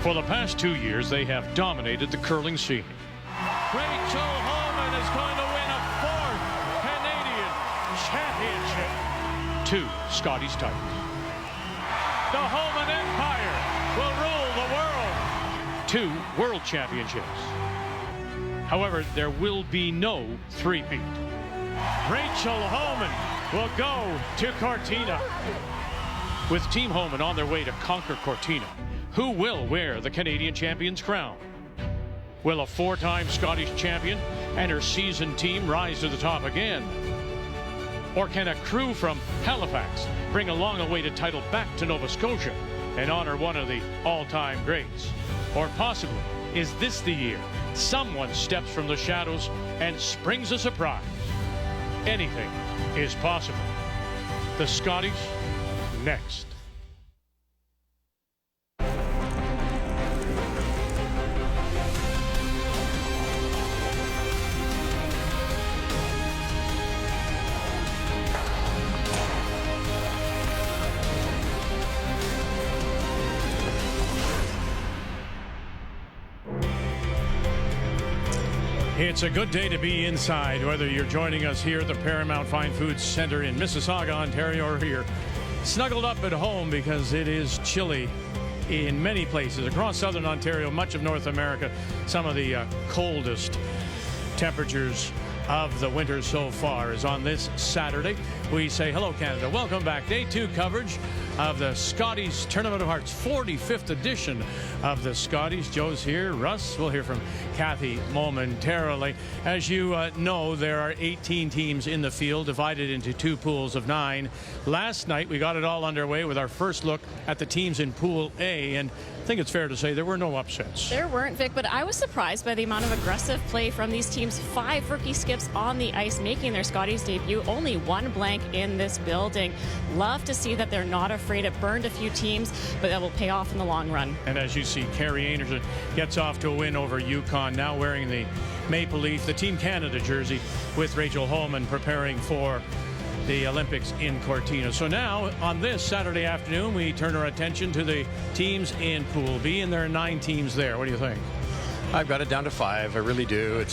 For the past 2 years, they have dominated the curling scene. Rachel Holman is going to win a 4th Canadian championship. 2 Scotties titles. The Holman Empire will rule the world. 2 world championships. However, there will be no three-peat. Rachel Holman will go to Cortina. With Team Holman on their way to conquer Cortina, who will wear the Canadian champion's crown? Will a 4-time Scottish champion and her seasoned team rise to the top again? Or can a crew from Halifax bring a long-awaited title back to Nova Scotia and honor one of the all-time greats? Or possibly, is this the year someone steps from the shadows and springs a surprise? Anything is possible. The Scotties, next. It's a good day to be inside, whether you're joining us here at the Paramount Fine Foods Center in Mississauga, Ontario, or here snuggled up at home, because it is chilly in many places across southern Ontario, much of North America. Some of the coldest temperatures of the winter so far is on this Saturday. We say hello, Canada. Welcome back. Day 2 coverage of the Scotties Tournament of Hearts, 45th edition of the Scotties. Joe's here. Russ, we'll hear from Kathy momentarily. As you know, there are 18 teams in the field, divided into 2 pools of 9. Last night, we got it all underway with our first look at the teams in Pool A, and I think it's fair to say there were no upsets. There weren't, Vic, but I was surprised by the amount of aggressive play from these teams. 5 rookie skips on the ice making their Scotties debut. Only 1 blank in this building. Love to see that they're not afraid. It burned a few teams, but that will pay off in the long run. And as you see, Carrie Anderson gets off to a win over Yukon, now wearing the Maple Leaf, the Team Canada jersey, with Rachel Holman preparing for the Olympics in Cortina. So now, on this Saturday afternoon, we turn our attention to the teams in Pool B, and there are 9 teams there. What do you think? I've got it down to 5. I really do.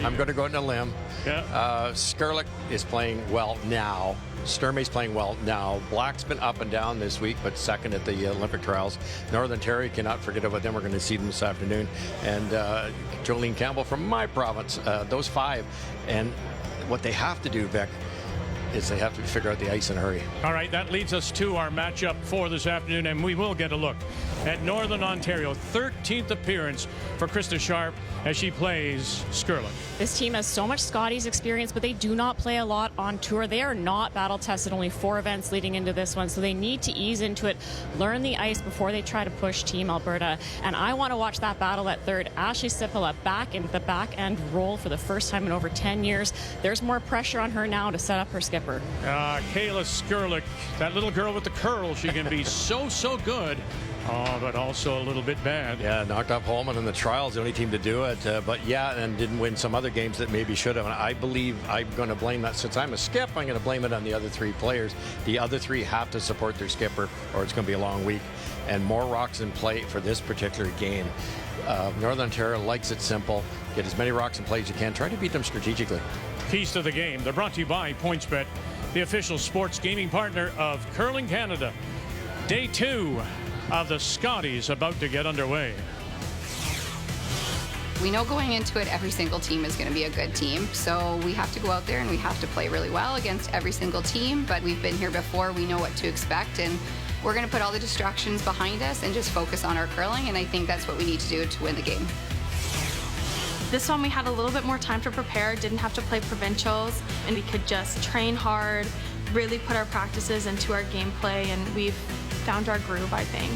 I'm going to go on a limb. Yeah. Skrlik is playing well now. Sturmey's playing well now. Black's been up and down this week, but second at the Olympic trials. Northern Ontario, cannot forget about them. We're going to see them this afternoon. And Jolene Campbell from my province. Those 5. And what they have to do, Beck, is they have to figure out the ice in a hurry. All right, that leads us to our matchup for this afternoon, and we will get a look at Northern Ontario. 13th appearance for Krista Scharf as she plays Skrlik. This team has so much Scotties experience, but they do not play a lot on tour. They are not battle tested, only 4 events leading into this one, so they need to ease into it, learn the ice before they try to push Team Alberta. And I want to watch that battle at third. Ashley Sipila back into the back end role for the first time in over 10 years. There's more pressure on her now to set up her skipper. Kayla Skrlik, that little girl with the curls, she can be so good. Oh, but also a little bit bad. Yeah, knocked off Holman in the trials, the only team to do it. But yeah, and didn't win some other games that maybe should have. And I believe I'm going to blame that. Since I'm a skip, I'm going to blame it on the other 3 players. The other 3 have to support their skipper, or it's going to be a long week. And more rocks in play for this particular game. Northern Ontario likes it simple. Get as many rocks in play as you can. Try to beat them strategically. Keys to the game. They're brought to you by PointsBet, the official sports gaming partner of Curling Canada. Day 2 of the Scotties about to get underway. We know going into it, every single team is going to be a good team. So we have to go out there and we have to play really well against every single team. But we've been here before. We know what to expect. And we're going to put all the distractions behind us and just focus on our curling. And I think that's what we need to do to win the game. This one we had a little bit more time to prepare, didn't have to play provincials, and we could just train hard, really put our practices into our gameplay, and we've found our groove, I think.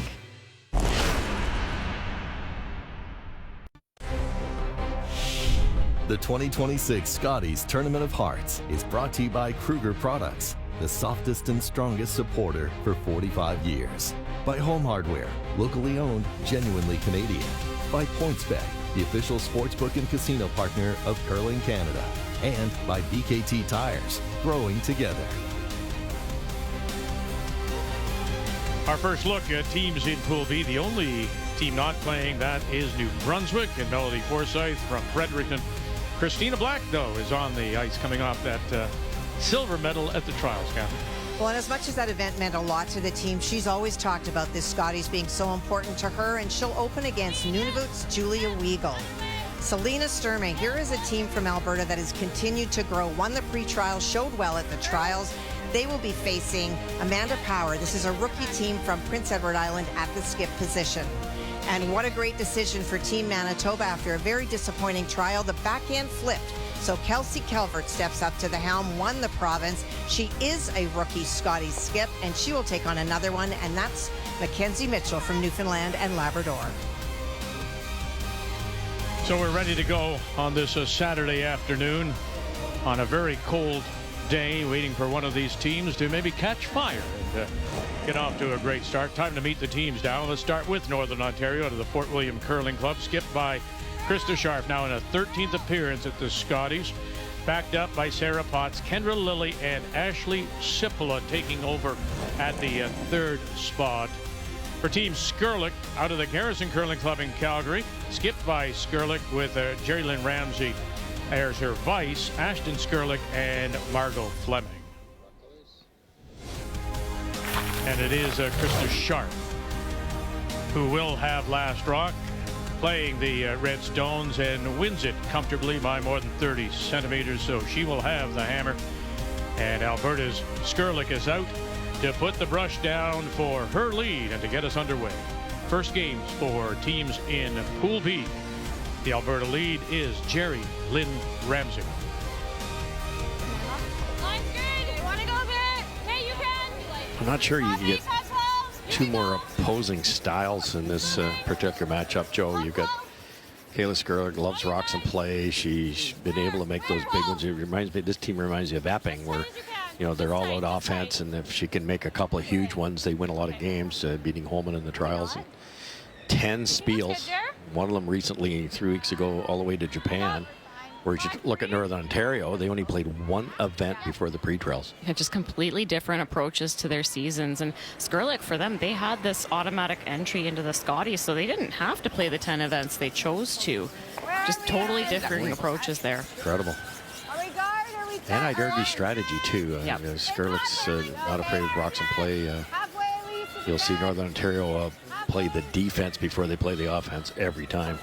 The 2026 Scotties Tournament of Hearts is brought to you by Kruger Products, the softest and strongest supporter for 45 years. By Home Hardware, locally owned, genuinely Canadian. By PointsBet, the official sportsbook and casino partner of Curling Canada. And by BKT Tires, growing together. Our first look at teams in Pool B, the only Team not playing, that is New Brunswick, and Melody Forsyth from Fredericton. Christina Black, though, is on the ice coming off that silver medal at the trials, Catherine. Well, and as much as that event meant a lot to the team, she's always talked about this Scotties being so important to her, and she'll open against Nunavut's Julia Weigel. Selena Sturmey, here is a team from Alberta that has continued to grow, won the pre-trials, showed well at the trials. They will be facing Amanda Power. This is a rookie team from Prince Edward Island at the skip position. And what a great decision for Team Manitoba after a very disappointing trial. The backhand flipped. So Kelsey Calvert steps up to the helm, won the province. She is a rookie Scotties skip, and she will take on another one, and that's Mackenzie Mitchell from Newfoundland and Labrador. So we're ready to go on this Saturday afternoon on a very cold day, waiting for one of these teams to maybe catch fire and get off to a great start. Time to meet the teams down. Let's start with Northern Ontario out of the Fort William Curling Club, skipped by Krista Scharf, now in a 13th appearance at the Scotties, backed up by Sarah Potts, Kendra Lilly, and Ashley Sipola taking over at the third spot. For Team Skrlik out of the Garrison Curling Club in Calgary, skipped by Skrlik with Jerry Lynn Ramsey as her vice, Ashton Skrlik and Margot Fleming. And it is Krista Scharf who will have last rock, playing the Red Stones, and wins it comfortably by more than 30 centimeters. So she will have the hammer. And Alberta's Skrlik is out to put the brush down for her lead and to get us underway. First games for teams in Pool B. The Alberta lead is Jerry Lynn Ramsey. Line's good. You want to go a bit? Hey, you can. I'm not sure you can get two more opposing styles in this particular matchup, Joe. You've got Kayla Skrlik, loves rocks and play. She's been able to make those big ones. It reminds me, this team reminds me of Epping, where they're all out offense, and if she can make a couple of huge ones, they win a lot of games, beating Holman in the trials. And 10 spiels, one of them recently 3 weeks ago, all the way to Japan. Whereas you look at Northern Ontario, they only played one event before the pre-trials. Yeah, just completely different approaches to their seasons. And Skrlik, for them, they had this automatic entry into the Scotties, so they didn't have to play the 10 events. They chose to. Just totally different approaches there. Incredible. And I dirty strategy, too. Yep. Skrlik's not afraid of rocks and play. You'll see Northern Ontario play the defense before they play the offense every time.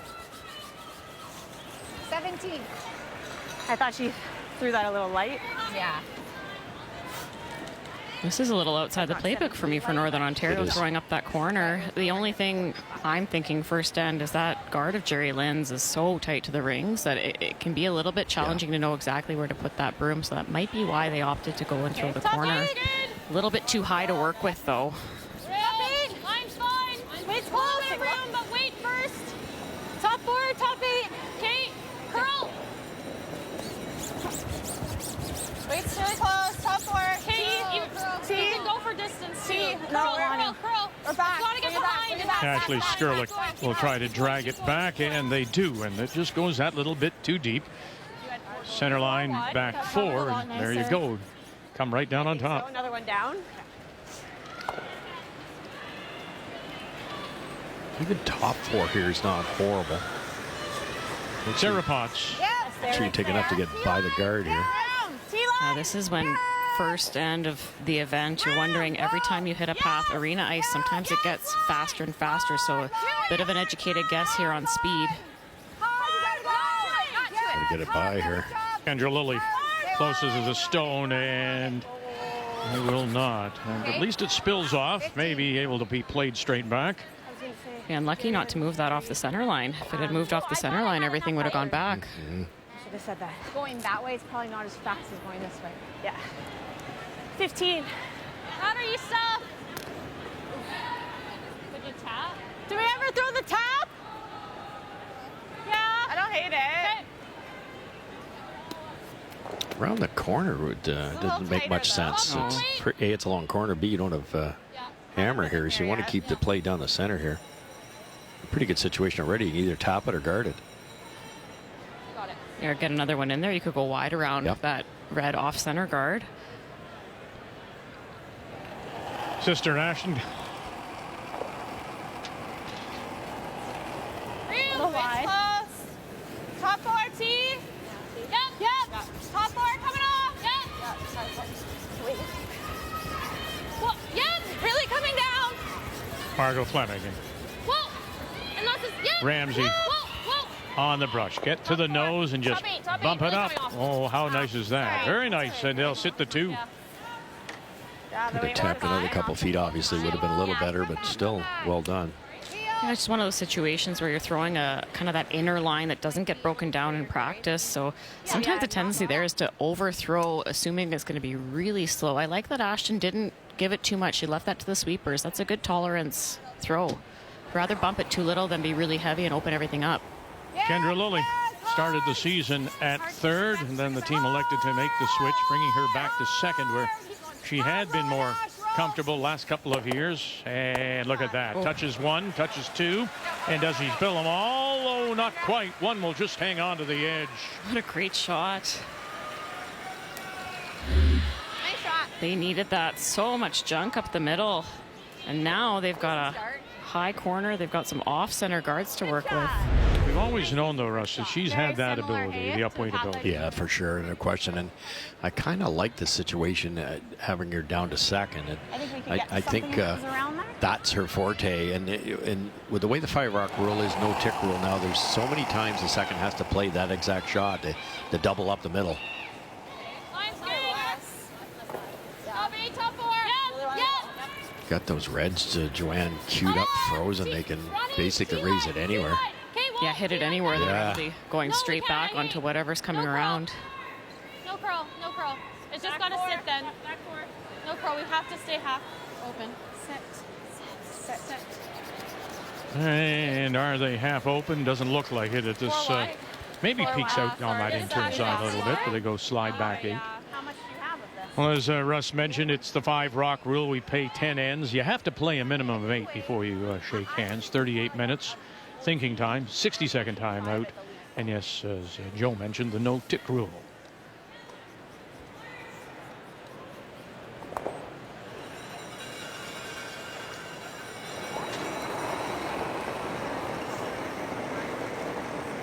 17. I thought she threw that a little light. Yeah. This is a little outside the playbook for me for Northern Ontario, throwing up that corner. The only thing I'm thinking first end is that guard of Jerry Lynn's is so tight to the rings that it can be a little bit challenging to know exactly where to put that broom. So that might be why they opted to go and throw the corner. A little bit too high to work with, though. Line's fine. Wait, close the room, but wait first. Top 4, top 8. Okay, curl. Wait's really close. Top 4. Okay, you can go for distance. See, curl. We're back. You gotta get behind. Ashley Skrlik will try to drag it back, and they do, and it just goes that little bit too deep. Center line back 4, and there you go. Come right down on top. Another one down. Even top 4 here is not horrible. Sarah Potts. Actually take enough to get by the guard here. This is when first end of the event, you're wondering every time you hit a path, arena ice, sometimes it gets faster and faster. So a bit of an educated guess here on speed. Gotta get it by here. Kendra Lilly closest as a stone, and it will not. And at least it spills off, maybe able to be played straight back. And lucky not to move that off the center line. If it had moved off the center line, everything would have gone back. Should have said that. Going that way is probably not as fast as going this way. Yeah. 15. How are you stuff? Did you tap? Do we ever throw the tap? Yeah. I don't hate it. Around the corner doesn't make much sense. It's a long corner. B, you don't have hammer here, so you want to keep the play down the center here. Pretty good situation already. You can either tap it or guard it. Got it. Or get another one in there. You could go wide around that red off-center guard. Sister Ashton little wide. Close. Top 4, T. Yep. Top 4 coming off. Yep. Well, yep. Really coming down. Margot Fleming. Whoa. And that's yep. Ramsey. Whoa. On the brush. Get to the nose and just Top eight, bump it really up. coming off. Oh, how nice is that? Very nice. And they'll sit the 2. Could have tapped another couple feet, obviously, would have been a little better, but still well done. Yeah, it's just one of those situations where you're throwing a kind of that inner line that doesn't get broken down in practice. So sometimes the tendency there is to overthrow, assuming it's going to be really slow. I like that Ashton didn't give it too much. She left that to the sweepers. That's a good tolerance throw. Rather bump it too little than be really heavy and open everything up. Kendra Lilly started the season at 3rd, and then the team elected to make the switch, bringing her back to 2nd, where she had been more comfortable last couple of years. And look at that. Touches 1, touches 2. And does he spill them all? Oh, not quite. One will just hang on to the edge. What a great shot. Nice shot. They needed that. So much junk up the middle. And now they've got a high corner. They've got some off-center guards to work with. We've always known, though, Russ, that she's had that ability, the upweight ability. Yeah, for sure, no question. And I kind of like the situation, having her down to 2nd. I think that's her forte. And with the way the 5 rock rule is, no tick rule now, there's so many times the 2nd has to play that exact shot to double up the middle. Top 4. Yep. Got those reds, Joanne, queued up, frozen. They can basically raise it anywhere. Yeah, hit it anywhere. They're really going straight back onto whatever's coming around. No curl. It's just got to sit then. No curl. We have to stay half open. Sit. And are they half open? Doesn't look like it at this. Maybe peeks out on that intern side a little bit, but they go slide back 8. How much do you have of this? Well, as Russ mentioned, it's the 5 rock rule. We pay 10 ends. You have to play a minimum of 8 before you shake hands. 38 minutes. Thinking time, 60-second time out. And yes, as Joe mentioned, the no tick rule.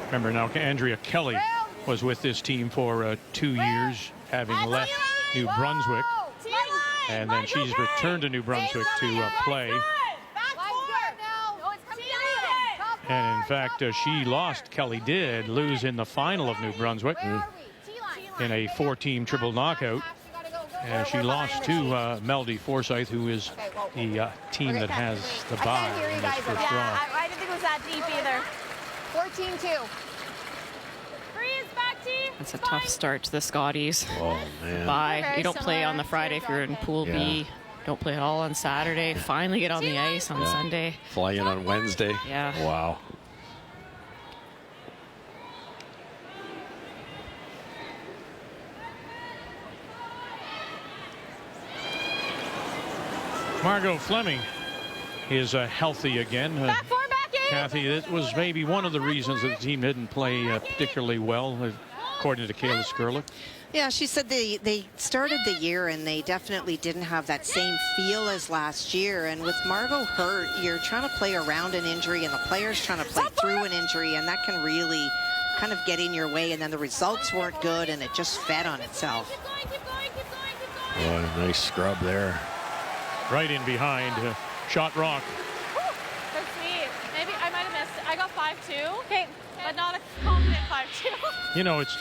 Remember now, Andrea Kelly was with this team for 2 years, having left New Brunswick. And then she's returned to New Brunswick to play. And in fact, Kelly did lose in the final of New Brunswick in a 4-team triple knockout. And she lost to Melody Forsyth, who is the team that has the bye in this first draw. I didn't think it was that deep either. 14-2. Freeze back, T. That's a tough start to the Scotties. Oh, man. Bye. You don't play on the Friday if you're in Pool B. Don't play at all on Saturday. Finally get on the ice on Sunday. Fly in on Wednesday. Yeah. Wow. Margot Fleming is healthy again. Back 4, back 8. Kathy, it was maybe one of the reasons that the team didn't play particularly well, according to Kayla Skrlik. Yeah, she said they started the year and they definitely didn't have that same feel as last year. And with Margot hurt, you're trying to play around an injury and the player's trying to play through an injury, and that can really kind of get in your way. And then the results weren't good and it just fed on itself. Oh, nice scrub there. Right in behind, shot rock. That's sweet. Maybe I might have missed it. I got 5-2. Okay. But not a confident 5-2. You know, it's.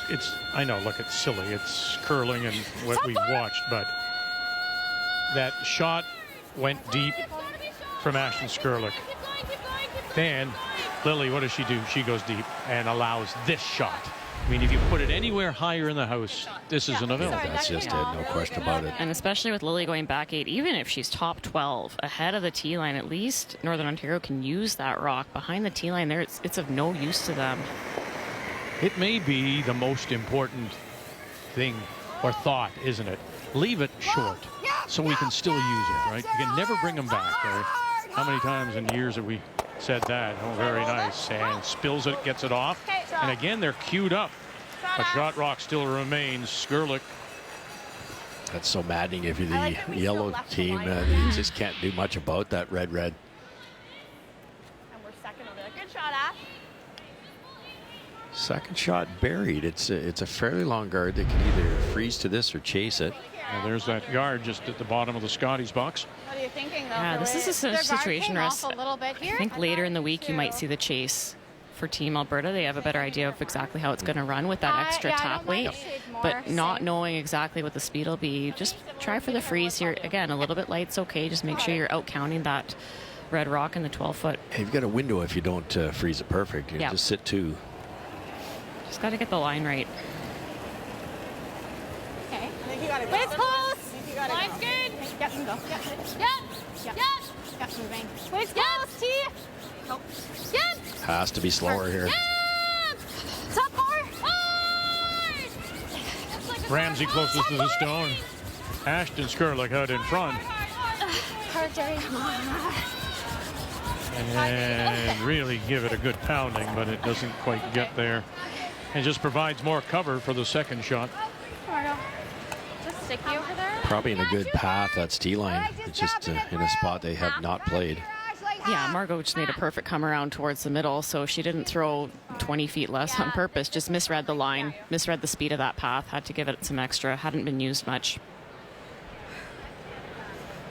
I know. Look, it's silly. It's curling and what we've watched, but that shot went deep from Ashton Skrlik. Then Lily, what does she do? She goes deep and allows this shot. I mean, if you put it anywhere higher in the house, this is an event. That's just it, no question about it. And especially with Lily going back 8, even if she's top 12 ahead of the T line, at least Northern Ontario can use that rock behind the T line there. It's of no use to them. It may be the most important thing or thought, isn't it? Leave it short so we can still use it, right? You can never bring them back. How many times in years have we said that? Oh, very nice. And spills it, gets it off. And again, they're queued up. But shot rock still remains. Skrlik. That's so maddening if you're the yellow team. You just can't do much about that red. And we're second over there. Good shot, Ash. Second shot buried. It's a fairly long guard. They can either freeze to this or chase it. Well, there's that guard just at the bottom of the Scotties box. What are you thinking, though? Yeah, this is a situation where I here. think later in the week you might see the chase for Team Alberta. They have a better idea of exactly how it's going to run with that extra tap weight, but not knowing exactly what the speed will be. Just try for the freeze here. Again, a little bit light's okay. Just make sure you're out counting that red rock in the 12-foot. Hey, you've got a window if you don't freeze it perfect. You just sit 2. Just got to get the line right. Okay. I think you got it. Wait, it's close. Line's good. Yep, you go. Yep. Yep. Moving. Wait, it's close. T. Go. Yep. Has to be slower here. Yep. Top bar. Hard. Ramsey closest to the stone. Ashton Skrlik out in front. Hard, Jerry. Come on. And really give it a good pounding, but it doesn't quite get there. And just provides more cover for the second shot. Just sticky over there. Probably in a good path. That's T-line. It's just in a spot they have not played. Yeah, Margot just made a perfect come around towards the middle, so she didn't throw 20 feet less on purpose. Just misread the line, misread the speed of that path, had to give it some extra, hadn't been used much.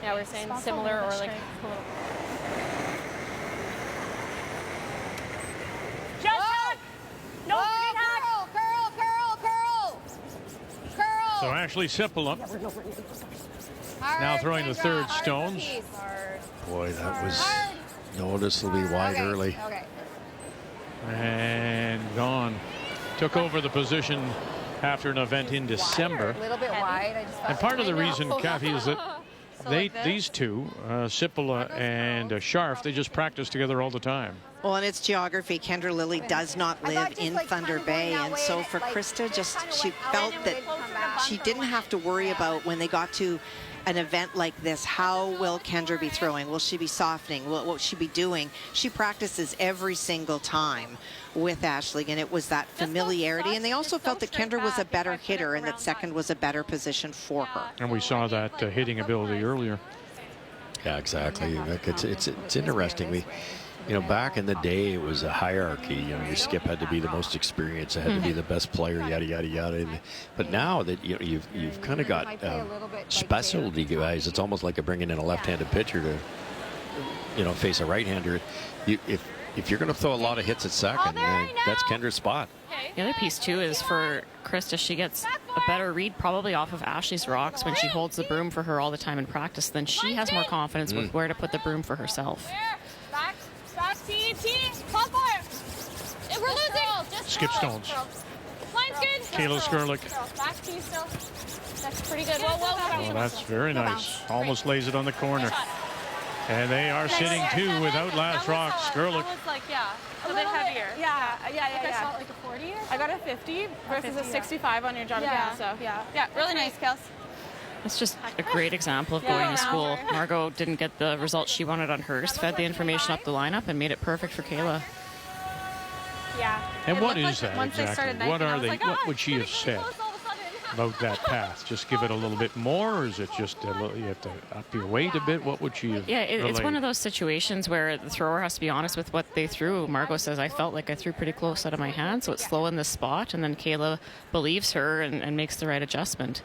Yeah, we're saying similar or like a little. No, So Ashley Sippola now throwing the third stones. Boy, that was noticeably wide early. And gone. Took over the position after an event in December. A little bit wide. And part of the reason, Kathy, is that these two, Sippola and Scharf, they just practice together all the time. Well, and it's geography. Kendra Lilly does not live in Thunder Bay, and so for Krista, she felt that she didn't have to worry about when they got to an event like this, how will Kendra be throwing? Will she be softening? What will she be doing? She practices every single time with Ashley, and it was that familiarity. And they also felt that Kendra was a better hitter and that second was a better position for her. And we saw that hitting ability earlier. Yeah, exactly. It's interesting. Back in the day, it was a hierarchy. Your skip had to be the most experienced, it had to be the best player, yada yada yada. But now that you've kind of got specialty guys, it's almost like bringing in a left-handed pitcher to, face a right-hander. If you're going to throw a lot of hits at second, that's Kendra's spot. The other piece too is for Krista, she gets a better read probably off of Ashley's rocks when she holds the broom for her all the time in practice. Then she has more confidence with where to put the broom for herself. Back, T, top bar. We're losing. Just Skip stones. Line's good. Kayla Skrlik. Back T still. That's pretty good. Whoa. Oh, that's very nice. Almost lays it on the corner. And they are sitting 2 without last rock. Skrlik. That was like, a bit heavier. Yeah. I felt like a 40 or I got a 50 versus a 65 on your job. Yeah, really nice, Kels. It's just a great example of going to school. Margot didn't get the results she wanted on hers, fed the information up the lineup, and made it perfect for Kayla. Yeah. And what is that exactly? What are they? What would she have said about that path? Just give it a little bit more, or is it just a little, you have to up your weight a bit? What would she have it's one of those situations where the thrower has to be honest with what they threw. Margot says, I felt like I threw pretty close out of my hand, so it's slow in this spot, and then Kayla believes her and makes the right adjustment.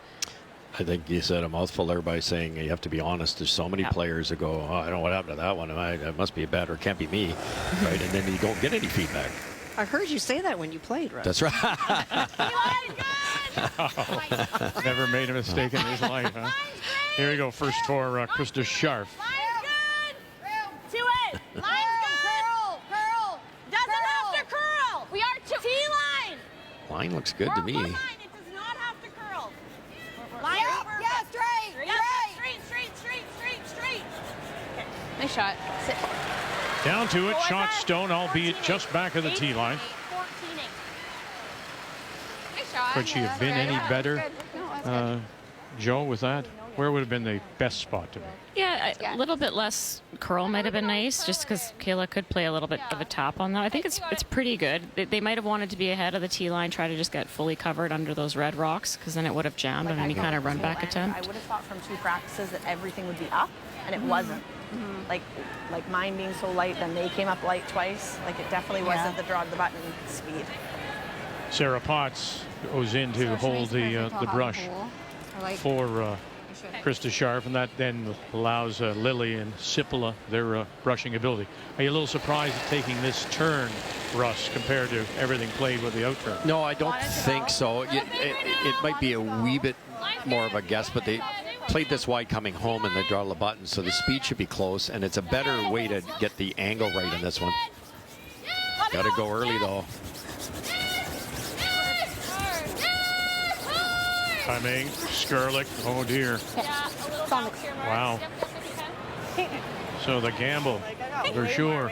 I think you said a mouthful there by saying you have to be honest. There's so many players that go, I don't know what happened to that one. It must be bad or it can't be me, right? And then you don't get any feedback. I heard you say that when you played, right? That's right. Never made a mistake in his life, huh? Here we go. First for Krista Scharf. Line's good. To it. Line's good. Curl. Doesn't have to curl. We are T-line. Line looks good to me. It does not have to curl. Line straight. Okay. Nice shot. Sit. Down to it. Shot stone, albeit just back of the tee line. Could she have been any better, Joe, with that? Where would have been the best spot to be? Yeah, a little bit less curl might have been nice, just because Kayla could play a little bit of a tap on that. I think it's pretty good. They might have wanted to be ahead of the tee line, try to just get fully covered under those red rocks, because then it would have jammed on any kind of run back attempt. I would have thought from 2 practices that everything would be up, and it wasn't. Like mine being so light, then they came up light twice. Like it definitely wasn't the draw the button speed. Sarah Potts goes in to hold the brush for Krista Scharf, and that then allows Lily and Sipila their brushing ability. Are you a little surprised at taking this turn, Russ, compared to everything played with the out turn? No, I don't think so. It might be a wee bit more of a guess, but they played this wide coming home and they draw the button, so the speed should be close, and it's a better way to get the angle right in this one. Got to go early, though. Coming, Skrlik. Oh dear. Wow. So the gamble, for sure,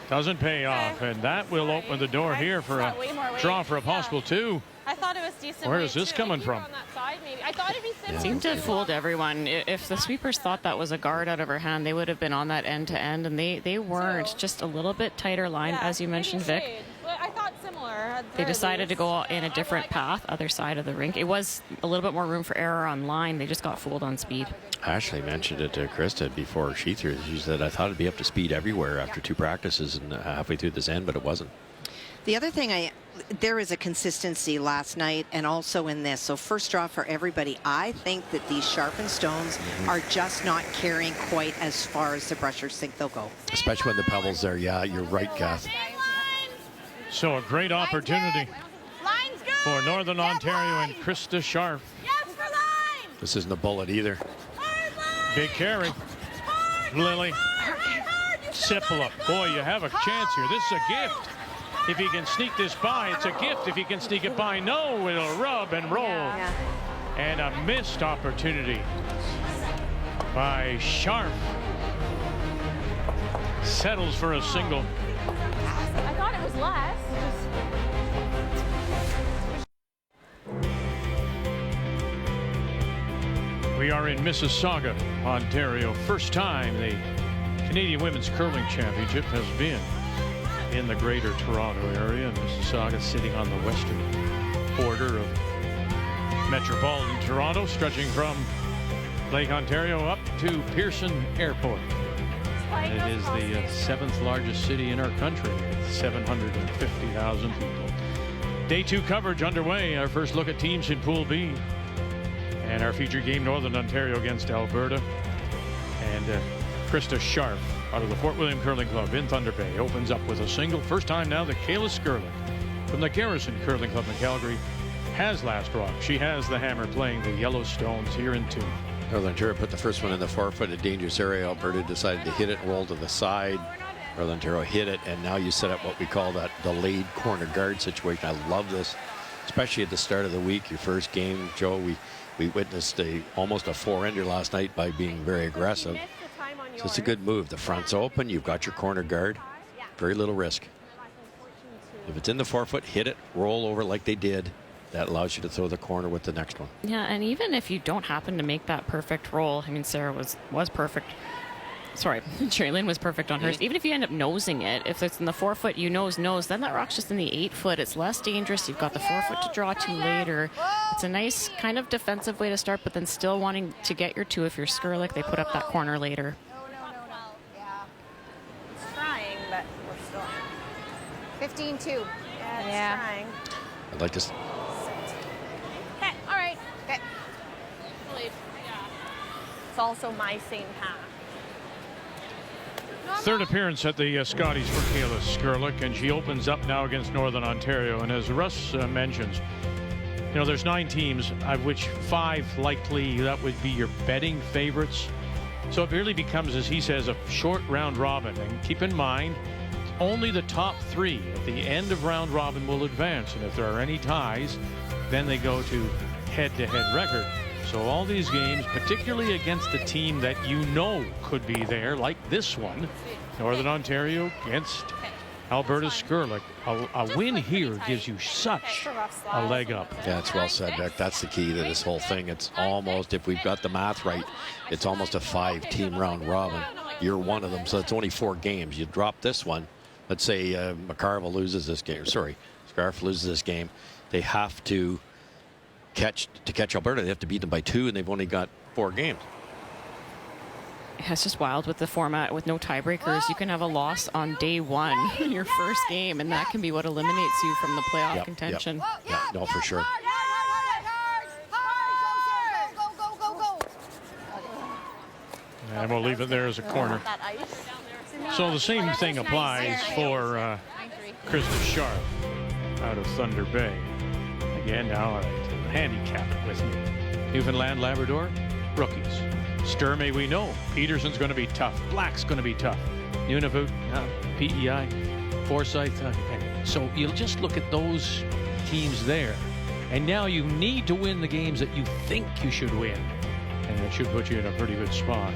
doesn't pay off, and that will open the door here for a draw for a possible 2. I thought it was decent. Where is this coming from? I thought it'd be similar. Seemed to have fooled everyone. If the sweepers thought that was a guard out of her hand, they would have been on that end to end, and they weren't. Just a little bit tighter line, as you mentioned, Vic. I thought similar. They decided to go in a different path, other side of the rink. It was a little bit more room for error on line. They just got fooled on speed. Ashley mentioned it to Krista before she threw. She said, I thought it'd be up to speed everywhere after 2 practices and halfway through this end, but it wasn't. The other thing, there is a consistency last night and also in this. So first draw for everybody. I think that these sharpened stones are just not carrying quite as far as the brushers think they'll go. Especially when the pebbles there. Yeah, you're right, Kath. So a great opportunity for Northern Ontario and Krista Scharf. This isn't a bullet either. Big carry. Lily. Sipila. Boy, you have a chance here. This is a gift. If he can sneak this by, it's a gift. If he can sneak it by, no, it'll rub and roll. And a missed opportunity by Scharf. Settles for a single. I thought it was less. We are in Mississauga, Ontario. First time the Canadian Women's Curling Championship has been in the Greater Toronto area. Mississauga sitting on the western border of metropolitan Toronto, stretching from Lake Ontario up to Pearson Airport. And it is the 7th largest city in our country, with 750,000 people. Day 2 coverage underway. Our first look at teams in Pool B. And our featured game, Northern Ontario against Alberta. And Krista Scharf out of the Fort William Curling Club in Thunder Bay opens up with a single. First time now that Kayla Skrlik from the Garrison Curling Club in Calgary has last rock. She has the hammer playing the Yellowstones here in 2. Northern Ontario put the first one in the 4-foot, a dangerous area. Alberta decided to hit it, roll to the side. Northern Ontario hit it, and now you set up what we call that delayed corner guard situation. I love this, especially at the start of the week. Your first game, Joe, we witnessed almost a 4-ender last night by being very aggressive. So it's a good move. The front's open. You've got your corner guard. Very little risk. If it's in the 4-foot, hit it, roll over like they did. That allows you to throw the corner with the next one. Yeah, and even if you don't happen to make that perfect roll, I mean, Sarah was perfect. Sorry, Shailene was perfect on hers. Even if you end up nosing it, if it's in the 4-foot, you nose, then that rock's just in the 8-foot. It's less dangerous. You've got the 4-foot to draw to later. It's a nice kind of defensive way to start, but then still wanting to get your 2 if you're Skrlik. They put up that corner later. It's trying, but we're still 15-2. Yeah, it's trying. I'd like to. Okay, all right. Okay. It's also my same path. Third appearance at the Scotties for Kayla Skrlik, and she opens up now against Northern Ontario. And as Russ mentions, you know, there's 9 teams, of which 5 likely that would be your betting favorites. So it really becomes, as he says, a short round robin. And keep in mind, only the top 3 at the end of round robin will advance. And if there are any ties, then they go to head-to-head record. So all these games, particularly against a team that you know could be there, like this one, Northern Ontario against Alberta Skrlik, a win here gives you such a leg up. Yeah, it's well said, Vic. That's the key to this whole thing. It's almost, if we've got the math right, it's almost a 5-team round robin. You're one of them, so it's only 4 games. You drop this one. Let's say McCarville loses this game. Sorry, Scharf loses this game. They have to catch Alberta. They have to beat them by 2, and they've only got 4 games. Yeah, it's just wild with the format with no tiebreakers. You can have a loss on day one in your first game, and that can be what eliminates you from the playoff contention. Yeah, no, for sure. And we'll leave it there as a corner. So the same thing applies for Krista Scharf out of Thunder Bay. Again, now a handicap with me. Newfoundland, Labrador, rookies. Sturmey, we know. Peterson's going to be tough. Black's going to be tough. Nunavut, PEI, Forsyth. So you'll just look at those teams there. And now you need to win the games that you think you should win. And it should put you in a pretty good spot.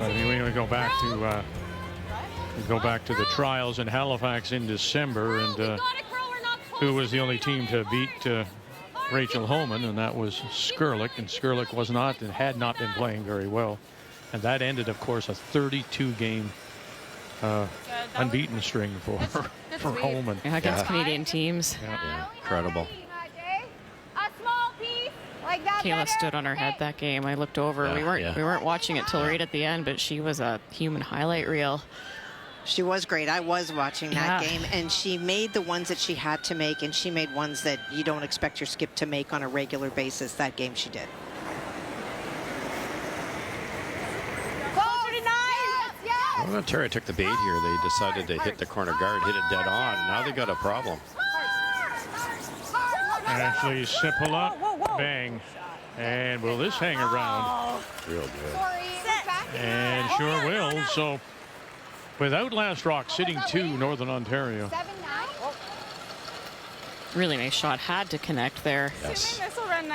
I mean, we're going to go back to the trials in Halifax in December, and who was the only team to beat Rachel Holman, and that was Skrlik, and Skrlik had not been playing very well, and that ended, of course, a 32-game unbeaten string for Holman. Yeah, against Canadian teams. Yeah, incredible. Kayla stood on her head that game. I looked over. We weren't watching it till right at the end, but she was a human highlight reel. She was great. I was watching that game, and she made the ones that she had to make, and she made ones that you don't expect your skip to make on a regular basis. That game she did. Well, Ontario took the bait here. They decided to hit the corner guard, hit it dead on. Now they got a problem. Ashley Sipula, bang. And will this hang around? Real good. And sure will. So without Last Rock sitting 2, Northern Ontario. Really nice shot. Had to connect there. Yes.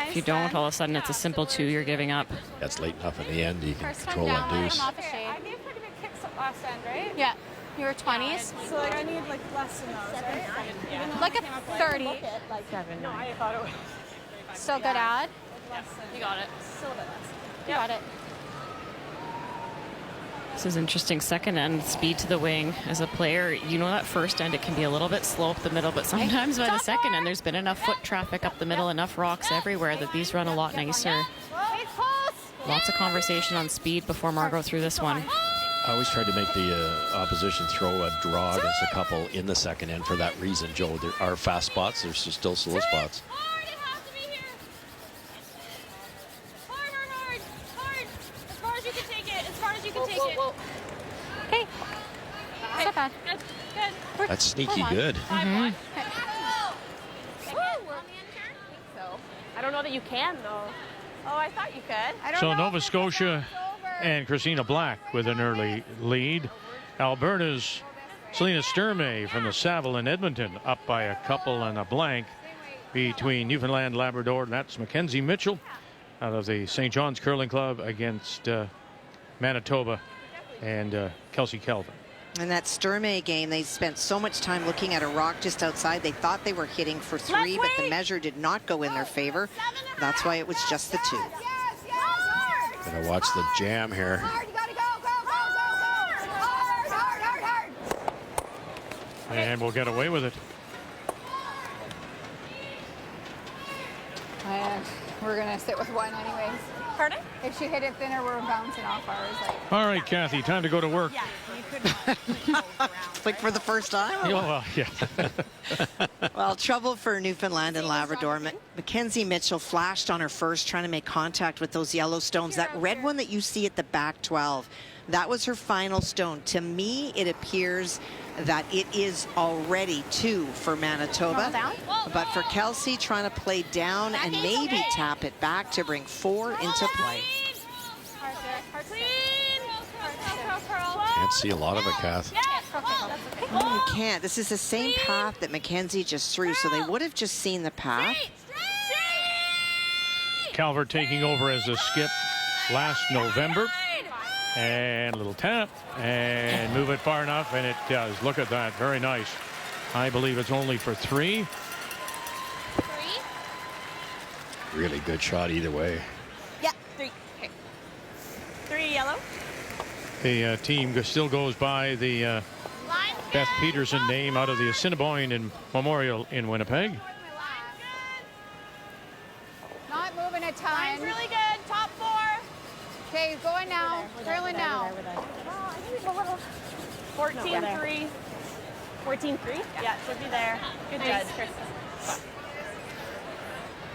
If you don't, all of a sudden it's a simple 2 you're giving up. That's late enough in the end. You can control that deuce. I gave pretty good kicks at last end, right? Yeah. You were 20s. So like I need like less than those, right? Like a 30. No, I thought it was Still good ad. You got it. Still a bit less. You got it. This is interesting. Second end, speed to the wing. As a player, you know that first end, it can be a little bit slow up the middle, but sometimes by the second end, there's been enough foot traffic up the middle, enough rocks everywhere that these run a lot nicer. Lots of conversation on speed before Margot threw this one. I always tried to make the opposition throw a draw against a couple in the second end for that reason, Joe. There are fast spots. There's still slow spots. Hard. As far as you can take it. Okay. Not bad. Good. That's sneaky good. Mm-hmm. I don't know that you can, though. Oh, I thought you could. So Nova Scotia and Christina Black with an early lead. Alberta's Selena Sturmey from the Saville in Edmonton up by a couple and a blank between Newfoundland, Labrador, and that's Mackenzie Mitchell out of the St. John's Curling Club against Manitoba and Kelsey Kelvin. In that Sturmey game, they spent so much time looking at a rock just outside. They thought they were hitting for 3, but the measure did not go in their favor. That's why it was just the 2. Gonna watch the jam here. And we'll get away with it. We're going to sit with 1 anyways. Pardon? If she hit it thinner, we're bouncing off ours. All right, Kathy, time to go to work. Yeah, you couldn't. Like for the first time? Oh, well, yeah. Well, trouble for Newfoundland and Labrador. Mackenzie Mitchell flashed on her first, trying to make contact with those yellow stones. That red one that you see at the back 12, that was her final stone. To me, it appears that it is already 2 for Manitoba. But for Kelsey, trying to play down and maybe tap it back to bring 4 into play. Can't see a lot of it, Kath. No, you can't. This is the same path that Mackenzie just threw, so they would have just seen the path. Calvert taking over as a skip last November. And a little tap and move it far enough, and it does. Look at that. Very nice. I believe it's only for 3. Really good shot either way. Yeah, 3. Okay. 3 yellow. The team still goes by the Beth Peterson name out of the Assiniboine and Memorial in Winnipeg. Not moving it Okay, going now. Curling now. 14-3. 14-3? Yeah, it should be there. Good judge.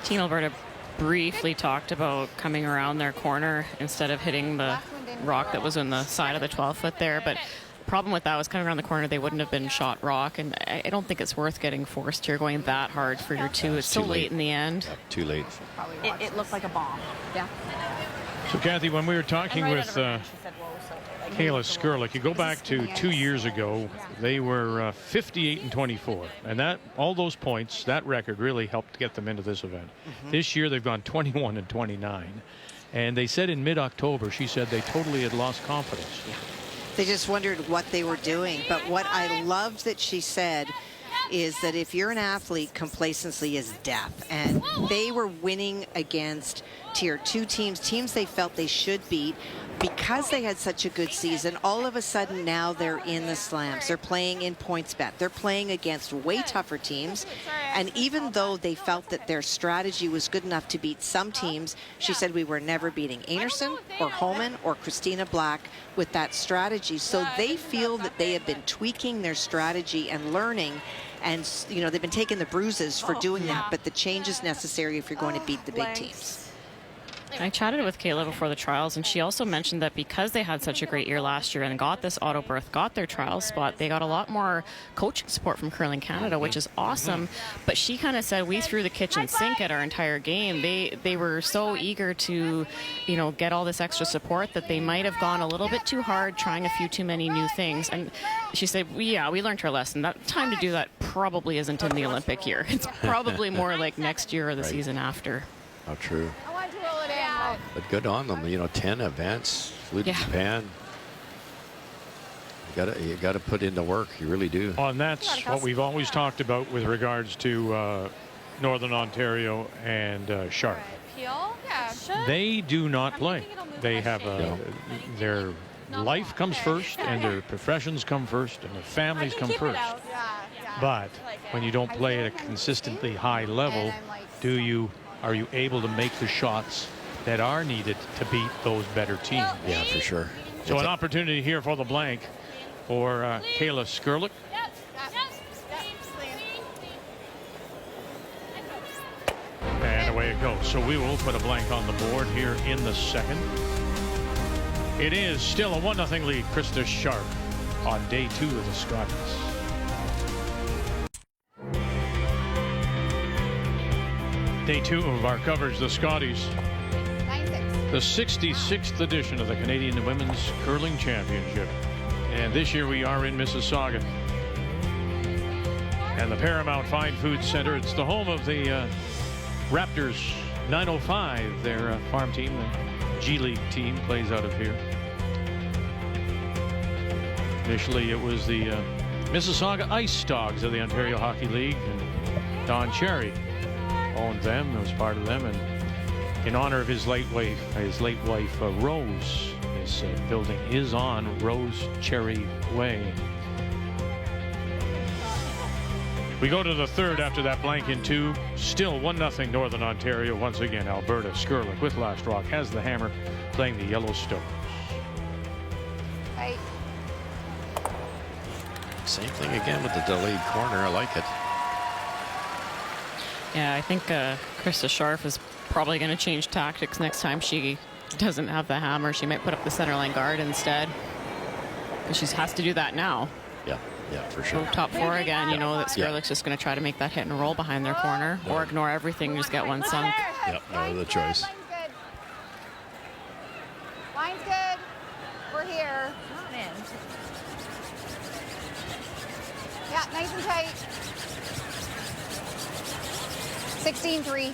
Team Alberta briefly talked about coming around their corner instead of hitting the rock that was in the side of the 12 foot there. But the problem with that was coming around the corner, they wouldn't have been shot rock. And I don't think it's worth getting forced here going that hard for your two. It's so late in the end. Yeah, too late. It looked like a bomb. Yeah. So, Kathy, when we were talking with Kayla Skrlik, you go back to 2 years ago, they were 58-24, and that all those points, that record really helped get them into this event. This year they've gone 21-29, and they said in mid-October, she said they totally had lost confidence. They just wondered what they were doing. But what I loved that she said is that if you're an athlete, complacency is death. And they were winning against tier 2 teams they felt they should beat. Because they had such a good season, all of a sudden now they're in the slams. They're playing in points bet. They're playing against way tougher teams. And even though they felt that their strategy was good enough to beat some teams, she said we were never beating Anderson or Homan or Christina Black with that strategy. So they feel that they have been tweaking their strategy and learning. And, you know, they've been taking the bruises for doing that, but the change is necessary if you're going to beat the big teams. I chatted with Kayla before the trials, and she also mentioned that because they had such a great year last year and got this auto berth, got their trials spot, they got a lot more coaching support from Curling Canada, which is awesome. But she kind of said we threw the kitchen sink at our entire game. They were so eager to, you know, get all this extra support that they might have gone a little bit too hard, trying a few too many new things. And she said, we learned our lesson. That time to do that probably isn't in the Olympic year. It's probably more like next year or the season after. How true. I want to roll it in. But good on them. You know, 10 events, flew to Japan. You gotta put in the work. You really do. And that's what we've always talked about with regards to Northern Ontario and Scharf. Peel? Yeah. They do not play. They have their life comes first, and their professions come first, and their families come first. But when you don't play at a consistently high level, are you able to make the shots that are needed to beat those better teams? Yeah, for sure. So an opportunity here for the blank for Kayla Skrlik. And away it goes. So we will put a blank on the board here in the second. It is still a 1-0 lead, Krista Scharf on day 2 of the Scotties. Day 2 of our coverage, the Scotties. The 66th edition of the Canadian Women's Curling Championship. And this year we are in Mississauga. And the Paramount Fine Food Center, it's the home of the Raptors 905, their farm team. The G League team plays out of here. Initially it was the Mississauga Ice Dogs of the Ontario Hockey League, and Don Cherry owned them, was part of them, and in honor of his late wife Rose, this building is on Rose Cherry Way. We go to the third after that blank in 2. Still 1-0 Northern Ontario. Once again, Alberta. Skrlik with Last Rock has the hammer, playing the Yellowstone. Right. Same thing again with the delayed corner. I like it. Yeah, I think Krista Scharf is probably going to change tactics next time she doesn't have the hammer. She might put up the center line guard instead, because she has to do that now. Yeah, for sure. Go top 4 again. You know that Skrlik's just going to try to make that hit and roll behind their corner, or ignore everything, just get one sunk. Yep, no other choice. Line's good. We're here. Not in. Yeah, nice and tight. 16-3.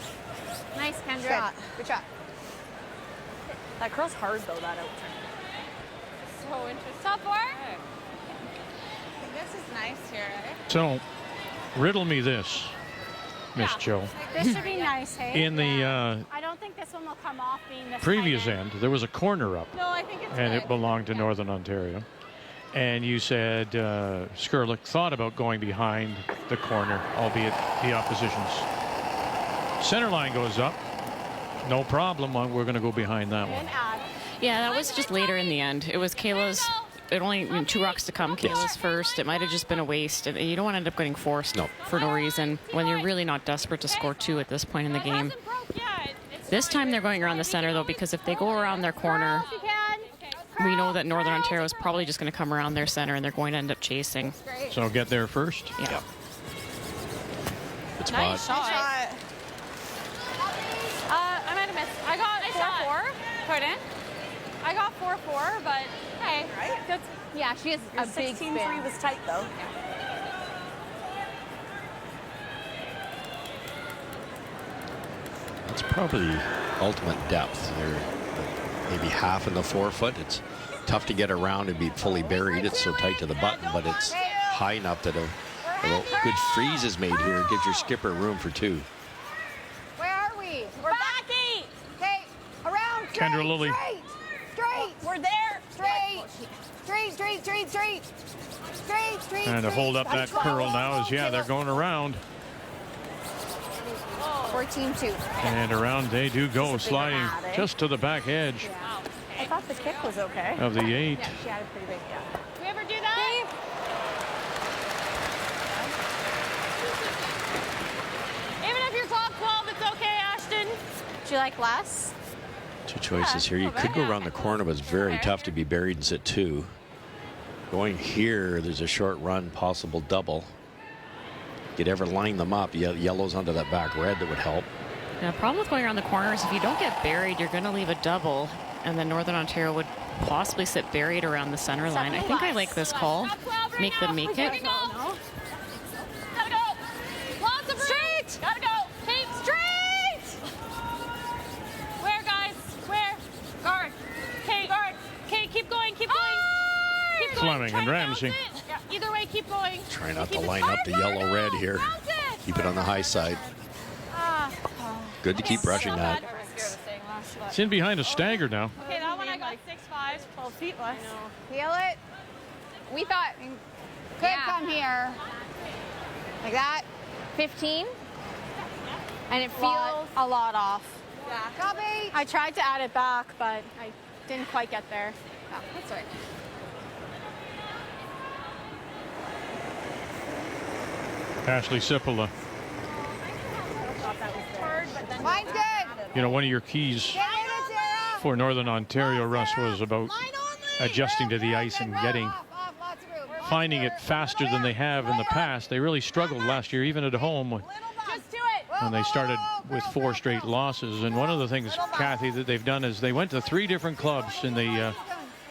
Nice, Kendra. Good shot. That curl's hard, though, that out turn. So interesting. Top 4. This is nice here, eh? So, riddle me this, Miss Joe. This should be nice, hey? In the I don't think this one will come off being this previous tight end, there was a corner up, No, I think it's and good. it belonged to Northern Ontario. And you said Skrlik thought about going behind the corner, albeit the opposition's center line goes up. No problem. We're going to go behind that one. Yeah, that was just later in the end. It was Kayla's. It only 2 rocks to come. Kayla's first. It might have just been a waste. And you don't want to end up getting forced for no reason when you're really not desperate to score 2 at this point in the game. This time they're going around the center, though, because if they go around their corner, we know that Northern Ontario is probably just going to come around their center, and they're going to end up chasing. So get there first. Yeah. Good Nice spot. shot. I might have missed. I got 4-4. Pardon? I got 4-4, but hey. Right? That's, yeah, she has Your a big 16-3 was tight, though. It's probably ultimate depth. They're maybe half in the forefoot. It's tough to get around and be fully buried. It's so tight to the button, but it's high enough that a good freeze is made here. It gives your skipper room for 2. Where are we? We're back 8. Okay, around. Straight, Kendra Lilly. Straight. We're there. Straight. And to hold up that curl now is, they're going around. 14-2. And around they do go, sliding just to the back edge I thought the kick was okay. of the 8. Yeah, she had a pretty big, Do we ever do that? Even if you're top 12, it's okay, Ashton. Do you like less? 2 choices here. You could go around the corner, but it's very tough to be buried and sit 2. Going here, there's a short run, possible double. You'd ever line them up, yellows onto that back red, that would help. The problem with going around the corner is if you don't get buried, you're going to leave a double, and then Northern Ontario would possibly sit buried around the center line. I think I like this call. Make them make it. Gotta go. Lots of straight. Gotta go. Keep straight. Where, guys? Where? Guard. Okay, guard. Okay, keep going. Keep going. Keep going. Fleming Try and to bounce Ramsey. it. Yeah, either way, keep going. Try not to Keep it line up the yellow-red here. Bounce it. Keep it on the high side. Good to keep brushing that. It's in behind a stagger now. Okay, that one I got 6'5", 12 feet less. Feel it? We thought could come here. Like that. 15. And it feels a lot off. Yeah. Copy. I tried to add it back, but I didn't quite get there. Oh, that's right. Ashley Sipola. Mine's good. You know, one of your keys for Northern Ontario, Russ, was about adjusting to the ice and finding it faster than they have in the past. They really struggled last year, even at home, when they started with 4 straight losses. And one of the things, Kathy, that they've done is they went to 3 different clubs in the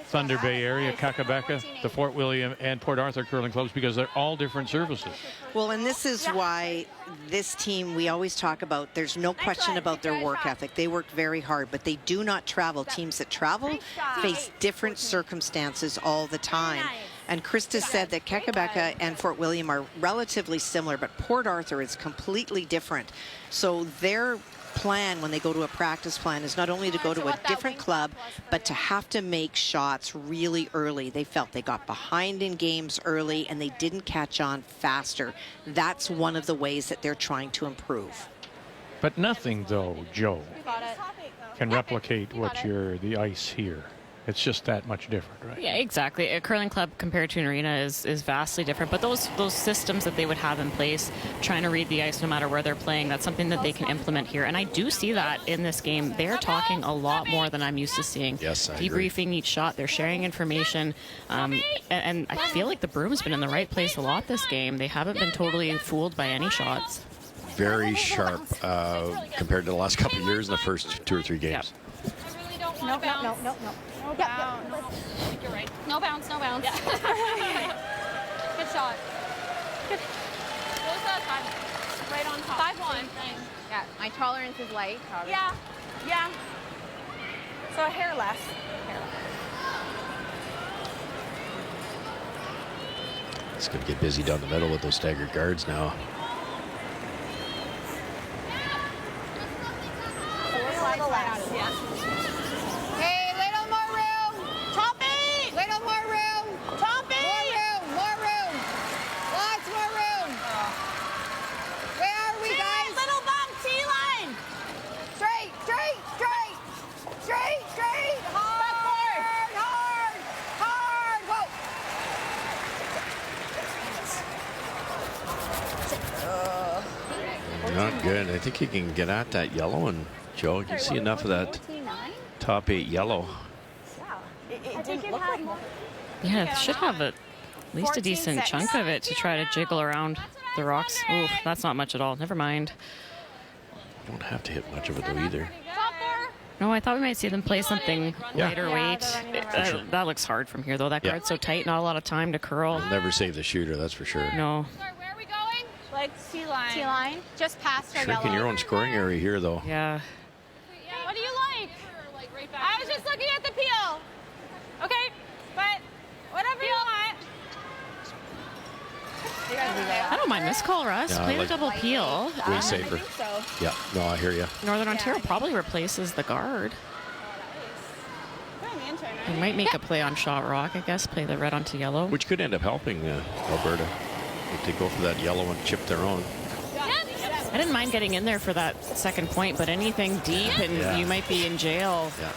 Thunder Bay area, Kakabeka, the Fort William, and Port Arthur curling clubs, because they're all different services. Well, and this is why this team, we always talk about, there's no question about their work ethic. They work very hard, but they do not travel. Teams that travel face different circumstances all the time. And Krista said that Kakabeka and Fort William are relatively similar, but Port Arthur is completely different. So their plan when they go to a practice plan is not only to go to a different club, but to have to make shots really early. They felt they got behind in games early and they didn't catch on faster. That's one of the ways that they're trying to improve. But nothing, though, Joe, can replicate what the ice here. It's just that much different, right? Yeah, exactly. A curling club compared to an arena is vastly different. But those systems that they would have in place, trying to read the ice no matter where they're playing, that's something that they can implement here. And I do see that in this game. They're talking a lot more than I'm used to seeing. Yes, I agree. Debriefing each shot. They're sharing information. And I feel like the broom's been in the right place a lot this game. They haven't been totally fooled by any shots. Very sharp compared to the last couple of years in the first 2 or 3 games. No bounce. No bounce. I think you're right. No bounce. No bounce. Yeah. Good shot. Good. What was that time? Right on top. 5-1. Yeah, my tolerance is light. Yeah. Yeah. So a hair less. It's going to get busy down the middle with those staggered guards now. Hey, little more room. Top 8. Little more room. Top 8. More room. Lots more room. Where are we, guys? Little bump, T-line. Straight. Hard. good. I think he can get at that yellow, and Joe, you can see enough of that top 8 yellow. It didn't look like that. Yeah, it should have at least a decent chunk of it to try to jiggle around the rocks. Ooh, that's not much at all. Never mind. You don't have to hit much of it, though, either. No, I thought we might see them play something lighter weight. Sure. That looks hard from here, though. That guard's so tight, not a lot of time to curl. They'll never save the shooter, that's for sure. No. Where are we going? Like T-line. T-line. Just past our Shrinking yellow. your own scoring area here, though. Yeah. What do you like? I was just looking at the peel. Okay, but whatever you want. I don't mind this call, Russ. Yeah, I Play like the double peel. Way safer. Yeah, no, I hear you. Northern Ontario probably replaces the guard. They might make a play on shot rock, I guess. Play the red onto yellow. Which could end up helping Alberta if they go for that yellow and chip their own. I didn't mind getting in there for that second point, but anything deep and you might be in jail. Yeah.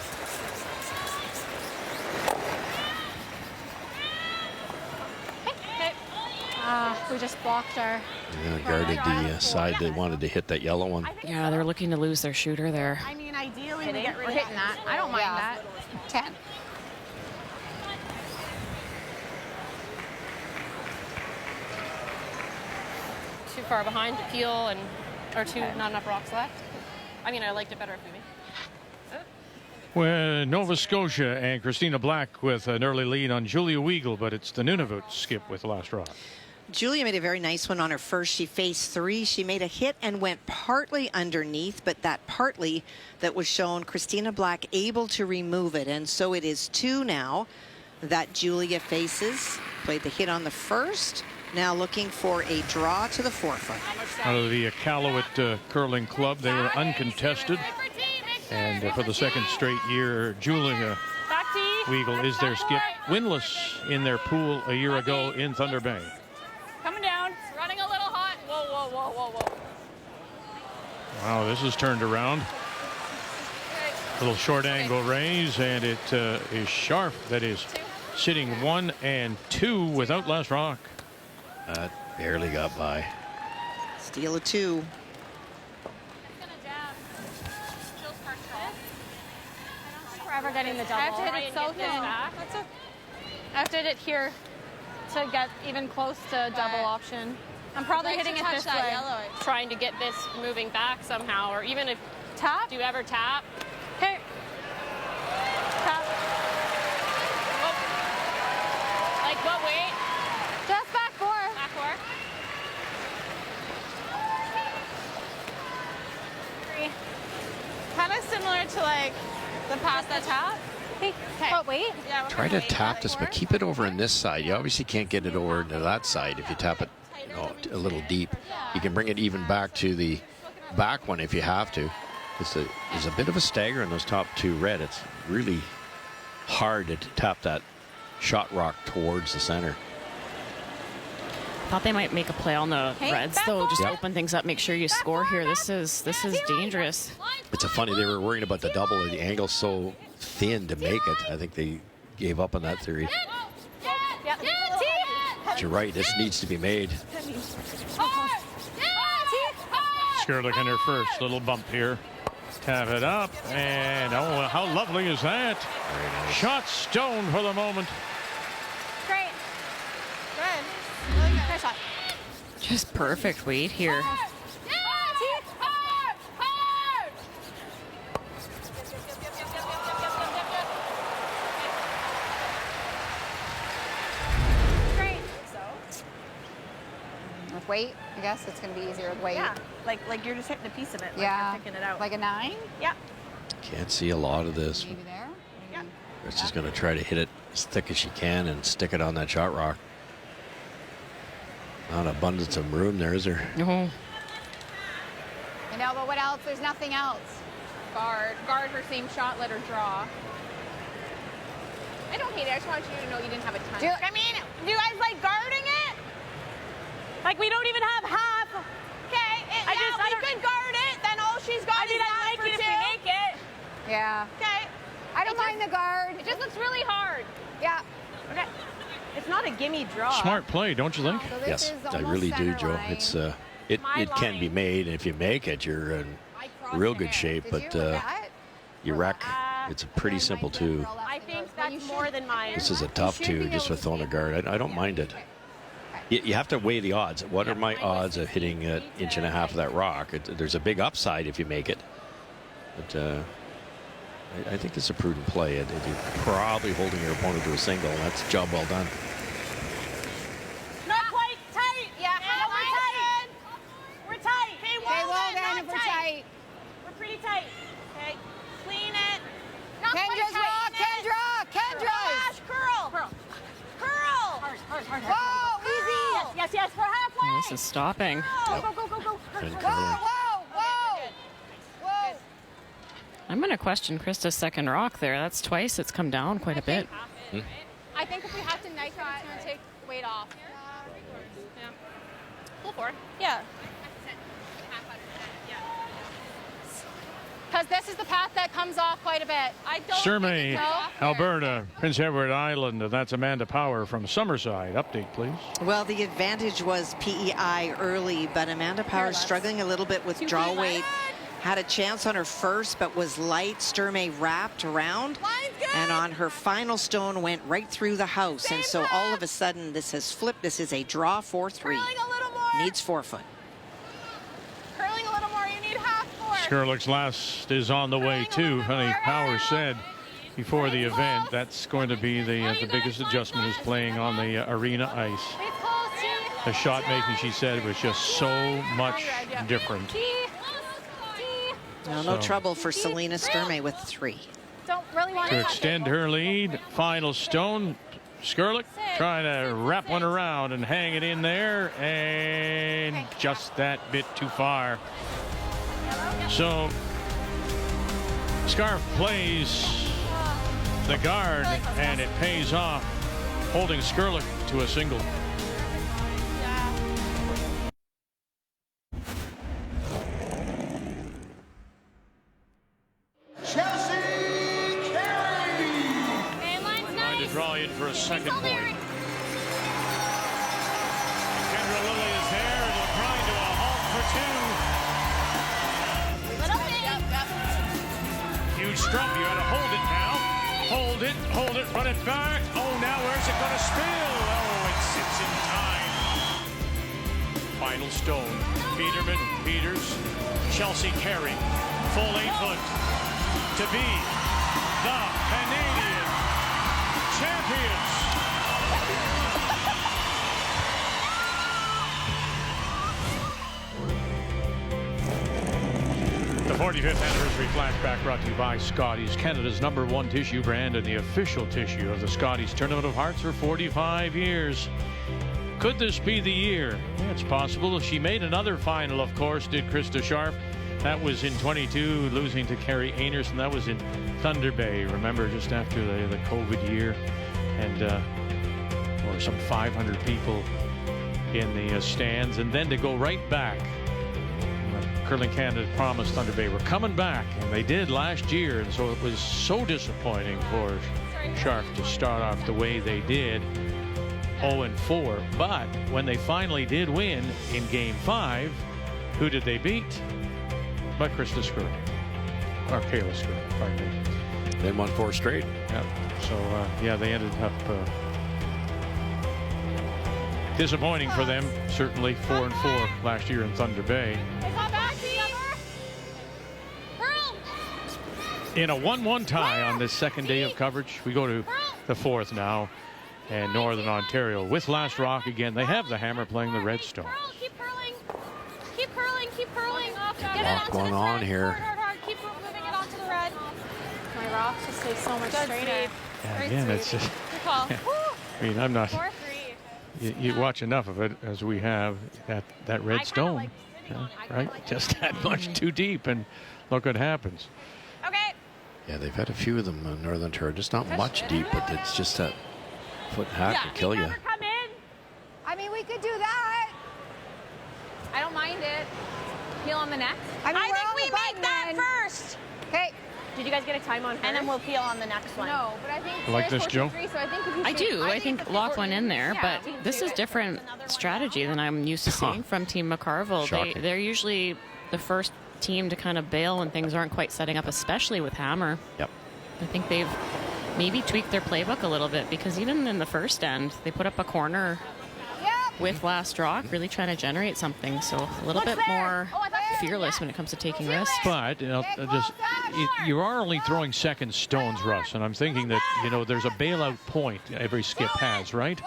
We just blocked our... Guarded the side they wanted to hit that yellow one. Yeah, they're looking to lose their shooter there. I mean, ideally, we We're hitting that. I don't mind that. 10. Too far behind to peel, and or not enough rocks left. I mean, I liked it better if we made. Well, Nova Scotia and Christina Black with an early lead on Julia Weigel, but it's the Nunavut skip with the last rock. Julia made a very nice one on her first. She faced 3. She made a hit and went partly underneath, but that partly that was shown, Christina Black able to remove it. And so it is 2 now that Julia faces. Played the hit on the first. Now looking for a draw to the forefoot. Out of the Iqaluit Curling Club, they were uncontested. And for the second straight year, Julia Weigel is their skip, winless in their pool a year ago in Thunder Bay. Coming down. It's running a little hot. Whoa, whoa, whoa, whoa, whoa. Wow, this is turned around. Little short angle raise, and it is Scharf that is sitting 1 and 2 without last rock. That barely got by. Steal a 2. Forever getting the double. I have to hit it so thin. I have to hit it here to get even close to double option. I'm probably hitting it this way. Trying to get this moving back somehow, or even if Tap? do you ever tap? Okay. Tap. Like what weight? Just back 4. Back 4. 3. Kind of similar to like the pass that tap. Okay. What weight? Yeah. Try to tap this, but keep it over on this side. You obviously can't get it over to that side if you tap it, you know, a little deep. You can bring it even back to the back one if you have to. There's a bit of a stagger in those top 2 red. It's really hard to tap that shot rock towards the center. Thought they might make a play on the Reds, though. Just open things up, make sure you score here. This is dangerous. It's a funny, they were worried about the double, the angle's so thin to make it. I think they gave up on that theory. But you're right, this needs to be made. Skrlik in her first little bump here. Tap it up, and oh, how lovely is that? Nice. Shot stone for the moment. Great. Good. Really good. Great shot. Just perfect weight here. With weight, I guess it's going to be easier with weight. Yeah, like you're just hitting a piece of it. Like Yeah. you're picking it out. Like a 9? Yeah. Can't see a lot of this. Maybe there? Yeah. It's just going to try to hit it as thick as she can and stick it on that shot rock. Not an abundance of room there, is there? No. I know, but what else? There's nothing else. Guard her same shot, let her draw. I don't hate it. I just want you to know you didn't have a ton. Do you guys like guarding it? Like we don't even have half. Okay, we could guard it. Then all she's got is that for 2. If we make it. Yeah. Okay. I don't mind the guard. It just looks really hard. Yeah. Okay. It's not a gimme draw. Smart play, don't you think? So this Yes, is I almost really do, center Joe. line. It's it can be made, and if you make it, you're in real good shape. But you wreck. It's pretty simple too. I think that's more than mine. This is a tough two, just with throwing a guard. I don't mind it. You have to weigh the odds. What are my odds of hitting an inch and a half of that rock? There's a big upside if you make it. But I think it's a prudent play. You're probably holding your opponent to a single. That's a job well done. Not quite tight. Yeah, we're tight. We're tight. Okay, well then, if we're tight. We're pretty tight. Okay, clean it. Not Kendra's rock. Kendra's. Curl. Hard. Whoa, easy. Yes, for halfway. Oh, this is stopping. Go. And Whoa. I'm going to question Krista's second rock there. That's twice it's come down quite a bit. I think if we have to knife it, it's going to take weight off. Yeah. Full forward. Yeah. Because this is the path that comes off quite a bit. I don't Sturmey, think so. Alberta, Prince Edward Island. That's Amanda Power from Summerside. Update, please. Well, the advantage was PEI early, but Amanda Power struggling a little bit with draw weight. Had a chance on her first, but was light. Sturmey wrapped around, and on her final stone went right through the house. And so all of a sudden, this has flipped. This is a draw 4-3. Needs 4 foot. Curling a little more. You need half forward. Skrlik's last is on the way, too. Honey, Power said before the event that's going to be the biggest adjustment is playing on the arena ice. The shot making, she said, was just so much different. No trouble for Selena Sturmey with 3. Don't really want To extend her lead, final stone. Skrlik trying to wrap one around and hang it in there, and just that bit too far. So Scharf plays the guard, and it pays off, holding Skrlik to a single. Draw in for a second point. Kendra Lilly is there, and will grind to a halt for 2. Huge scrum. You got to hold it now. Hold it, run it back. Oh, now where's it going to spill? Oh, it sits in time. Final stone. Peterman, Peters, Chelsea Carey. Full 8 foot to be the Canadian champions. The 45th anniversary flashback brought to you by Scotties, Canada's #1 tissue brand and the official tissue of the Scotties Tournament of Hearts for 45 years. Could this be the year? Yeah, it's possible. She made another final, of course, did Krista Scharf. That was in 22, losing to Carrie Anderson. That was in Thunder Bay, remember, just after the COVID year. And or some 500 people in the stands. And then to go right back. Curling Canada promised Thunder Bay were coming back, and they did last year. And so it was so disappointing for Scharf to start off the way they did, 0-4. But when they finally did win in Game 5, who did they beat? But Krista Skrlik, or Kayla Skrlik, pardon me. They won 4 straight. Yeah. So yeah, they ended up disappointing for them. Certainly 4-4 last year in Thunder Bay. In a 1-1 tie on this second day of coverage, we go to the 4th now, and Northern Ontario with last rock again. They have the hammer playing the Redstone. Keep curling. Keep curling. Keep curling. Get Lock it onto one the on red. here. Hard. Keep moving it onto the red. My rocks just stay so much straighter. Yeah, again, it's just. Good call. I mean, I'm not. 4-3. You watch enough of it as we have that red stone, right? Just that much too deep, and look what happens. Okay. Yeah, they've had a few of them in Northern Ontario. Just not much deep, but it's just that foot and a half can kill you. Come in. I mean, we could do that. I don't mind it. Heel on the neck. I think we make that first. Okay. Did you guys get a time on her? And then we'll peel on the next one. No, but I think You like this, Joe? So I think if you I do. I think lock one in there, Yeah. but this is different strategy than I'm used to seeing from Team McCarville. Shocking. They're usually the first team to kind of bail when things aren't quite setting up, especially with Hammer. Yep. I think they've maybe tweaked their playbook a little bit because even in the first end, they put up a corner with last draw, really trying to generate something. So a little bit more fearless when it comes to taking risks. But you are only throwing second stones, Russ, and I'm thinking that there's a bailout point every skip has, right?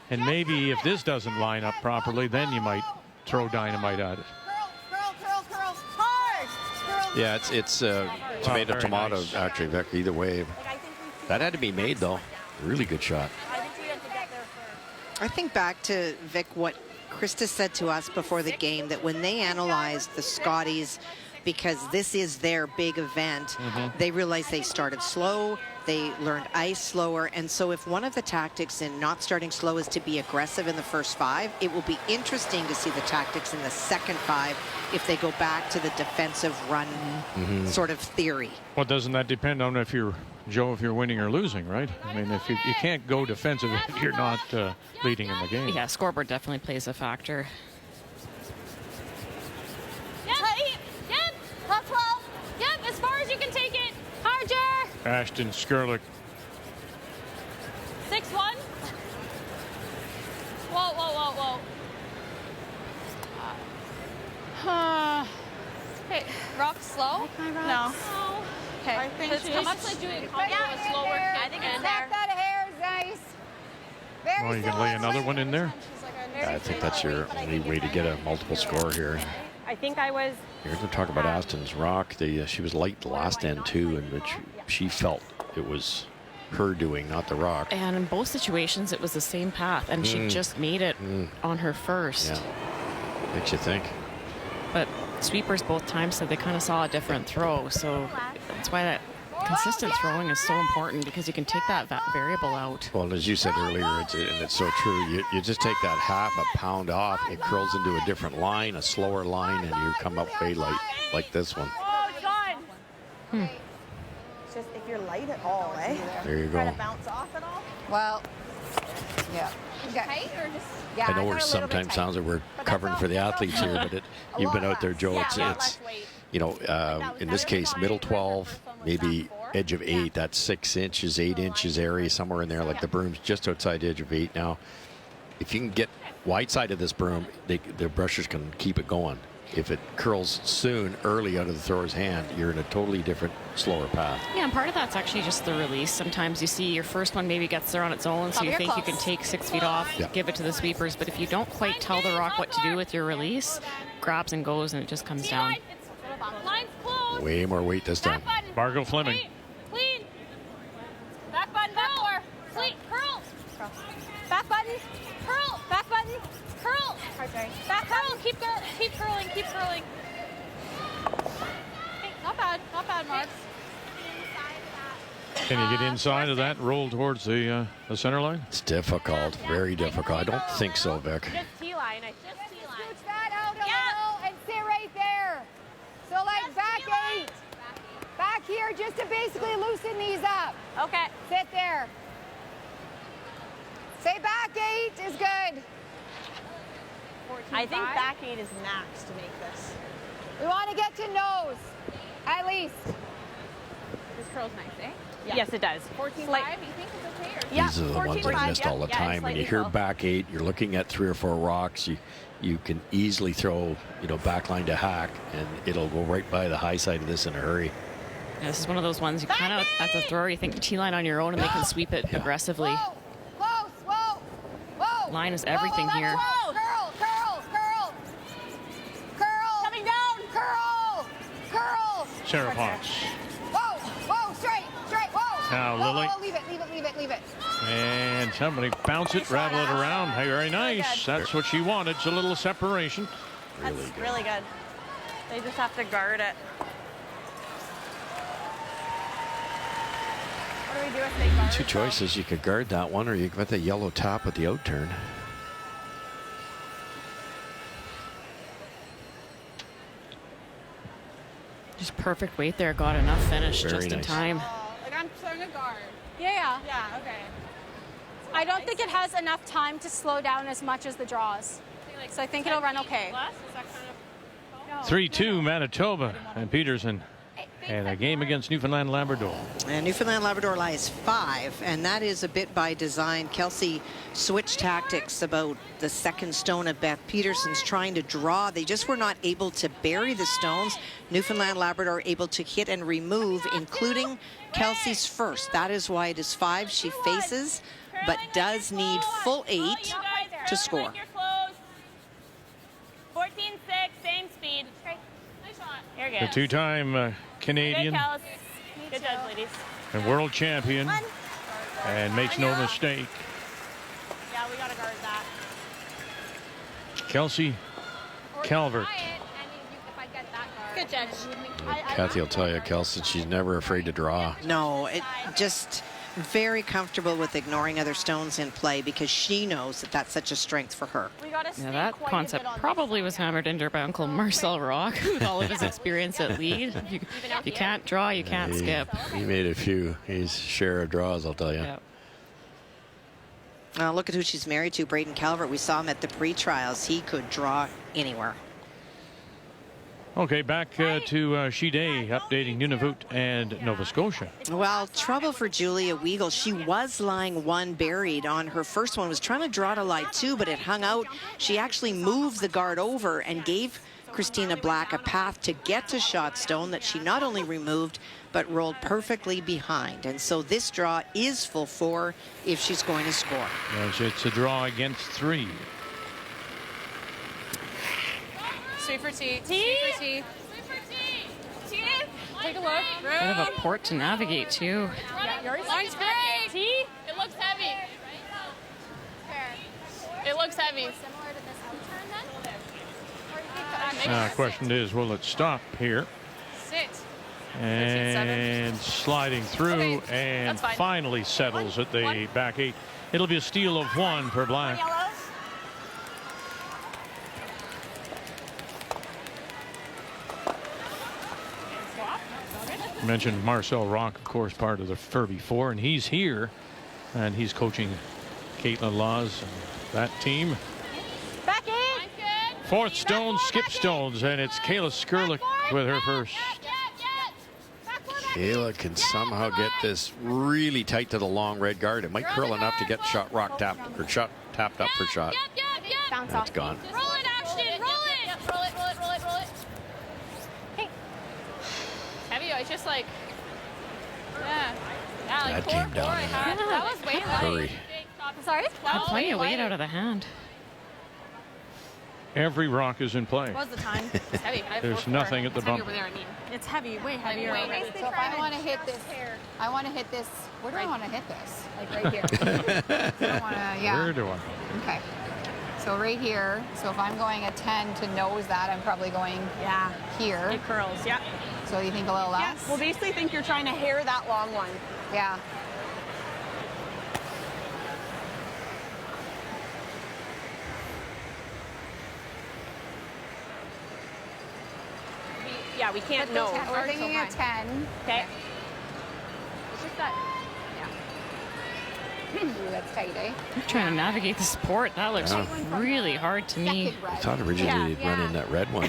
And maybe if this doesn't line up properly, then you might throw dynamite at it. Yeah, it's tomato, nice. actually, Vic, either way. That had to be made, though. Really good shot. I think back to, Vic, what Krista said to us before the game, that when they analyzed the Scotties, because this is their big event, they realized they started slow, they learned ice slower, and so if one of the tactics in not starting slow is to be aggressive in the first 5, it will be interesting to see the tactics in the second 5 if they go back to the defensive run sort of theory. Well, doesn't that depend on if you're winning or losing, right? I mean, if you can't go defensive if you're not leading in the game. Yeah, scoreboard definitely plays a factor. Yep. Top 12. Yep, as far as you can take it. Harder. Ashton Skrlik. 6-1. Whoa. Hey, rock slow? No. Okay. I think It's she's- how much like doing combo a slower kick. I think it's and there. that hair is nice. Very Well, you can lay another one in there. I think that's your only way to get a multiple score here. I think I was. You're going to talk about Aston's rock. She was light the last end, too, in which she felt it was her doing, not the rock. And in both situations, it was the same path, and she just made it on her first. Yeah. Makes you think. But sweepers both times said they kind of saw a different throw, so that's why that consistent throwing is so important, because you can take that variable out. Well, as you said earlier, and it's so true, you just take that half a pound off, it curls into a different line, a slower line, and you come up way light, like this one. It's just if you're light at all, eh? There you Try go. to bounce off at all. Well, yeah. Tight or just? Yeah, I know got we're a little bit sometimes tight. sounds like we're covering for the athletes here, but you've been out there, Joe. It's in this case, middle 12, maybe edge of 8. That's 6 inches, 8 inches area, somewhere in there. Like the broom's just outside the edge of 8 now. If you can get wide side of this broom, the brushers can keep it going. If it curls soon, early out of the thrower's hand, you're in a totally different, slower path. Yeah, and part of that's actually just the release. Sometimes you see your first one maybe gets there on its own, so you think you can take 6 feet off, give it to the sweepers. But if you don't quite tell the rock what to do with your release, grabs and goes, and it just comes down. Line's closed. Way more weight this time. Margot Fleming. Clean. Back button, back four. Sleep. Curl. Back button. Curl. Back button. Curl. Back curl. Keep curling. Keep curling. Hey, not bad, Mark. Can you get inside of that and roll towards the center line? It's difficult, very difficult. I don't think so, Vic. Just T-line. Scooch that out a little and sit right there. So like back 8. Back here just to basically loosen these up. Okay. Sit there. Say back 8 is good. I think back 8 is max to make this. We want to get to nose, at least. This curl's nice, eh? Yeah. Yes, it does. 14.5, you think it's okay? Or? Yeah, These are the ones 14.5, I missed all the yeah, time. When you hear back 8, you're looking at 3 or 4 rocks. You can easily throw, backline to hack, and it'll go right by the high side of this in a hurry. Yeah, this is one of those ones you kind of, as a thrower, you think T-line on your own, and they can sweep it aggressively. Whoa, close, whoa. Line is everything here. Whoa, curl. Coming down, curl. Sarah Potts. Whoa, straight, whoa. Now, Lily. Whoa, leave it. And somebody bounce it, rattle it around. Hey, very nice. That's what she wanted. It's a little separation. That's really good. They just have to guard it. What do we do if they guard? 2 choices. You could guard that one, or you could put the yellow top at the out turn. Just perfect weight there. Got enough finish Very just in nice. time. Like I'm throwing a guard. Yeah. Yeah, okay. I don't think it has enough time to slow down as much as the draws. So I think it'll run okay. 3-2 Manitoba and Peterson. And a game against Newfoundland Labrador. And Newfoundland Labrador lies 5, and that is a bit by design. Kelsey switched tactics about the second stone of Beth Peterson's trying to draw. They just were not able to bury the stones. Newfoundland Labrador able to hit and remove, including Kelsey's first. That is why it is 5. She faces, but does need full 8 to score. 14-6, same speed. You're good. The two-time Canadian Good job, ladies. and world champion, and makes no mistake. Yeah, we gotta guard that. Kelsey Calvert. Good judge. Kathy will tell you, Kelsey, she's never afraid to draw. No, it just very comfortable with ignoring other stones in play because she knows that that's such a strength for her. Yeah, that concept probably was hammered into her by Uncle Marcel Rock with all of his experience at lead. If you can't draw, you can't skip. He made a few. He's share of draws, I'll tell you. Yep. Look at who she's married to, Braden Calvert. We saw him at the pre-trials. He could draw anywhere. Okay, back to She Day, updating Nunavut and Nova Scotia. Well, trouble for Julia Weigel. She was lying 1 buried on her first one, was trying to draw to lie 2, but it hung out. She actually moved the guard over and gave Christina Black a path to get to shot stone that she not only removed, but rolled perfectly behind. And so this draw is full 4 if she's going to score. Yes, it's a draw against 3. Sweep for T. Sweep for T. Take a look. Bit of a port to navigate too. Line's great. T. It looks heavy. It looks heavy. Similar to this outturn then? Question is, will it stop here? Sit. And sliding through, and finally settles at the back 8. It'll be a steal of 1 per Black. Mentioned Marcel Rock, of course, part of the Furby 4, and he's here, and he's coaching Caitlin Laws and that team. Back in. 4th stone, skip stones, and it's Kayla Skrlik with her first. Kayla can somehow get this really tight to the long red guard. It might curl enough to get shot rock tapped or shot tapped up for shot. Bounce That's off. gone. Roll it, Ashton. Roll it. Roll it, roll it, roll it, roll it. Hey. Heavy, it's just like, yeah, like That came down I in had. That was way hurry. light. Sorry? Had plenty of weight out of the hand. Every rock is in play. What was the time? It's heavy. I have There's 4-4. nothing at the It's heavy bump. over there, I mean. It's heavy, way heavier. Way already. heavy. So if I want to hit this, I want to hit this. Where do I want to hit this? Like right here. I don't want to, yeah. Where do I? Okay. So right here. So if I'm going a 10 to nose that, I'm probably going here. It curls, yeah. So you think a little less? Well, basically think you're trying to hair that long one. Yeah. Yeah, we can't know. We're thinking a 10. Okay. It's just that. Yeah. Ooh, that's tight, eh? I'm trying to navigate the sport. That looks really hard to me. I thought originally they'd run in that red one,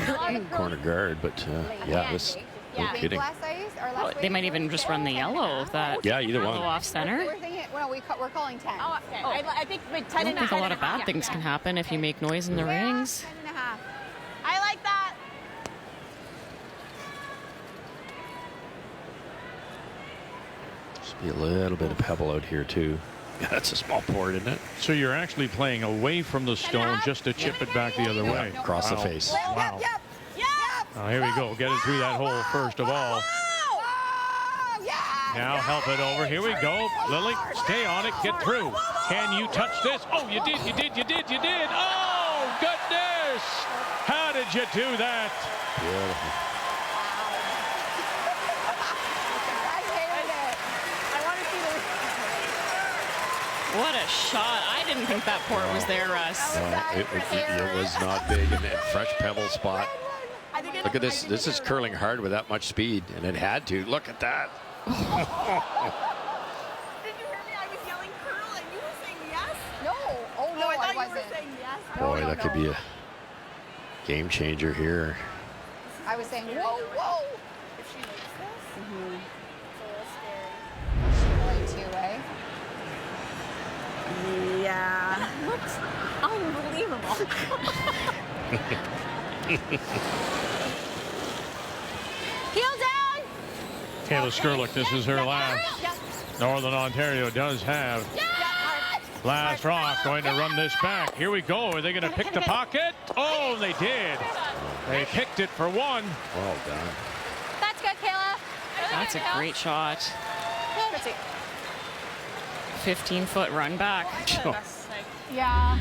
corner guard, but yeah, this, no kidding. Less ice or less They might even just run the yellow if that Yeah, either go one. off center. We're thinking, well, we're calling 10. Oh, okay. I think like I 10 don't and a think half. a lot of bad things can happen if you make noise in the rings. 10 and a half. I like that. Just be a little bit of pebble out here too. Yeah, that's a small port, isn't it? So you're actually playing away from the stone just to chip it back the other way. Across the Wow. face. Wow. Now here we go. Get it through that hole first of all. Now help it over. Here we go. Lily, stay on it. Get through. Can you touch this? Oh, you did. You did. You did. You did. Oh, goodness. How did you do that? Beautiful. What a shot. I didn't think that port was there, Russ. It was not big, and fresh pebble spot. Look at this. This is curling hard with that much speed, and it had to. Look at that. Did you hear me? I was yelling curl and you were saying yes? No. Oh, no, I thought wasn't. you were saying yes. Boy, that could be a game changer here. I was saying, whoa, whoa. If she likes this, Mm-hmm. it's a little scary. Really too, eh? Yeah. Looks unbelievable. Heel down. Kayla Skrlik, this is her last. Northern Ontario does have last rock, going to run this back. Here we go. Are they going to pick the pocket? Oh, they did. They picked it for one. Well done. That's good, Kayla. That's a great shot. 15-foot run back. Yeah.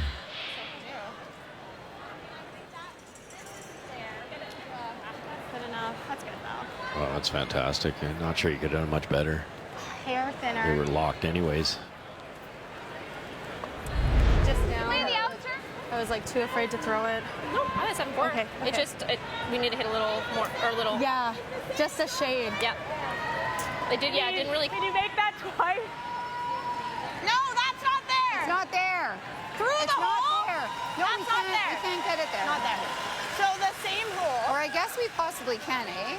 Good enough. That's good though. Well, that's fantastic. I'm not sure you could have done much better. Hair thinner. They were locked anyways. Just now. Play the outer. I was like too afraid to throw it. No, I had 7-4. Okay, It just, we need to hit a little more, or a little. Yeah, just a shade. Yeah. They did, yeah, it didn't really. Can you make that twice? No, that's not there. It's not there. Through It's the not hole. there. No, That's we not can't, there. we can't get it there. Not there. So the same hole. Or I guess we possibly can, eh?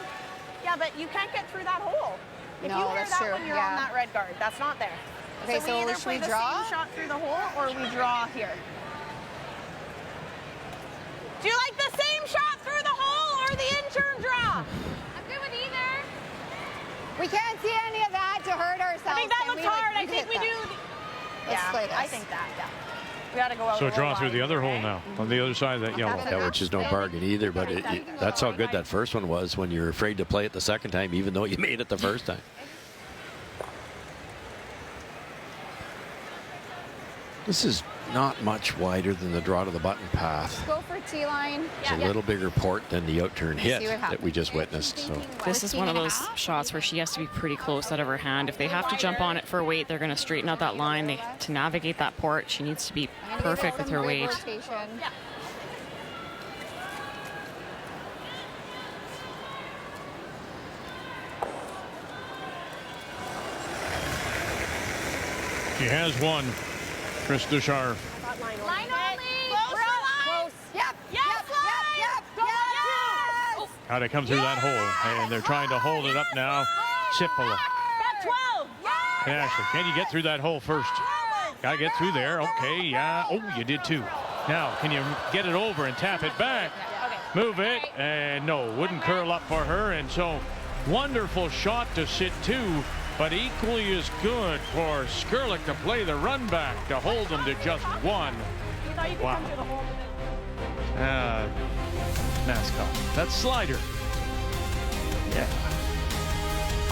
Yeah, but you can't get through that hole. If No, you hear that's that true, when you're yeah. on that red guard, that's not there. Okay, so so we either should play we the draw? same shot through the hole or we draw here. Do you like the same shot through the hole or the in-turn draw? I'm good with either. We can't see any of that to hurt ourselves. I think that Can looks we, like, hard. I hit think we that? do. Let's Yeah, play this. I think that, yeah. We got to go out. So a draw little through the wide, other hole okay? now, on the other side of that yellow. Yeah, which is no bargain either, but that's how good that first one was when you're afraid to play it the second time, even though you made it the first time. This is not much wider than the draw to the button path. Go for T-line. It's a little bigger port than the out-turn hit See what that we just witnessed. So This is one of those shots where she has to be pretty close out of her hand. If they have to jump on it for weight, they're going to straighten out that line. To navigate that port, she needs to be perfect with her weight. Yeah. She has one. Krista Scharf. Line only. Close. Yep. Yes, line. Yes. Got to come through that hole, and they're trying to hold it up now. Sipala. That 12. Hey, Ashley, can you get through that hole first? Got to get through there. Okay, yeah. Oh, you did too. Now, can you get it over and tap it back? Move it, and no, wouldn't curl up for her. And so, wonderful shot to sit two, but equally as good for Skrlik to play the run back to hold them to just one. Wow. NASCAR. That's slider. Yeah.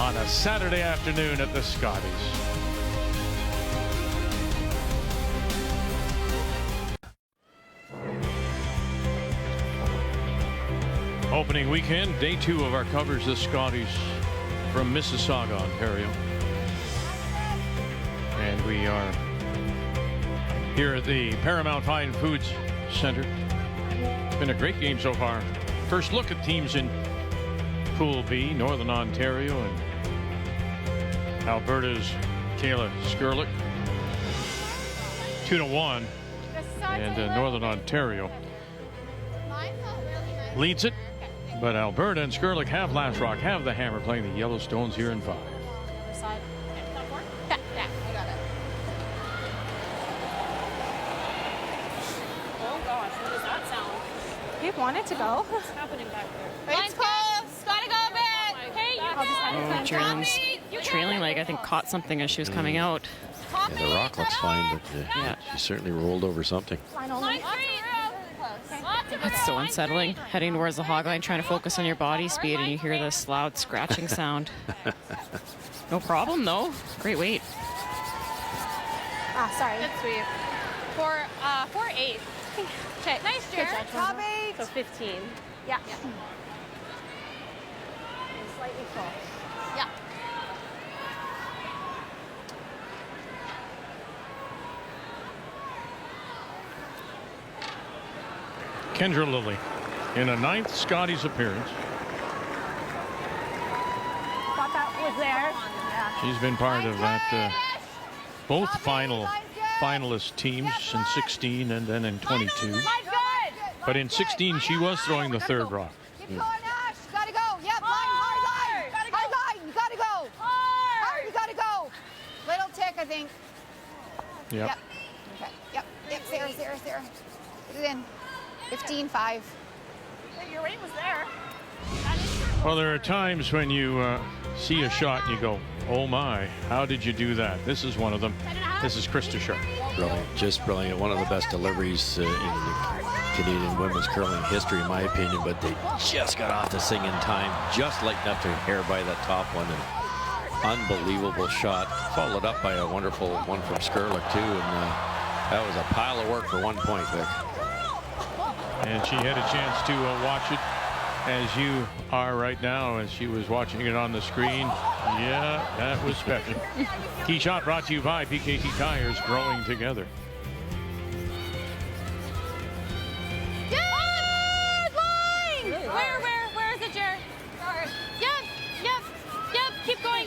On a Saturday afternoon at the Scotties. Opening weekend, day 2 of our coverage, the Scotties from Mississauga, Ontario. And we are here at the Paramount Fine Foods Center. It's been a great game so far. First look at teams in Pool B, Northern Ontario and Alberta's Kayla Skrlik. 2-1. And Northern Ontario leads it. But Alberta and Skrlik have last rock, have the hammer, playing the Yellowstones here in 5. Yeah, I got it. Oh gosh, what does that sound? He wanted to go. What's happening back there? Line's close. Gotta go a bit. Hey, you Oh, trailing leg, I think, caught something as she was coming out. yeah, the rock looks fine, but she certainly rolled over something. Line 3. That's so unsettling. Heading towards the hog line, trying to focus on your body speed, and you hear this loud scratching sound. No problem, though. Great weight. Ah, sorry. Good sweep. 4-8. Okay, nice, Jared. Top 8. So 15. Yeah. Slightly full. Yeah. Kendra Lilly. in a 9th Scotties appearance. Thought that was there. Yeah. She's been part of that both finalist teams in 16 and then in 22. But in 16, she was throwing the third rock. Keep going, Ash. Gotta go. Yep, hard line. Hard line. You gotta go. Hard. You gotta go. Little tick, I think. Yep. Okay. Yep. Sarah. Get it in. 15-5. Your weight was there. Well, there are times when you see a shot and you go, oh my, how did you do that? This is one of them. This is Krista Scharf. Brilliant, just brilliant. One of the best deliveries in the Canadian women's curling history, in my opinion, but they just got off the thing in time, just light enough to hair by that top one. And unbelievable shot, followed up by a wonderful one from Skrlik too, and that was a pile of work for 1 point, Vic. And she had a chance to watch it as you are right now, as she was watching it on the screen. Yeah, that was special. Key shot brought to you by PKT Tires, growing together. Where is it, Jared? Yep. Keep going.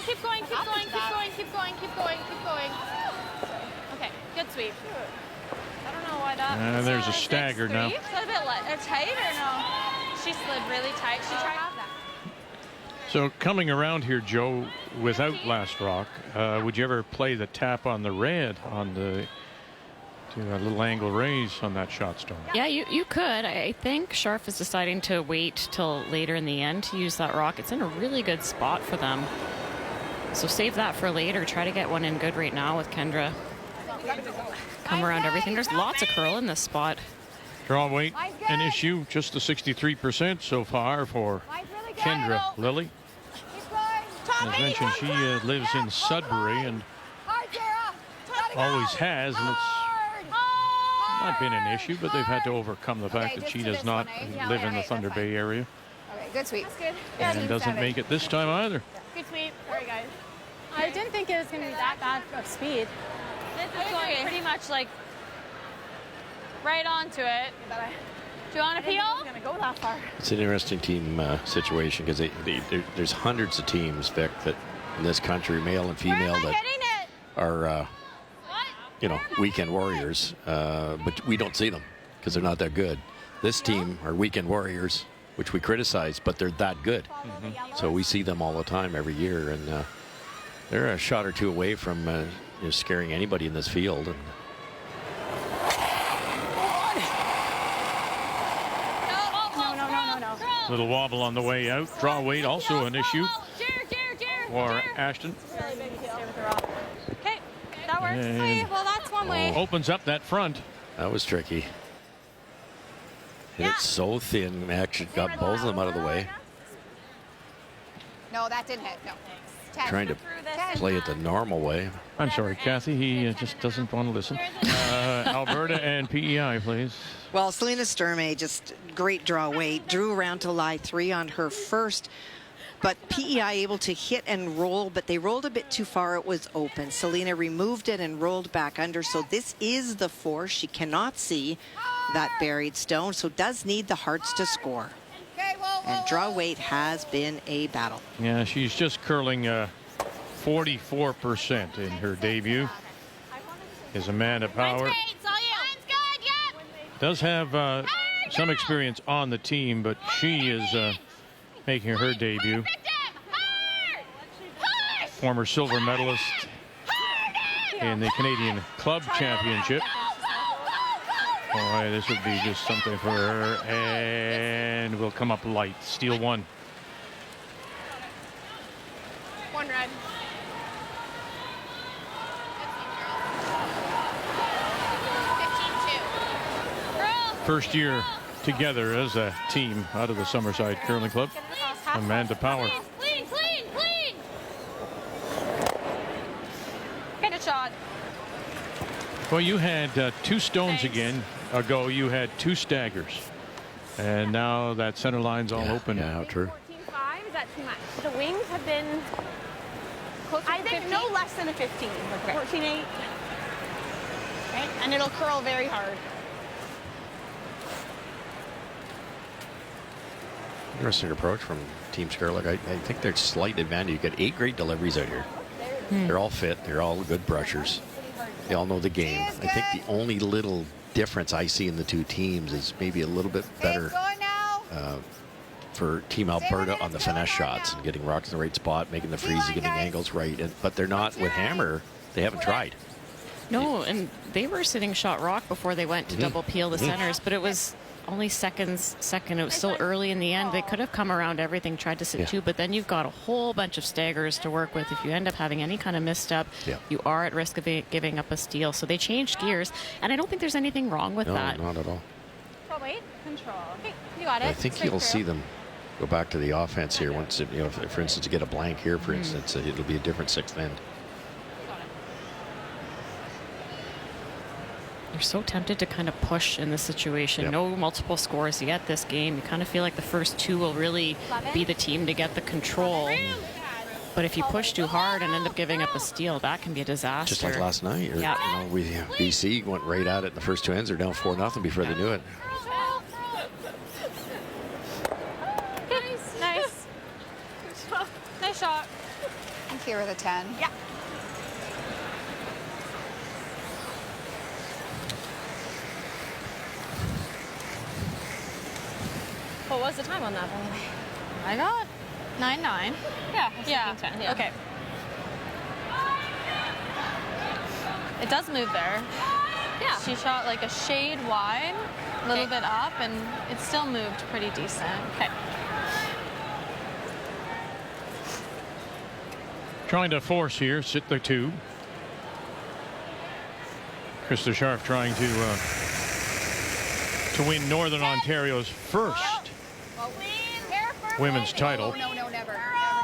Okay, good sweep. I don't know why that. And there's a stagger now. Is that a bit tight or no? She slid really tight. She tried that. So coming around here, Joe, without last rock, would you ever play the tap on the red on the a little angle raise on that shot stone? Yeah, you could. I think Scharf is deciding to wait till later in the end to use that rock. It's in a really good spot for them. So save that for later. Try to get one in good right now with Kendra. Come around everything. There's lots of curl in this spot. Draw weight, an issue, just the 63% so far for Kendra Lilly. As mentioned, she lives in Sudbury and always has, and it's not been an issue, but they've had to overcome the fact that she does not live in the Thunder Bay area. Okay, good sweep. That's good. And doesn't make it this time either. Good sweep. Sorry, guys. I didn't think it was going to be that bad of speed. This is going pretty much like right onto it. Do you want to peel? It's going to go that far. It's an interesting team situation because there's hundreds of teams, Vic, that in this country, male and female, that are weekend warriors, but we don't see them because they're not that good. This team are weekend warriors, which we criticize, but they're that good. So we see them all the time every year, and they're a shot or two away from scaring anybody in this field. And little wobble on the way out. Draw weight also an issue for Ashton. Okay, that works. Okay, well, that's one way. Opens up that front. That was tricky. Hit it so thin, actually got both of them out of the way. No, that didn't hit. No. Trying to play it the normal way. I'm sorry, Kathy. He just doesn't want to listen. Alberta and PEI, please. Well, Selena Sturmey, just great draw weight. Drew around to lie 3 on her first. But PEI able to hit and roll, but they rolled a bit too far. It was open. Selena removed it and rolled back under. So this is the 4. She cannot see that buried stone, so does need the hearts to score. And draw weight has been a battle. Yeah, she's just curling 44% in her debut. Is Amanda Power. Does have some experience on the team, but she is making her debut. Former silver medalist in the Canadian Club Championship. Boy, this would be just something for her, and will come up light. Steal 1. One red. First year together as a team out of the Summerside Curling Club. Amanda Power. Clean. Good shot. Well, you had 2 stones again. Ago, you had 2 staggers. And now that center line's all open. Yeah, true. 14.5, is that too much? The wings have been closer to 15. I think no less than a 15. Like 14.8. Okay, and it'll curl very hard. Interesting approach from Team Skrlik. I think there's slight advantage. You get 8 great deliveries out here. They're all fit. They're all good brushers. They all know the game. I think the only little difference I see in the two teams is maybe a little bit better for Team Alberta on the finesse shots and getting rocks in the right spot, making the freeze, getting angles right. But they're not with hammer. They haven't tried. No, and they were sitting shot rock before they went to double peel the centers, but it was only second. It was still early in the end. They could have come around everything, tried to sit two, but then you've got a whole bunch of staggers to work with. If you end up having any kind of misstep, you are at risk of giving up a steal. So they changed gears, and I don't think there's anything wrong with that. No, not at all. Oh, wait. Control. Okay, you got it. I think you'll see them go back to the offense here once, for instance, you get a blank here, for instance, it'll be a different sixth end. You're so tempted to kind of push in this situation. No multiple scores yet this game. You kind of feel like the first two will really be the team to get the control. But if you push too hard and end up giving up a steal, that can be a disaster. Just like last night. BC went right at it in the first two ends. They're down 4-0 before they knew it. Nice. Nice shot. I'm here with a 10. Yeah. What was the time on that, by the way? I got 9-9. Yeah. 10. Yeah. Okay. It does move there. Yeah. She shot like a shade wide, a little bit up, and it still moved pretty decent. Okay. Trying to force here, sit the two. Krista Scharf trying to win Northern Ontario's first women's title.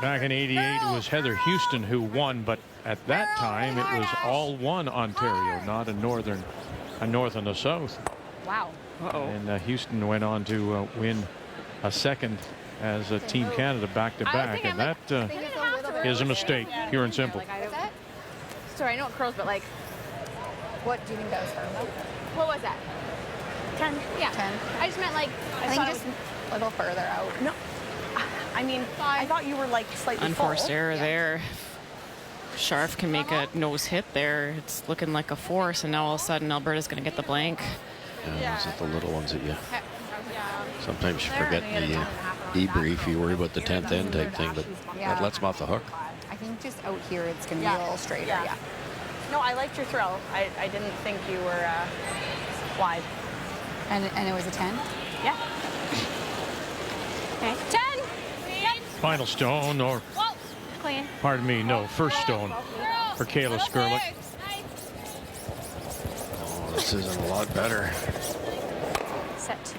Back in '88, it was Heather Houston who won, but at that time it was all one Ontario, not a north and a south. Wow. And Houston went on to win a second as a Team Canada back-to-back, and that is a mistake, pure and simple. Sorry, I know it curls, but like, What do you think that was for? what was that? 10. Yeah. 10. I just meant like, I think just a little further out. No. I mean, I thought you were like slightly Unforced full. error there. Scharf can make a nose hit there. It's looking like a force, and now all of a sudden Alberta's going to get the blank. Yeah, those are the little ones that you sometimes you forget in the debrief. You worry about the 10th end type thing, but that lets them off the hook. I think just out here it's going to be a little straighter. Yeah. No, I liked your throw. I didn't think you were wide. And it was a 10? Yeah. Okay. 10. Final stone, or Clean. pardon me, no, first stone for Kayla Skrlik. Oh, this isn't a lot better. Set.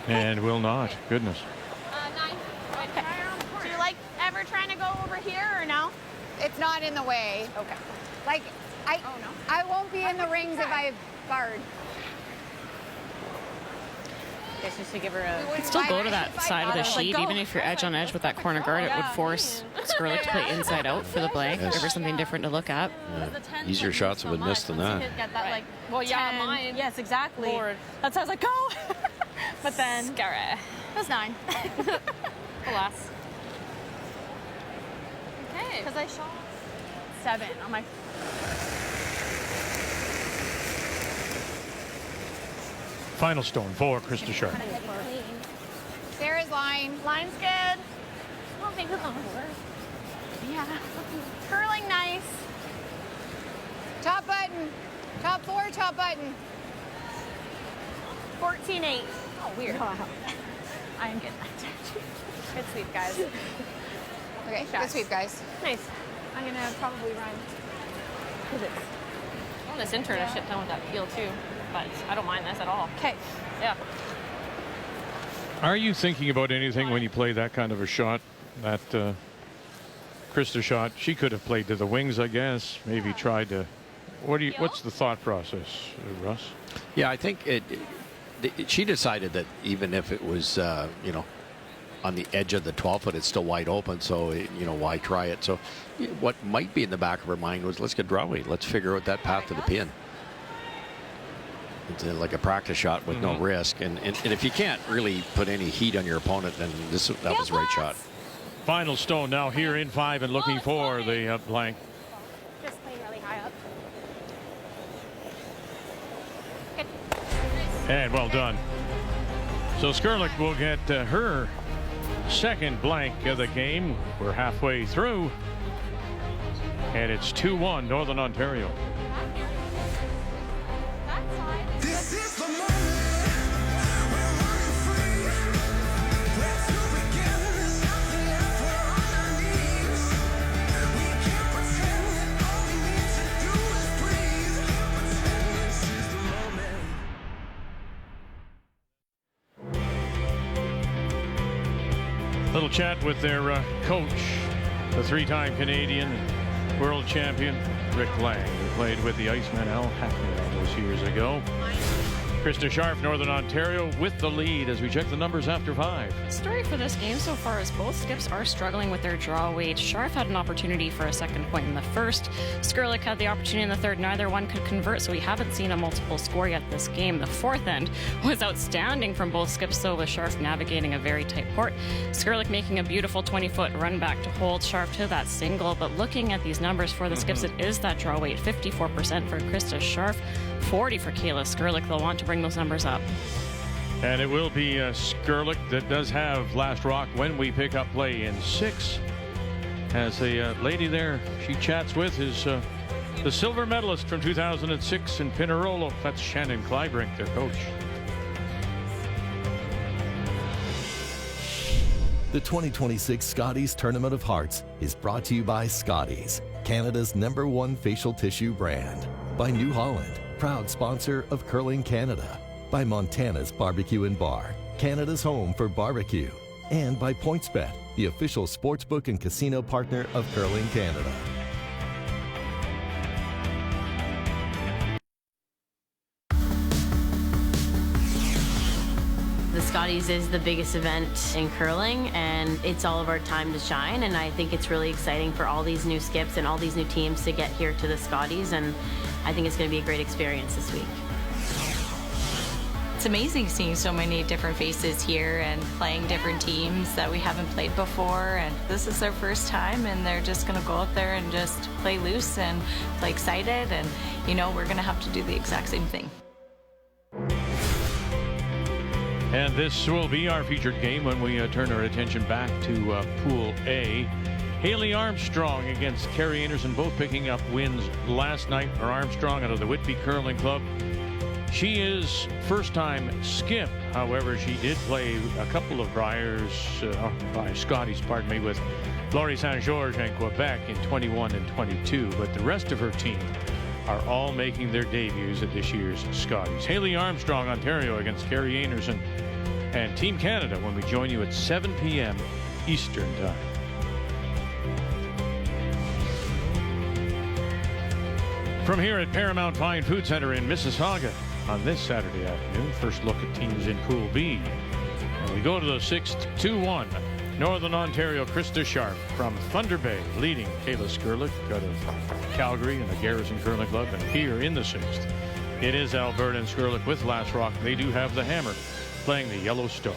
And will not. Goodness. 9. Okay. Do you like ever trying to go over here or no? It's not in the way. Okay. Like, I won't be in the rings if I guard. Guess you should give her a. You could still go to that side of the sheet, even if you're edge on edge with that corner guard. It would force Skrlik to play inside out for the blank. Give her something different to look at. Yeah. Easier shots have been missed than that. Get that, like, Well, yeah, 10. mine. Yes, exactly. Lord. That's how I was like, go. But then Scary. it was 9. Alas. Okay. Because I shot 7 on my. Final stone for Krista Scharf. Sarah's line. Line's good. Oh, maybe lower. Yeah. Curling nice. Top button. Top 4, top button. 14-8. Oh, weird. I am getting that. Good sweep, guys. Okay, good sweep, guys. Nice. I'm going to probably run. I want this intern to shit down with that peel too, but I don't mind this at all. Okay. Yeah. Are you thinking about anything when you play that kind of a shot? That Krista shot, she could have played to the wings, I guess. Maybe tried to. What's the thought process, Russ? Yeah, I think she decided that even if it was, on the edge of the 12 foot, it's still wide open. So, why try it? So, what might be in the back of her mind was, let's get draw weight. Let's figure out that path to the pin. It's like a practice shot with no risk. And if you can't really put any heat on your opponent, then that was the right shot. Final stone now here in 5 and looking for the blank. Just playing really high up. And well done. So Skrlik will get her second blank of the game. We're halfway through. And it's 2-1 Northern Ontario. This is the moment. We're running free. Where to begin? There's nothing left. We're on our knees. We can't pretend that all we need to do is breathe. Pretend this is the moment. Little chat with their coach, the 3-time Canadian world champion Rick Lang, who played with the Iceman Al Hackney all those years ago. Krista Scharf, Northern Ontario, with the lead as we check the numbers after 5. Story for this game so far is both skips are struggling with their draw weight. Scharf had an opportunity for a second point in the first. Skrlik had the opportunity in the third. Neither one could convert, so we haven't seen a multiple score yet this game. The fourth end was outstanding from both skips, though, with Scharf navigating a very tight port. Skrlik making a beautiful 20-foot run back to hold Scharf to that single. But looking at these numbers for the skips, it is that draw weight. 54% for Krista Scharf, 40 for Kayla Skrlik. They'll want to bring those numbers up. And it will be Skrlik that does have last rock when we pick up play in 6. As the lady there she chats with is the silver medalist from 2006 in Pinerolo. That's Shannon Clybrink, their coach. The 2026 Scotties Tournament of Hearts is brought to you by Scotties, Canada's #1 facial tissue brand. By New Holland, proud sponsor of Curling Canada. By Montana's Barbecue and Bar, Canada's home for barbecue. And by PointsBet, the official sportsbook and casino partner of Curling Canada. The Scotties is the biggest event in curling, and it's all of our time to shine, and I think it's really exciting for all these new skips and all these new teams to get here to the Scotties, and I think it's going to be a great experience this week. It's amazing seeing so many different faces here and playing different teams that we haven't played before, and this is their first time, and they're just going to go out there and just play loose and play excited, and you know, we're going to have to do the exact same thing. And this will be our featured game when we turn our attention back to Pool A. Haley Armstrong against Carrie Anderson, both picking up wins last night. For Armstrong out of the Whitby Curling Club. She is first-time skip. However, she did play a couple of Scotties, pardon me, with Laurie St. George and Quebec in 21 and 22. But the rest of her team are all making their debuts at this year's Scotties. Haley Armstrong, Ontario, against Carrie Anderson and Team Canada when we join you at 7 p.m. Eastern Time. From here at Paramount Fine Food Center in Mississauga on this Saturday afternoon, first look at teams in Pool B. And we go to the 6th, 2-1. Northern Ontario, Krista Scharf from Thunder Bay, leading Kayla Skrlik out of Calgary and the Garrison Curling Club. And here in the 6th, it is Alberta and Skrlik with last rock. They do have the hammer, playing the Yellow Stones.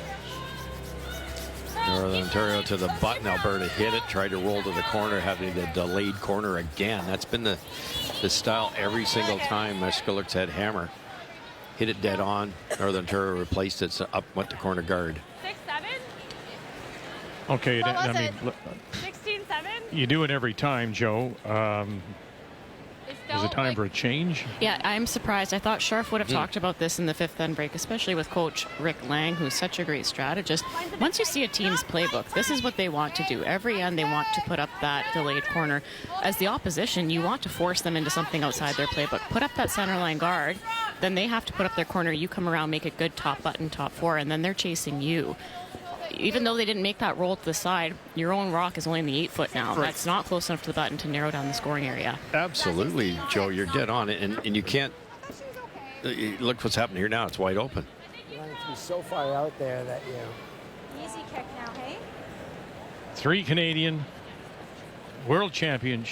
Northern Ontario to the button. Alberta hit it, tried to roll to the corner, having the delayed corner again. That's been the style every single time Skrlik's had hammer. Hit it dead on. Northern Ontario replaced it, so up went the corner guard. 6-7. Okay, What was I mean, 16-7. you do it every time, Joe. Is it time for a change? Yeah, I'm surprised. I thought Scharf would have talked about this in the 5th end break, especially with Coach Rick Lang, who's such a great strategist. Once you see a team's playbook, this is what they want to do. Every end, they want to put up that delayed corner. As the opposition, you want to force them into something outside their playbook. Put up that centerline guard, then they have to put up their corner. You come around, make a good top button, top 4, and then they're chasing you. Even though they didn't make that roll to the side, your own rock is only in the 8 foot now. Right. That's not close enough to the button to narrow down the scoring area. Absolutely, Joe, you're dead on it, and you can't look what's happening here now. It's wide open. You want it to be so far out there that Easy kick now, hey? 3 Canadian world champions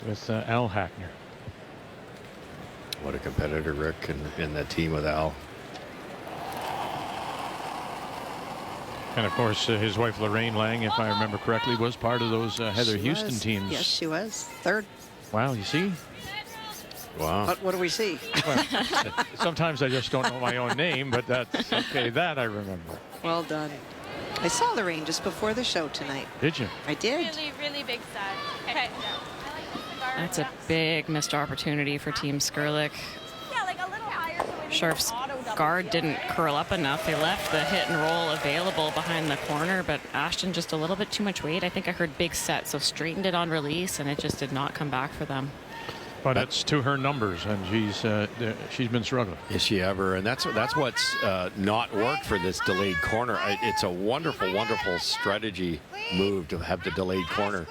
with Al Hackner. What a competitor, Rick, and the team with Al. And of course, his wife Lorraine Lang, if I remember correctly, was part of those Heather Houston teams. Yes, she was. Third. Wow, you see? Wow. What do we see? Well, sometimes I just don't know my own name, but that's okay. That I remember. Well done. I saw Lorraine just before the show tonight. Did you? I did. Really, really big set. Okay. That's a big missed opportunity for Team Skrlik. Yeah, like a little higher. Scharf's guard didn't curl up enough. They left the hit and roll available behind the corner, but Ashton just a little bit too much weight. I think I heard big set, so straightened it on release, and it just did not come back for them. But it's to her numbers, and she's been struggling. Is she ever? And that's what's not worked for this delayed corner. It's a wonderful, wonderful strategy move to have the delayed corner.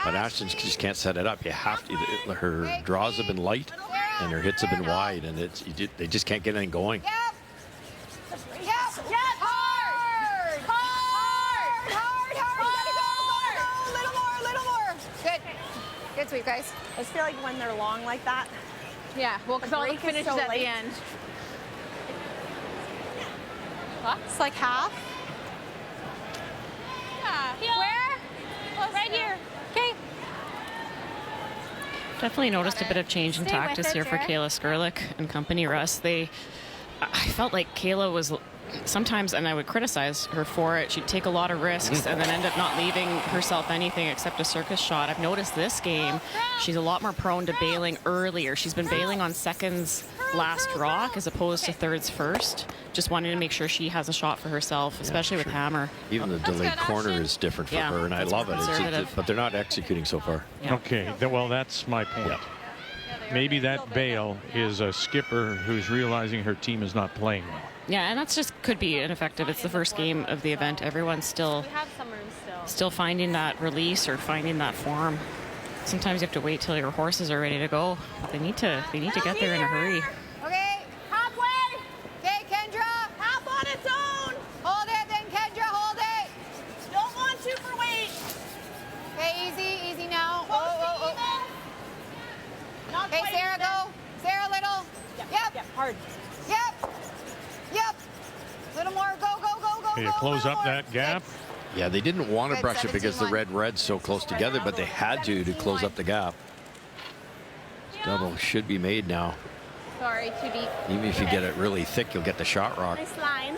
But Ashton just can't set it up. You have to. Her draws have been light, and her hits have been wide, and they just can't get anything going. Good sweep, guys. I just feel like when they're long like that. Yeah, well, the break finishes so at late. the end. It's like half. Yeah. Where? Right here. Okay. Definitely noticed a bit of change in Stay with tactics it, here for Jared. Kayla Skrlik and company. Russ, I felt like Kayla was sometimes, and I would criticize her for it, she'd take a lot of risks and then end up not leaving herself anything except a circus shot. I've noticed this game, she's a lot more prone to bailing earlier. She's been bailing on seconds last rock as opposed to thirds first. Just wanting to make sure she has a shot for herself, especially with hammer. Even the delayed corner is different for her, and I love it. But they're not executing so far. Yeah. Okay, well, that's my point. Yeah. Maybe that bail is a skipper who's realizing her team is not playing well. Yeah, and that's just could be ineffective. It's the first game of the event. Everyone's still We have some room still. finding that release or finding that form. Sometimes you have to wait till your horses are ready to go. But they need to get there in a hurry. Okay, halfway. Okay, Kendra. Half on its own. Hold it, then Kendra, hold it. Don't want to for weight. Okay, easy now. Oh. Not Okay, quite Sarah, even. go. Sarah, little. Yep. Hard. Yep. Little more. Go. Okay, close up that gap. Yeah, they didn't want to Good, brush it because the 17-1. red's so close together, but they had to close up the gap. Double should be made now. Sorry, too deep. Even if you get it really thick, you'll get the shot rock. Nice line.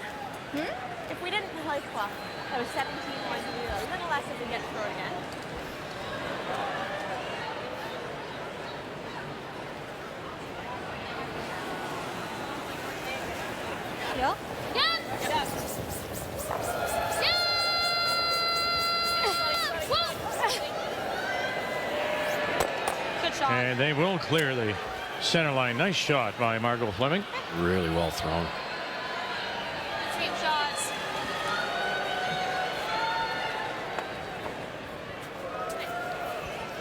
If we didn't play clock, that was 17 points. We do a little less if we get through again. Yeah. Good shot. And they will clear the center line. Nice shot by Margot Fleming. Really well thrown. Sweep shots.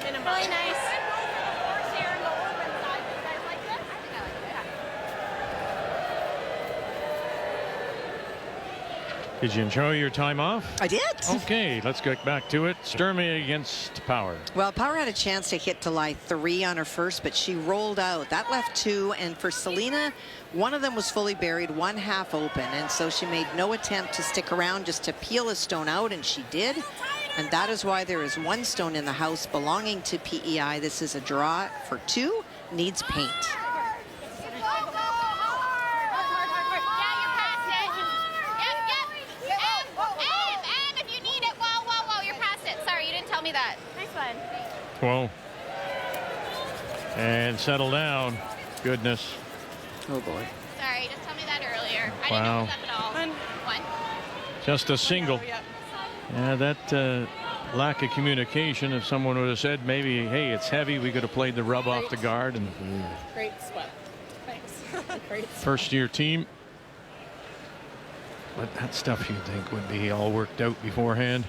Really nice. Did you enjoy your time off? I did. Okay, let's get back to it. Sturmey against Power. Well, Power had a chance to hit to lie 3 on her first, but she rolled out. That left 2, and for Selena, one of them was fully buried, one half open, and so she made no attempt to stick around just to peel a stone out, and she did. And that is why there is 1 stone in the house belonging to PEI. This is a draw for 2, needs paint. That. Nice one. Whoa. And settle down. Goodness. Oh, boy. Sorry, just tell me that earlier. I Wow. didn't know it was up at all. One. Just a single. Yeah, that lack of communication. If someone would have said maybe, hey, it's heavy, we could have played the rub off the guard. And Great sweat. Thanks. Great sweat. first year team. But that stuff you'd think would be all worked out beforehand.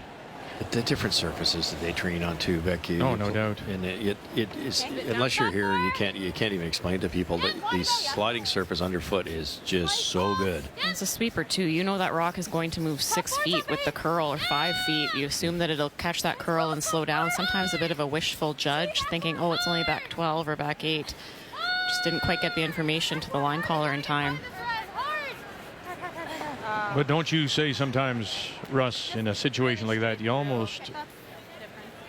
The different surfaces that they train on too, Becky. Oh, no doubt. And it is, unless you're here, you can't even explain to people that the sliding surface underfoot is just so good. It's a sweeper too. You know that rock is going to move 6 feet with the curl or 5 feet. You assume that it'll catch that curl and slow down. Sometimes a bit of a wishful judge, thinking, oh, it's only back 12 or back 8. Just didn't quite get the information to the line caller in time. But don't you say sometimes, Russ, in a situation like that, you almost,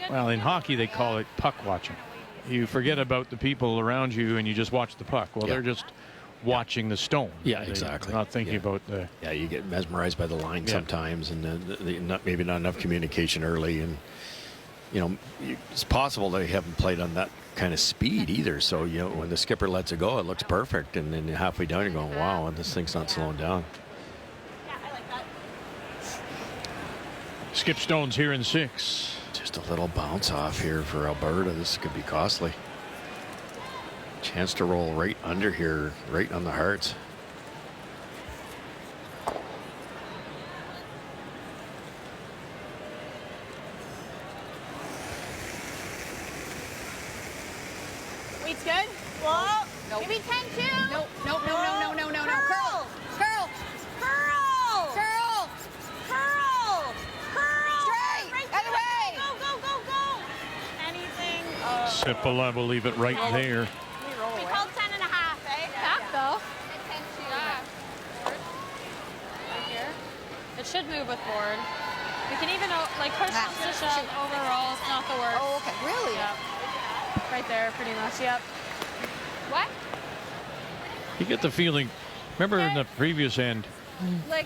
well, in hockey they call it puck watching. You forget about the people around you and you just watch the puck. Well, they're just watching the stone. Yeah, exactly. They're not thinking about the... Yeah, you get mesmerized by the line sometimes, and maybe not enough communication early. And, you know, it's possible they haven't played on that kind of speed either. So, you know, when the skipper lets it go, it looks perfect. And then halfway down, you're going, wow, this thing's not slowing down. Skip Stone's here in 6. Just a little bounce off here for Alberta. This could be costly. Chance to roll right under here, right on the hearts. Weight's good? Whoa. Nope. Maybe 10-2? Nope. Nope. No. Curl. Curl. Curl. Curl. Curl. Curl. Straight. Other way. Go. Anything. Sipola will leave it right there. We called 10.5, eh? Back though. Right here. It should move with board. We can even like push to shove overall. It's not the worst. Oh, okay. Really? Yep. Right there, pretty much. Yep. What? You get the feeling, remember in the previous end, Like,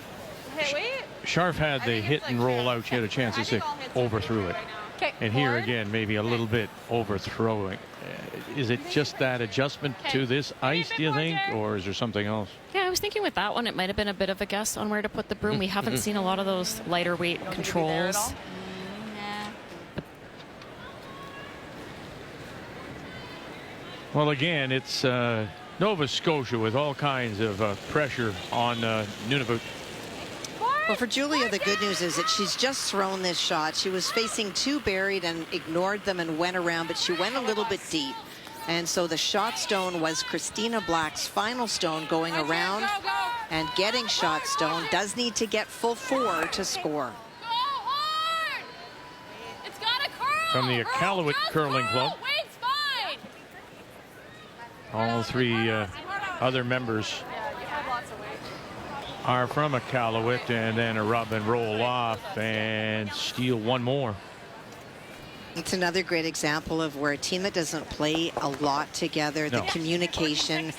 hey, wait. Scharf had the hit and roll out. She had a chance to overthrew it. Okay. And here again, maybe a little bit overthrowing. Is it just that adjustment to this ice, do you think, or is there something else? Yeah, I was thinking with that one, it might have been a bit of a guess on where to put the broom. We haven't seen a lot of those lighter weight controls. Well, again, it's Nova Scotia with all kinds of pressure on Nunavut. Well, for Julia, the good news is that she's just thrown this shot. She was facing 2 buried and ignored them and went around, but she went a little bit deep. And so the shot stone was Christina Black's final stone going around and getting shot stone. Does need to get full 4 to score. From the Iqaluit Curling Club. All 3 other members are from Iqaluit, and then a rub and roll off and steal one more. It's another great example of where a team that doesn't play a lot together, the communication,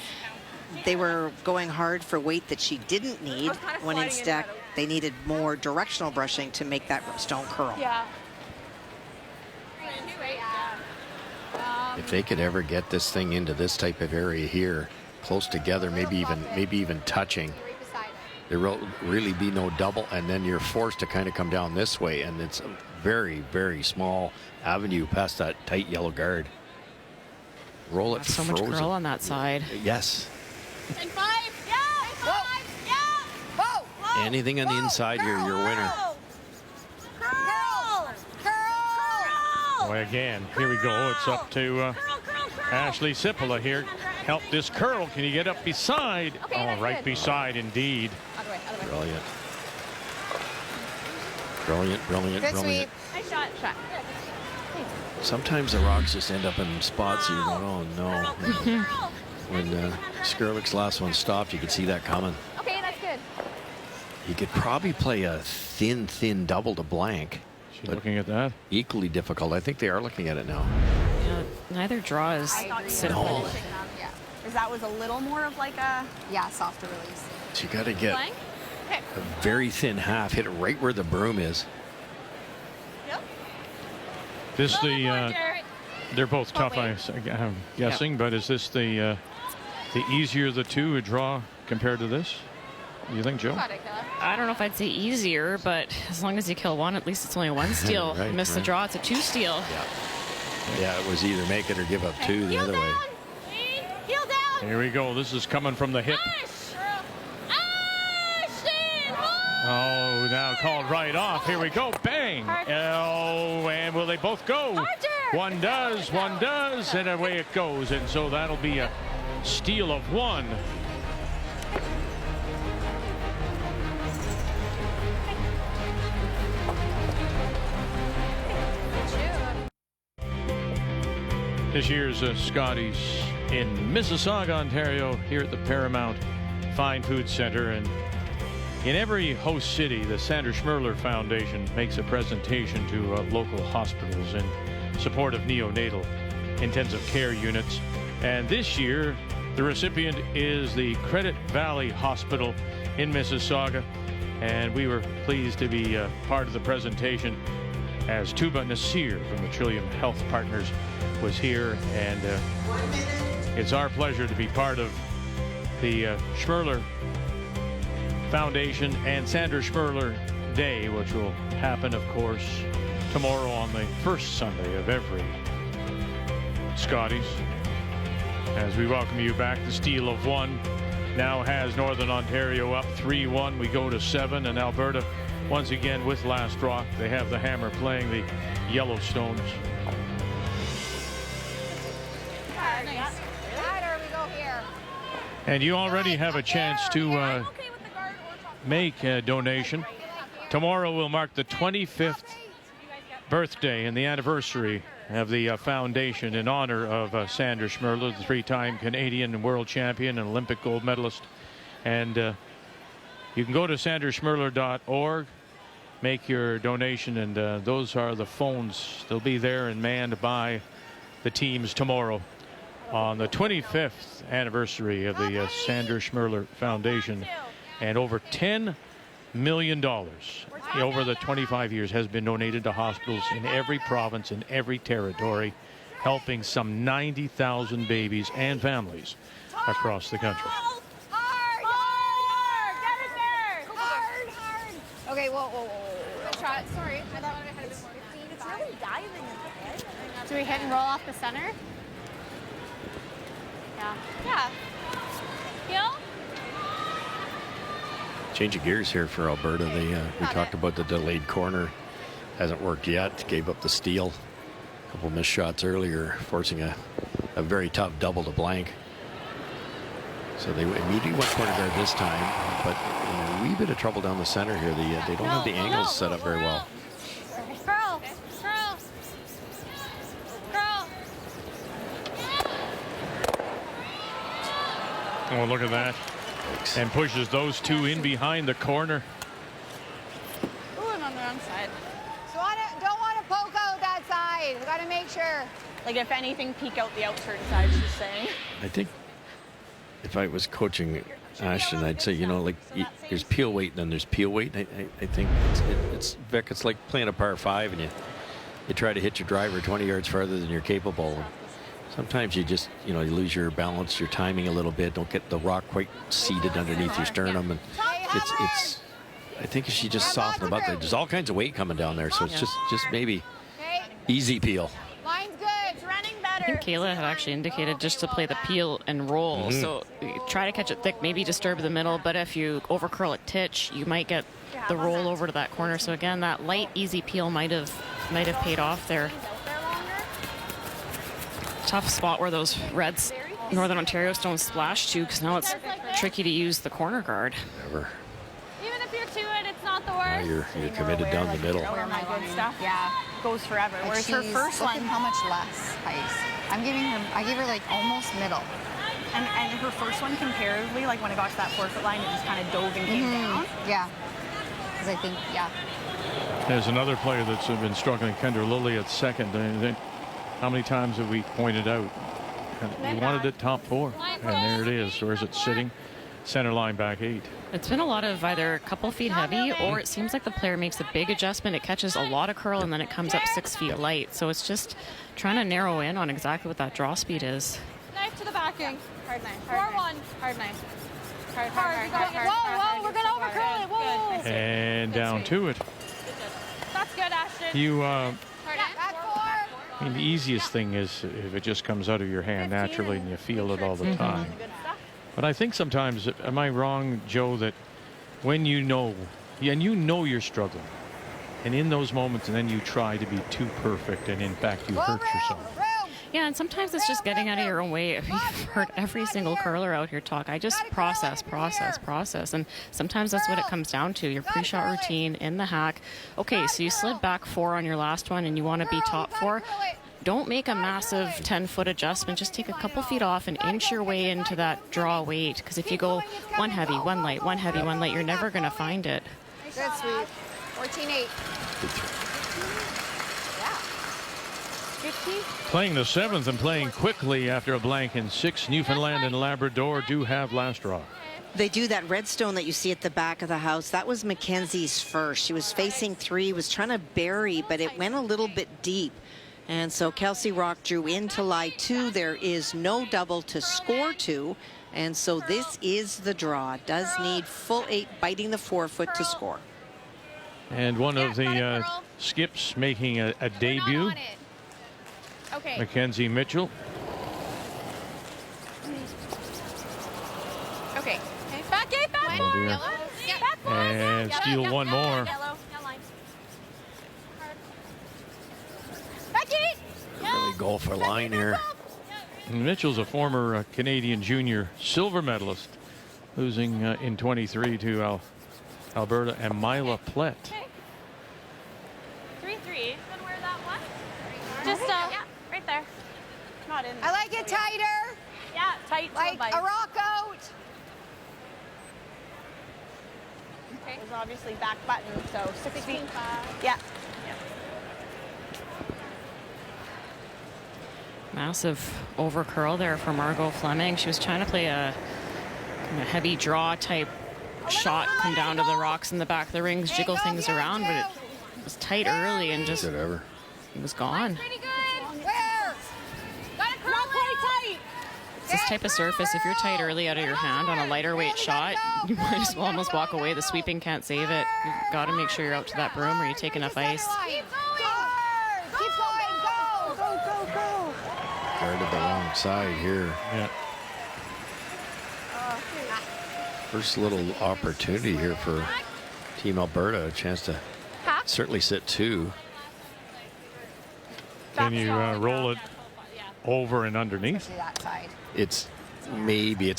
they were going hard for weight that she didn't need, when instead they needed more directional brushing to make that stone curl. Yeah. If they could ever get this thing into this type of area here, close together, maybe even touching, there will really be no double, and then you're forced to kind of come down this way, and it's a very, very small avenue past that tight yellow guard. Roll it So frozen. much curl on that side. Yes. And 5. Yeah. 5. Yeah. Whoa. Anything on the inside here, you're a winner. Curl. Curl. Well, again, here we go. It's up to Ashley Sipola here. Help this curl. Can you get up beside? Okay, right good. beside indeed. Other way. Brilliant. Brilliant. Good sweep. Nice shot. Sometimes the rocks just end up in spots you're going, oh no. When Skrlik's last one stopped, you could see that coming. Okay, that's good. He could probably play a thin double to blank. She's looking at that. Equally difficult. I think they are looking at it now. Yeah, neither draw is simple. No. Yeah. Because that was a little more of like a softer release. So you got to get Okay. a very thin half, hit it right where the broom is. Yep. This they're both tough, I'm guessing, but is this the easier of the two to draw compared to this? Do you think, Joe? I don't know if I'd say easier, but as long as you kill one, at least it's only 1 steal. Right, Miss the draw, it's a 2 steal. Yeah, it was either make it or give up 2 the other way. Heel down. Here we go. This is coming from the hip. Oh, now called right off. Here we go. Bang. Oh, and will they both go? One does, and away it goes. And so that'll be a steal of 1. This year's Scotties in Mississauga, Ontario, here at the Paramount Fine Food Center. And in every host city, the Sandra Schmerler Foundation makes a presentation to local hospitals in support of neonatal intensive care units. And this year, the recipient is the Credit Valley Hospital in Mississauga. And we were pleased to be part of the presentation as Tuba Nasir from the Trillium Health Partners was here. And it's our pleasure to be part of the Schmerler Foundation and Sandra Schmerler Day, which will happen, of course, tomorrow on the first Sunday of every Scotties. As we welcome you back, the steal of one now has Northern Ontario up 3-1. We go to 7, and Alberta once again with last rock. They have the hammer playing the Yellowstones. And you already have a chance to make a donation. Tomorrow will mark the 25th birthday and the anniversary of the foundation in honor of Sandra Schmerler, the 3-time Canadian world champion and Olympic gold medalist. And you can go to sandraschmerler.org, make your donation, and those are the phones. They'll be there and manned by the teams tomorrow on the 25th anniversary of the Sandra Schmerler Foundation. And over $10 million over the 25 years has been donated to hospitals in every province, in every territory, helping some 90,000 babies and families across the country. Okay, whoa. Shot. Sorry, I thought I had a bit more. It's really diving in the head. Do we hit and roll off the center? Yeah. Heel? Change of gears here for Alberta. We talked about the delayed corner. Hasn't worked yet. Gave up the steal. A couple missed shots earlier, forcing a very tough double to blank. So they immediately went corner guard this time, but in a wee bit of trouble down the center here. They don't have the angles set up very well. Curl. Oh, look at that. And pushes those two in behind the corner. Ooh, I'm on the wrong side. So don't want to poke out that side. We got to make sure. Like, if anything, peek out the outside side, she's saying. I think if I was coaching Ashton, I'd say, there's peel weight and then there's peel weight. I think it's Vic, it's like playing a par 5 and you try to hit your driver 20 yards farther than you're capable. Sometimes you just, you lose your balance, your timing a little bit, don't get the rock quite seated underneath your sternum. And it's I think if she just soften about that, there's all kinds of weight coming down there. So it's just maybe easy peel. Line's good. It's running better. I think Kayla had actually indicated just to play the peel and roll. So you try to catch it thick, maybe disturb the middle, but if you over curl it titch, you might get the roll over to that corner. So again, that light, easy peel might have paid off there. Tough spot where those Reds, Northern Ontario stones splash to, because now it's tricky to use the corner guard. Never. Even if you're to it, it's not the Now worst. you're committed down the middle. Where my good stuff goes forever. Like Whereas her first look one, at how much less ice. I gave her like almost middle. and her first one comparatively, like when it got to that 4-foot line, it just kind of dove and came down. Yeah. Because I think, There's another player that's been struggling, Kendra Lilly at second. How many times have we pointed out? We wanted it top 4, and there it is. Where is it sitting? Center line back 8. It's been a lot of either a couple feet heavy, or it seems like the player makes a big adjustment. It catches a lot of curl, and then it comes up 6 feet light. So it's just trying to narrow in on exactly what that draw speed is. Knife to the backing. Hard knife. 4-1. Hard knife. Hard. Whoa, we're going to overcurl it. Whoa. And down to it. That's good, Ashton. You, Hard I mean, the easiest thing is if it just comes out of your hand naturally and you feel it all the time. But I think sometimes, am I wrong, Joe, that when you know, and you know you're struggling, and in those moments, and then you try to be too perfect, and in fact you hurt yourself. Yeah, and sometimes it's just getting out of your own way. You've heard every single curler out here talk. I just process. And sometimes that's what it comes down to. Your pre-shot routine in the hack. Okay, so you slid back 4 on your last one and you want to be top 4. don't make a massive 10-foot adjustment. Just take a couple feet off and inch your way into that draw weight. Because if you go one heavy, one light, one heavy, one light, you're never going to find it. Good, sweet. 14-8. Playing the 7th and playing quickly after a blank in 6. Newfoundland and Labrador do have last draw. They do. That red stone that you see at the back of the house, that was Mackenzie's first. She was facing 3, was trying to bury, but it went a little bit deep. And so Kelsey Rock drew into lie 2. There is no double to score to. And so this is the draw. Does need full 8 biting the 4-foot to score. And one of the skips making a debut. Okay. Mackenzie Mitchell. Okay. Back 8, back Oh, 4. dear. And steal one more. Back 8. Really go for line here. Mitchell's a former Canadian junior silver medalist, losing in 23 to Alberta and Mila Plett. 3-3. Then where that one? Just right there. Not in there. I like it tighter. Yeah, tight. Like a rock out. Okay. It was obviously back button, so 16. Yeah. Massive over curl there for Margot Fleming. She was trying to play a kind of heavy draw type shot, come down to the rocks in the back of the rings, jiggle things around, but it was tight early and just Whatever. it was gone. Pretty good. Where? Got it not quite tight. It's this type of surface, if you're tight early out of your hand on a lighter weight shot, you might as well almost walk away. The sweeping can't save it. You've got to make sure you're out to that broom or you take enough ice. Keep going. Keep going. Go. Go, go, go. Guarded the wrong side here. Yeah. First little opportunity here for Team Alberta, a chance to certainly sit 2. Can you roll it over and underneath? That side. It's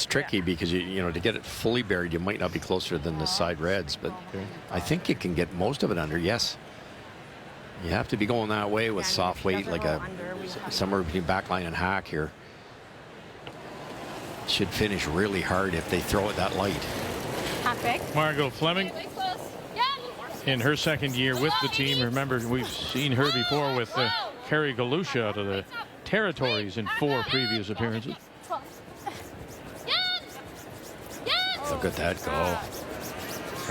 tricky because you know to get it fully buried, you might not be closer than the side reds, but I think you can get most of it under. Yes, you have to be going that way with soft weight, like somewhere between backline and hack here. Should finish really hard if they throw it that light. Half big. Margot Fleming in her second year with the team. Remember, we've seen her before with Carrie Galusha out of the Territories in 4 previous appearances. Look at that go.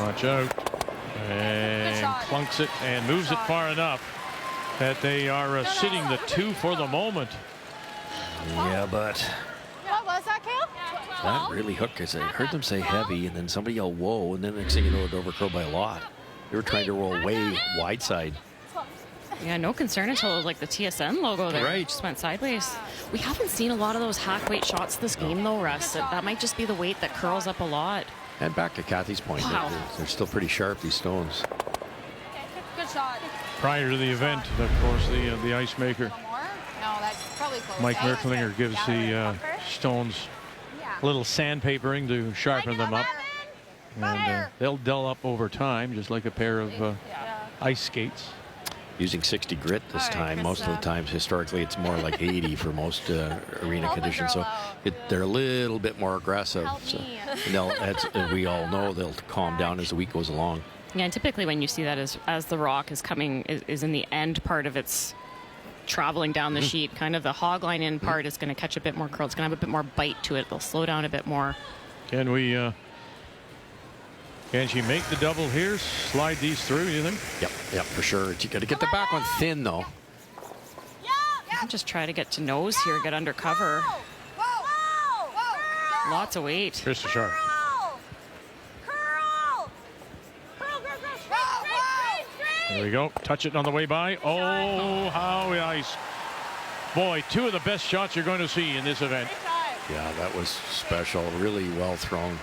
Watch out. And clunks it and moves it far enough that they are sitting the 2 for the moment. Yeah, but What was that, Kale? that really hooked us. I heard them say heavy, and then somebody yelled whoa, and then next thing you know, it overcurled by a lot. They were trying to roll way wide side. Yeah, no concern until like the TSN logo there Right. just went sideways. We haven't seen a lot of those hack weight shots this game though, Russ. That might just be the weight that curls up a lot. And back to Kathy's point, Wow. they're still pretty sharp, these stones. Good shot. Prior to the event, of course, the ice maker, More? No, that's probably close. Mike Merklinger, gives the stones a little sandpapering to sharpen them up. And they'll dull up over time, just like a pair of ice skates. Using 60 grit this time. Most of the times, historically, it's more like 80 for most arena conditions. So they're a little bit more aggressive. So, as we all know, they'll calm down as the week goes along. Yeah, and typically when you see that as the rock is coming, is in the end part of its traveling down the sheet, kind of the hog line in part is going to catch a bit more curl. It's going to have a bit more bite to it. They'll slow down a bit more. Can we? Can she make the double here? Slide these through, you think? Yep, for sure. You got to get the back one thin, though. You can just try to get to nose here, get under cover. Lots of weight. Krista Scharf. There we go. Touch it on the way by. Oh, how nice. Boy, 2 of the best shots you're going to see in this event. Yeah, that was special. Really well thrown.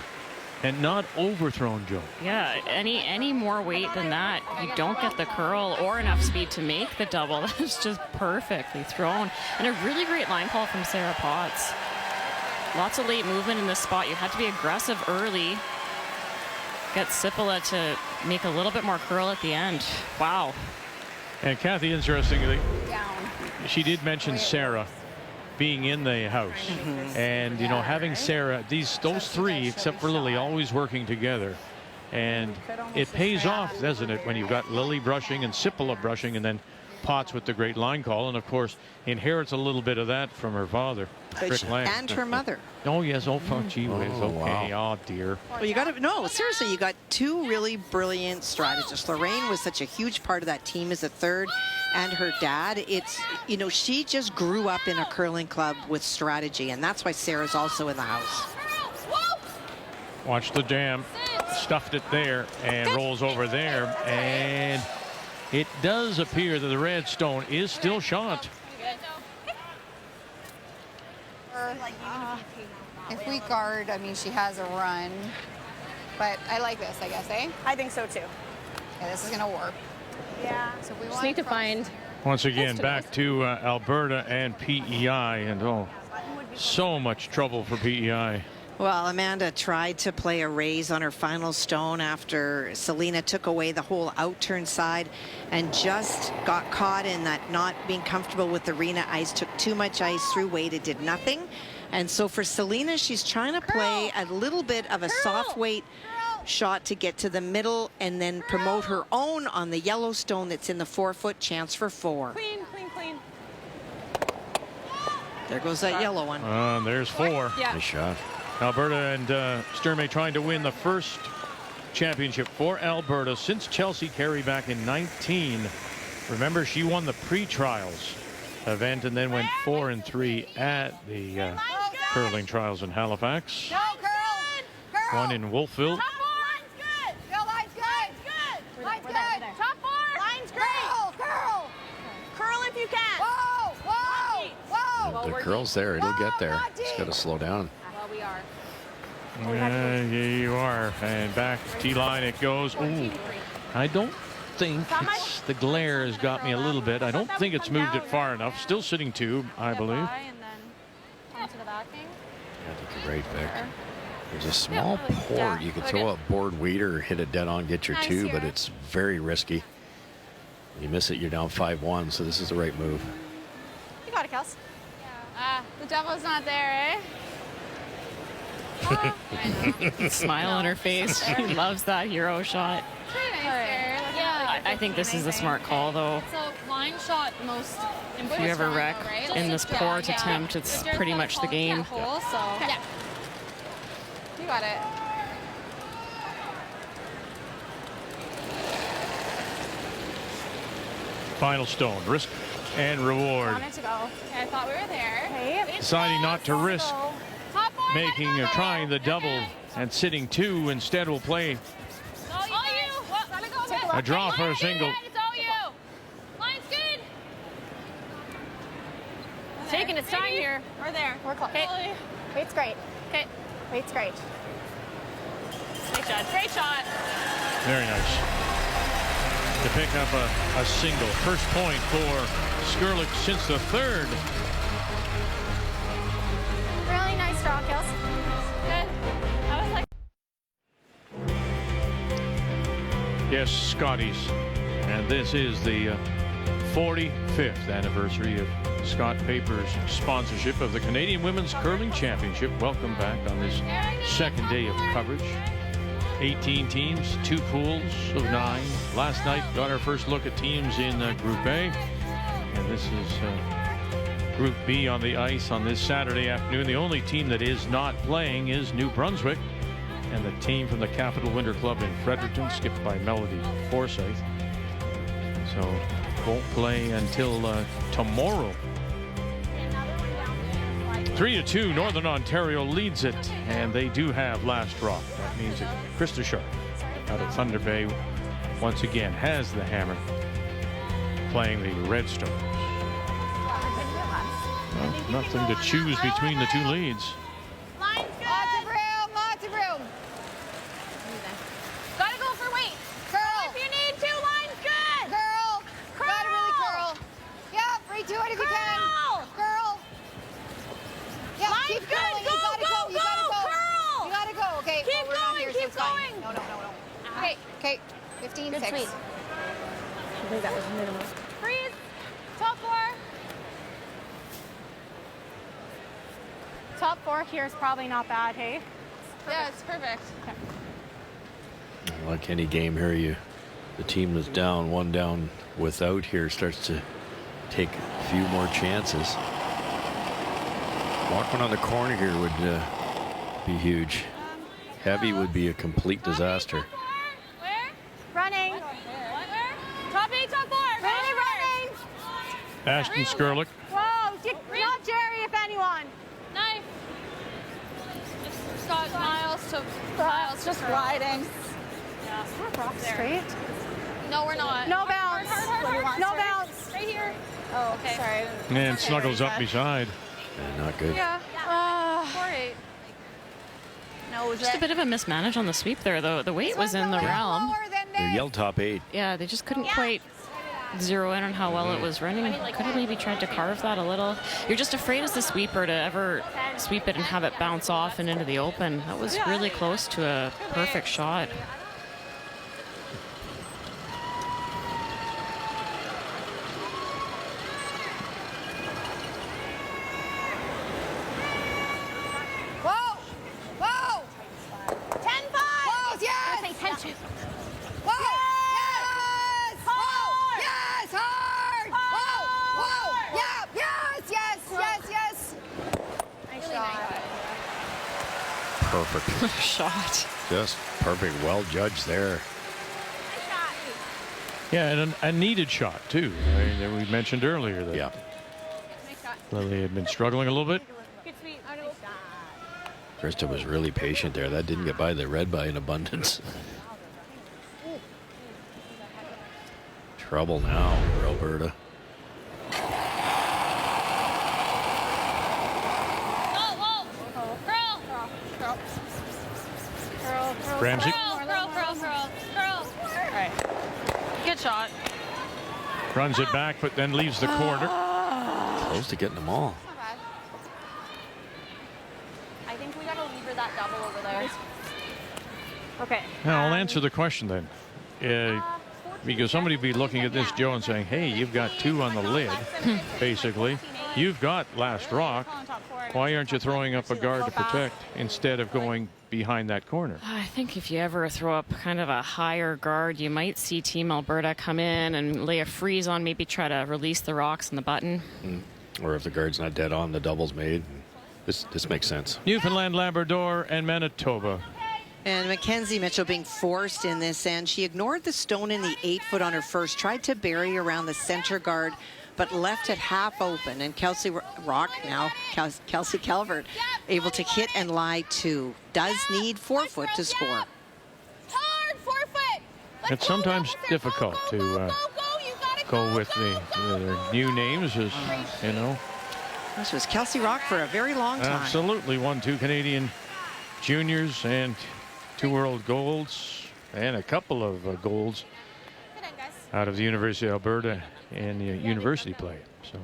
And not overthrown, Joe. Yeah, any more weight than that, you don't get the curl or enough speed to make the double. That's just perfectly thrown. And a really great line call from Sarah Potts. Lots of late movement in this spot. You had to be aggressive early. Get Sipila to make a little bit more curl at the end. Wow. And Kathy, interestingly, she did mention Sarah being in the house, and you know, having Sarah, those three except for Lily always working together, and it pays off, doesn't it, when you've got Lily brushing and Sippola brushing, and then Potts with the great line call, and of course inherits a little bit of that from her father, Rick Lang. And her mother. Oh yes, oh fuck, gee whiz, okay, wow. oh dear. Well, you got to, no, seriously, you got two really brilliant strategists. Lorraine was such a huge part of that team as a third, and her dad. It's, you know, she just grew up in a curling club with strategy, and that's why Sarah's also in the house. Watch the jam, stuffed it there, and rolls over there, and it does appear that the red stone is still shot. If we guard, I mean, she has a run. But I like this, I guess, eh? I think so too. Yeah, this is going to work. Yeah. So we Just want need to find. Once again, back to Alberta and PEI, and oh, so much trouble for PEI. Well, Amanda tried to play a raise on her final stone after Selena took away the whole out-turn side and just got caught in that not being comfortable with the arena ice, took too much ice through weight, it did nothing. And so for Selena, she's trying to play a little bit of a soft weight shot to get to the middle and then promote her own on the yellow stone that's in the 4-foot, chance for 4. Clean, clean, clean. There goes that yellow one. There's 4. Nice shot. Alberta and Sturmey trying to win the first championship for Alberta since Chelsea Carey back in 19. Remember, she won the pre-trials event and then went 4-3 at the curling trials in Halifax. Go, girl. One in Wolfville. Top 4. Line's good. Go, line's good. Line's good. Top 4. Line's great. Girl. Curl if you can. Whoa, whoa, whoa. The curl's there. It'll get there. It's got to slow down. Well, we are. Here you are, and back T-line it goes. Ooh, I don't think it's, the glare has got me a little bit. I don't think it's moved it far enough. Still sitting 2, I believe. And then onto the backing. I think you're right, Vic. There's a small port. You could throw a board weeder, hit it dead on, get your 2, but it's very risky. You miss it, you're down 5-1, so this is the right move. You got it, Kels. The devil's not there, eh? Smile on her face. She loves that hero shot. Yeah. I think this is a smart call, though. So line shot most If you ever wreck in this port attempt, it's pretty much the game. Hole, so. Yeah. You got it. Final stone, risk and reward. Wanted to go. Okay, I thought we were there. Okay. Deciding not to risk making or trying the double and sitting 2, instead will play a draw for a single. It's all you. Line's good. Taking its time here. We're there. We're close. Okay. Weight's great. Okay. Weight's great. Nice shot. Great shot. Very nice. To pick up a single. First point for Skrlik since the 3rd. Really nice draw, Kels. Good. I was like. Yes, Scotties. And this is the 45th anniversary of Scott Paper's sponsorship of the Canadian Women's Curling Championship. Welcome back on this second day of coverage. 18 teams, 2 pools of 9. Last night got our first look at teams in Group A. And this is Group B on the ice on this Saturday afternoon. The only team that is not playing is New Brunswick. And the team from the Capital Winter Club in Fredericton, skipped by Melody Forsyth. So won't play until tomorrow. 3-2, Northern Ontario leads it, and they do have last drop. That means that Krista Scharf out of Thunder Bay once again has the hammer, playing the Redstones. Well, nothing to choose between the 2 leads. Line's good. Lots of room, lots of room. Gotta go for weight. Curl. If you need to, line's good. Curl. Gotta really curl. Yep, redo it if you can. Curl. Yeah, Line's keep good. curling. Go, You gotta go, go. You gotta go. go. Curl. You gotta go. Okay. Keep we're not going, here, so keep it's fine. going. No. Okay. Okay. 15, Good 6. sweep. I think that was minimal. Freeze. Top 4. top 4 here is probably not bad, hey? Yeah, it's perfect. Like any game here, the team that's down, one down without here starts to take a few more chances. Walk one on the corner here would be huge. Heavy would be a complete disaster. Running. Top 8, top 4. Running. Ashton Skrlik. Whoa, not Jerry, if anyone. Knife. Scott, Miles, just gliding. Yeah. Straight. No, we're not. No bounce. Hard. No bounce. Right here. Oh, okay. Sorry. And snuggles up beside. Yeah, not good. Yeah. 4-8. No, Just a bit of a mismanage on the sweep there, though. The weight was in the realm. They yelled top 8. Yeah, they just couldn't quite zero in on how well it was running. Could have maybe tried to carve that a little. You're just afraid as the sweeper to ever sweep it and have it bounce off and into the open. That was really close to a perfect shot. Whoa! Whoa! 10-5! Whoa, yes! Say 10-2. Whoa! Yes! Whoa! Yes! Hard! Whoa! Whoa! Yeah! Yes! Nice shot. Perfect. Shot. Just perfect. Well judged there. Yeah, and a needed shot, too. I mean, that we mentioned earlier that Lily had been struggling a little bit. Good sweep. Krista was really patient there. That didn't get by the red by an abundance. Trouble now for Alberta. Ramsey. Curl. All right. Good shot. Runs it back, but then leaves the corner. Close to getting them all. I think we got to lever that double over there. Okay. Now, I'll answer the question then. Because somebody would be looking at this, Joe, and saying, hey, you've got 2 on the lid, basically. You've got last rock. Why aren't you throwing up a guard to protect instead of going behind that corner? I think if you ever throw up kind of a higher guard, you might see Team Alberta come in and lay a freeze on, maybe try to release the rocks and the button. Or if the guard's not dead on, the double's made. This makes sense. Newfoundland, Labrador, and Manitoba. And Mackenzie Mitchell being forced in this end. She ignored the stone in the 8-foot on her first, tried to bury around the center guard, but left it half open. And Kelsey Calvert, able to hit and lie 2. Does need 4-foot to score. Hard! 4-foot! It's sometimes difficult to go with the new names, as you know. This was Kelsey Rock for a very long time. Absolutely. Won 2 Canadian juniors and 2 world golds and a couple of golds out of the University of Alberta and the university play. So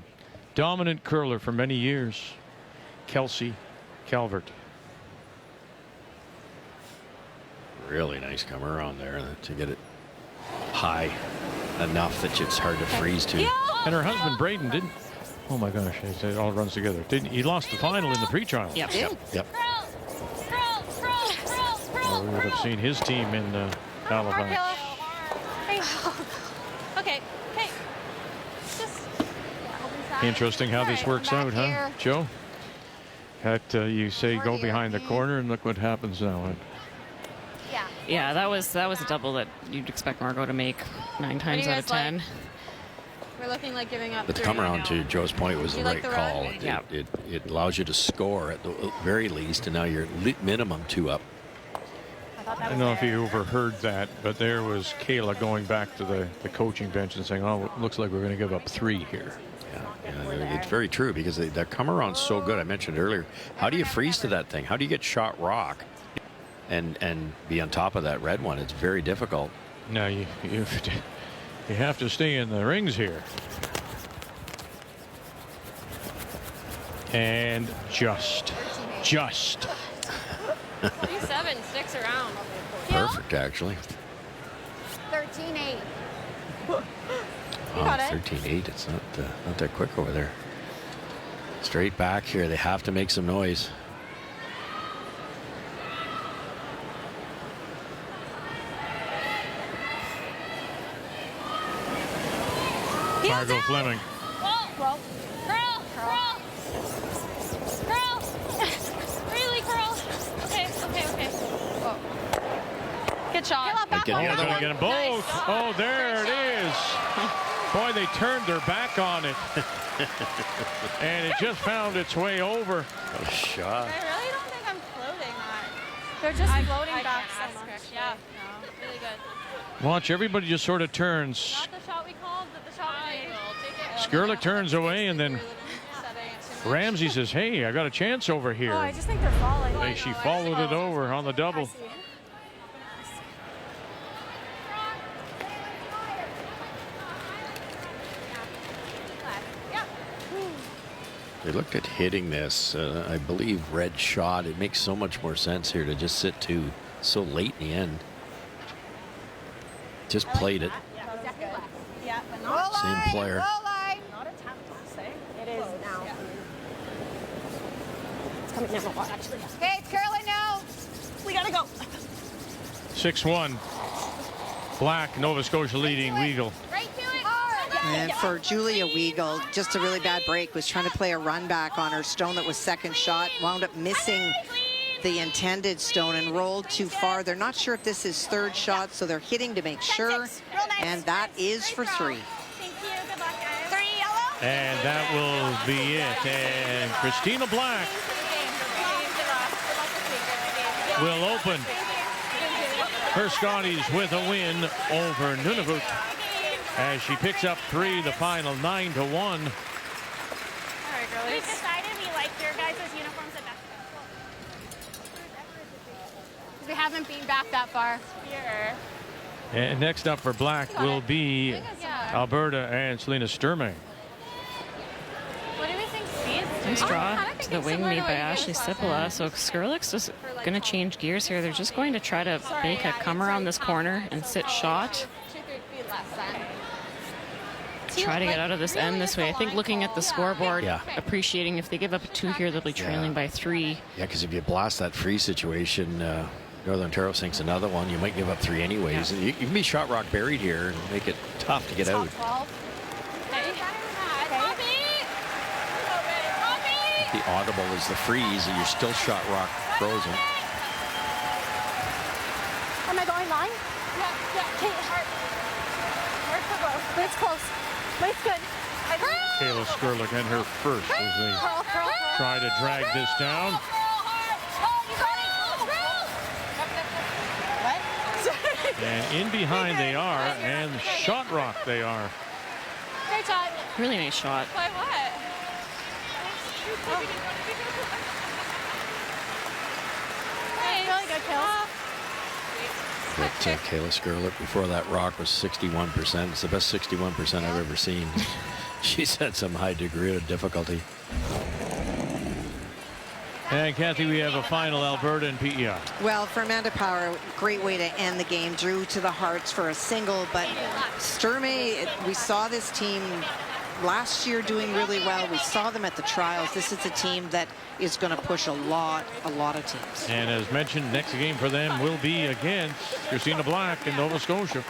dominant curler for many years, Kelsey Calvert. Really nice come around there to get it high enough that it's hard to freeze to. And her husband Braden didn't. Oh my gosh, it all runs together. He lost the final in the pre-trial. Yep. Or we would have seen his team in Halifax. Okay. Interesting how this works out, huh, Joe? That you say go behind the corner, and look what happens now. Yeah, that was a double that you'd expect Margot to make 9 times out of 10. We're looking like giving up. But the come around to Joe's point was the right call. It allows you to score at the very least, and now you're minimum 2 up. I don't know if you overheard that, but there was Kayla going back to the coaching bench and saying, oh, it looks like we're going to give up 3 here. Yeah, it's very true because that come around's so good. I mentioned earlier, how do you freeze to that thing? How do you get shot rock and be on top of that red one? It's very difficult. No, you have to stay in the rings here. And just. 3-7 sticks around. Perfect, actually. 13-8. Oh, 13-8. It's not that quick over there. Straight back here. They have to make some noise. Margot Fleming. Curl. Really curl. Okay. Good shot. Oh, they'll get them both. Oh, there it is. Boy, they turned their back on it. And it just found its way over. What a shot. I really don't think I'm floating that. They're just floating back so much. Yeah, no, really good. Watch, everybody just sort of turns. Not the shot we called, but the shot we made. Skrlik turns away, and then Ramsey says, hey, I got a chance over here. Oh, I just think they're falling. And she followed it over on the double. They looked at hitting this. I believe red shot. It makes so much more sense here to just sit two so late in the end. Just played it. Yeah, Same player. Not a tap toss, eh? It is now. It's coming down. Watch. Okay, it's curling now. We gotta go. 6-1. Black, Nova Scotia leading Weagle. Right to it. And for Julia Weagle, just a really bad break, was trying to play a run back on her stone that was second shot, wound up missing the intended stone and rolled too far. They're not sure if this is third shot, so they're hitting to make sure, and that is for three. Thank you. Good luck, guys. 3 yellow. And that will be it. And Christina Black will open her Scotties with a win over Nunavut as she picks up 3, the final 9-1. All right, girlies. We decided we like your guys' uniforms the best. We haven't been back that far. Here. And next up for Black will be Alberta and Selena Sturmey. What do we think speed's doing? Nice draw to the wing made by Ashley Sipola. So Skrlik's just going to change gears here. They're just going to try to make a come around this corner and sit shot. 2-3 feet less than. Try to get out of this end this way. I think looking at the scoreboard, appreciating if they give up a 2 here, they'll be trailing by 3. Yeah, because if you blast that free situation, Northern Ontario sinks another one, you might give up 3 anyways. And you can be shot rock buried here and make it tough to get out. The audible is the freeze, and you're still shot rock frozen. Am I going line? Yeah. Okay, hard. Hard for both. But it's close. But it's good. Kayla Skrlik and her first as they try to drag this down. And in behind they are, and shot rock they are. Great shot. Really nice shot. By what? Really good kills. But Kayla Skrlik before that rock was 61%. It's the best 61% I've ever seen. She's had some high degree of difficulty. And Kathy, we have a final, Alberta and PEI. Well, for Amanda Power, great way to end the game. Drew to the hearts for a single, but Sturmey, we saw this team last year doing really well. We saw them at the trials. This is a team that is going to push a lot of teams. And as mentioned, next game for them will be against Christina Black in Nova Scotia.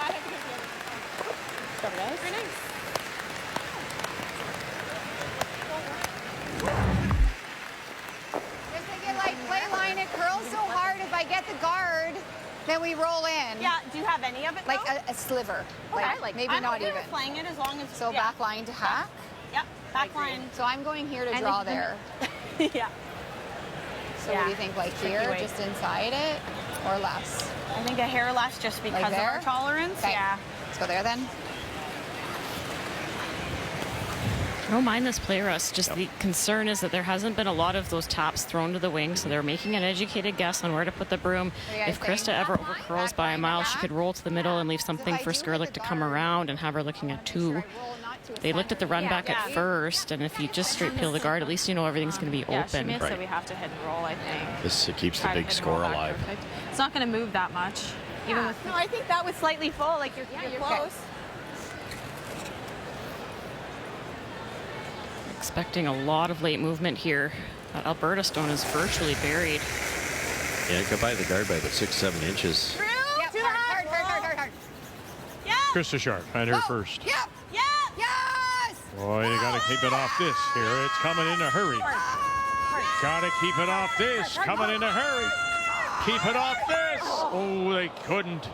Play line, it curls so hard. If I get the guard, then we roll in. Yeah, do you have any of it? Like a sliver. Okay. Like maybe I'm not okay even. with playing it as long as. So back line to hack? Yep, back line. So I'm going here to draw there. Yeah. So what do you think, like here, just inside it, or less? I think a hair less just because of our tolerance. Okay. Yeah. Let's go there then. I don't mind this play, Russ. Just the concern is that there hasn't been a lot of those taps thrown to the wing, so they're making an educated guess on where to put the broom. If Krista ever overcurls by a mile, she could roll to the middle and leave something for Skrlik to come around and have her looking at 2. They looked at the run back at first, and if you just straight peel the guard, at least you know everything's going to be Yeah, she open. missed, so we have to hit and roll, I think. This keeps the Try to big hit and score roll back alive. perfect. It's not going to move that much. Even with No, I think that was slightly full. Like you're close. Expecting a lot of late movement here. That Alberta stone is virtually buried. Yeah, it got by the guard by about 6-7 inches. Yep, hard. Yeah. Krista Sharp and her first. Yep. Yeah. Boy, you got to keep it off this here. It's coming in a hurry. Got to keep it off this. Coming in a hurry. Keep it off this. Oh, they couldn't.